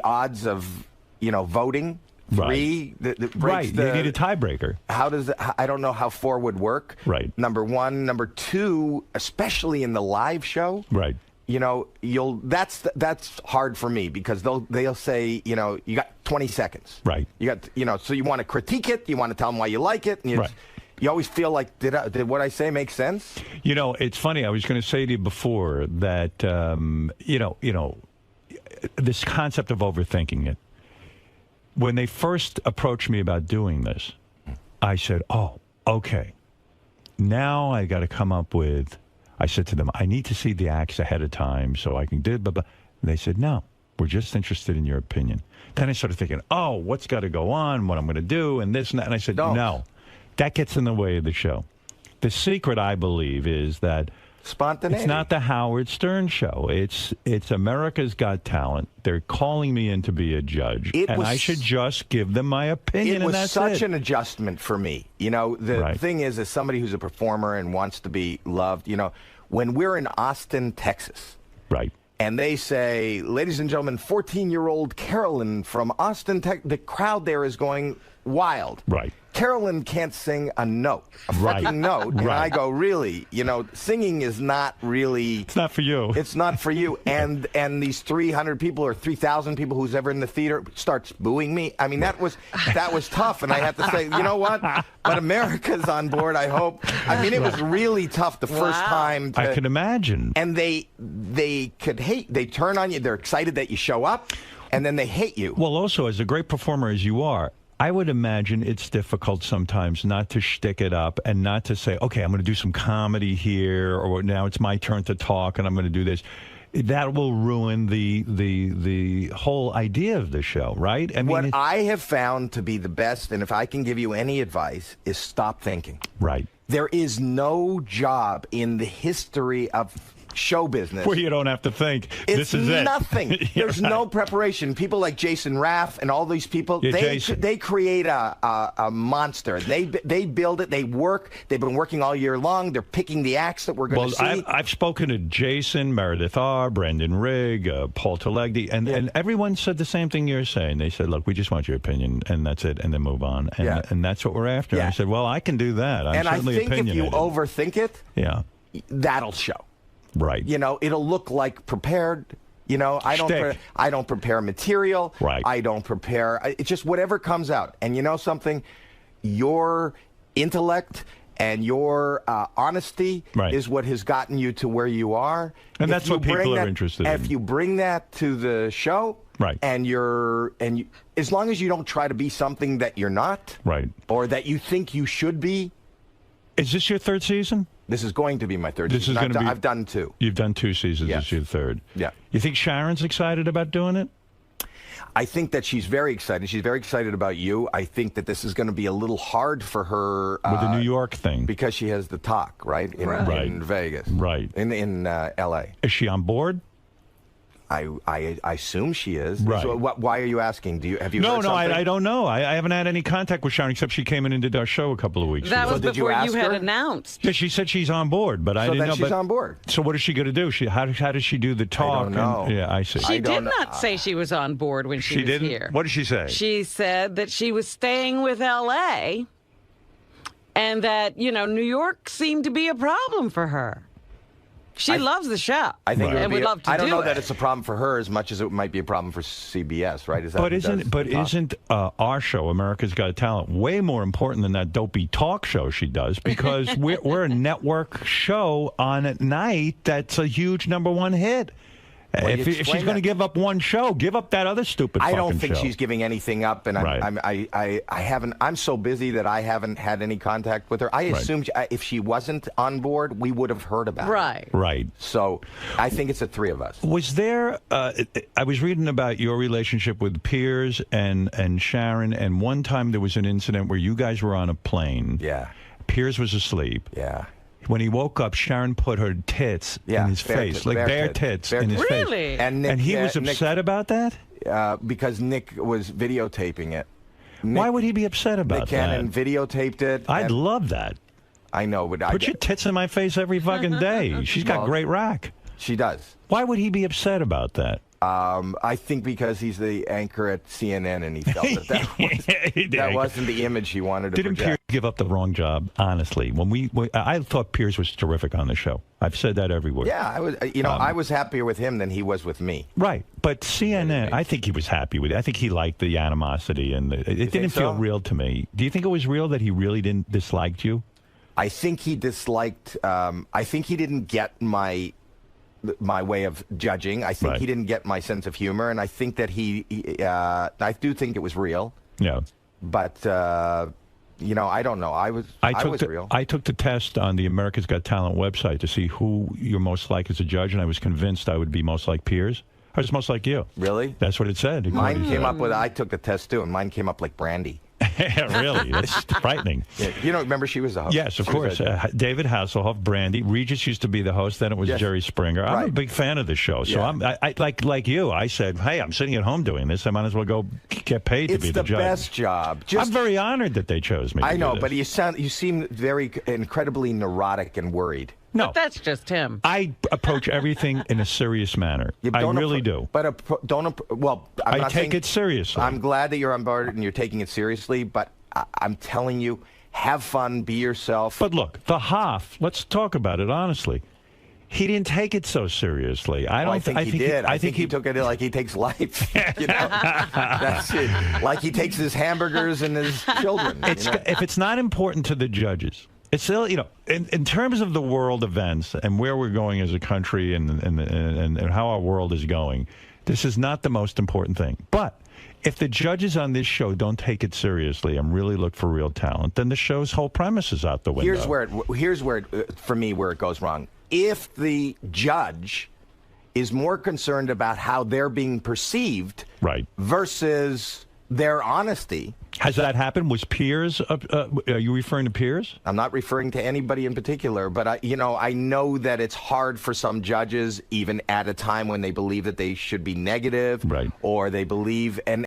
odds of voting three breaks they need a tiebreaker. How does I don't know how 4 would work. Right. Number one, number two, especially in the live show. Right. That's hard for me because they'll say you got 20 seconds. Right. You got so you want to critique it, you want to tell them why you like it, and you always feel like, did what I say make sense? It's funny. I was going to say to you before that, this concept of overthinking it. When they first approached me about doing this, I said, oh, okay. Now I got to come up with, I said to them, I need to see the acts ahead of time so I can do blah, blah. And they said, no, we're just interested in your opinion. Then I started thinking, oh, what's got to go on, what I'm going to do, and this and that. And I said, no. That gets in the way of the show. The secret, I believe, is that spontaneity. It's not the Howard Stern show. It's America's Got Talent. They're calling me in to be a judge, and I should just give them my opinion. It was and that's such an adjustment for me. You know, the thing is, as somebody who's a performer and wants to be loved, you know, when we're in Austin, Texas, right, and they say, "Ladies and gentlemen, 14-year-old Carolyn from Austin, Texas," the crowd there is going wild. Right. Carolyn can't sing a note, a fucking note. And I go, really? You know, singing is not really... It's not for you. It's not for you. And these 300 people or 3,000 people who's ever in the theater starts booing me. I mean, that was tough. And I have to say, you know what? But America's on board, I hope. I mean, it was really tough the first time. I can imagine. And they could hate. They turn on you. They're excited that you show up. And then they hate you. Well, also, as a great performer as you are, I would imagine it's difficult sometimes not to shtick it up and not to say, okay, I'm going to do some comedy here, or now it's my turn to talk and I'm going to do this. That will ruin the whole idea of the show, right? I mean, what I have found to be the best, and if I can give you any advice, is stop thinking. Right. There is no job in the history of show business where you don't have to think. This is nothing. it. There's no preparation. People like Jason Raff and all these people, they create a monster. They build it. They work. They've been working all year long. They're picking the acts that we're going to see. I've spoken to Jason, Meredith R., Brendan Rigg, Paul Talegdi, and everyone said the same thing you're saying. They said, look, we just want your opinion, and that's it, and then move on. And that's what we're after. I said, well, I can do that. I'm certainly opinionated. And I think if you overthink it, that'll show. Right. You know, it'll look like prepared. You know, I don't prepare material. Right. I don't prepare. It's just whatever comes out. And you know something? Your intellect and your honesty is what has gotten you to where you are. And that's what people are interested in. If you bring that to the show, and as long as you don't try to be something that you're not, or that you think you should be. Is this your third season? This is going to be my third season. I've done 2. You've done 2 seasons. This is your third. Yeah. You think Sharon's excited about doing it? I think that she's very excited. She's very excited about you. I think that this is going to be a little hard for her with the New York thing, because she has the talk in Vegas, in L.A. Is she on board? I assume she is. Right. So why are you asking? Have you? No, heard something? I don't know. I haven't had any contact with Sharon except she came in and did our show a couple of weeks ago. That was before you had announced. Yeah, she said she's on board, but I didn't know. So she's on board. So what is she going to do? How does she do the talk? I don't know. I see. She did not say she was on board when she was didn't? here. What did she say? She said that she was staying with L.A. and that, New York seemed to be a problem for her. She loves the show. I think and would love to I don't do know it. that it's a problem for her as much as it might be a problem for CBS, right? Is that isn't our show, America's Got Talent, way more important than that dopey talk show she does? Because we're a network show on at night that's a huge -- hit. Well, if she's going to give up one show, give up that other stupid fucking show. I don't think she's giving anything up, and I haven't. I'm so busy that I haven't had any contact with her. I assumed if she wasn't on board, we would have heard about it. Right. So I think it's the 3 of us. Was there? I was reading about your relationship with Piers and Sharon, and one time there was an incident where you guys were on a plane. Yeah. Piers was asleep. Yeah. When he woke up, Sharon put her tits in his face, bare tits in his face. Really? And he was upset about that? Because Nick was videotaping it. Why would he be upset about that? Nick Cannon videotaped it. I'd love that. I know, but put your tits in my face every fucking day. She's got great rack. She does. Why would he be upset about that? I think because he's the anchor at CNN and he felt that wasn't the image he wanted to Didn't project. Piers give up the wrong job, honestly? I thought Piers was terrific on the show. I've said that everywhere. Yeah, I was. I was happier with him than he was with me. Right, but CNN, I think he was happy with it. I think he liked the animosity, and it didn't feel real to me. Do you think it was real that he really didn't dislike you? I think he disliked. I think he didn't get my way of judging. I think he didn't get my sense of humor, and I think that I do think it was real. Yeah. But I don't know. I was real. I took the test on the America's Got Talent website to see who you're most like as a judge, and I was convinced I would be most like Piers. I was most like you. Really? That's what it said. Mine came up with. I took the test too, and mine came up like Brandy. Yeah, really. It's frightening. Yeah, you don't remember she was the host? Yes, of course. David Hasselhoff, Brandy. Regis used to be the host. Then it was Jerry Springer. I'm a big fan of the show. So I like you. I said, hey, I'm sitting at home doing this. I might as well go get paid to be the judge. It's the best job. I'm very honored that they chose me. I know, but you seem very incredibly neurotic and worried. No, but that's just him. I approach everything in a serious manner. I really do. But I take it seriously. I'm glad that you're on board and you're taking it seriously. But I'm telling you, have fun, be yourself. But look, the Hoff. Let's talk about it honestly. He didn't take it so seriously. I think he did. I think he took it like he takes life. You know? That's it. Like he takes his hamburgers and his children. If it's not important to the judges. It's still, in terms of the world events and where we're going as a country and how our world is going, this is not the most important thing. But if the judges on this show don't take it seriously and really look for real talent, then the show's whole premise is out the window. Here's where for me, where it goes wrong. If the judge is more concerned about how they're being perceived versus their honesty. Has that happened? Was Piers, are you referring to Piers? I'm not referring to anybody in particular, but I know that it's hard for some judges, even at a time when they believe that they should be negative, or they believe, and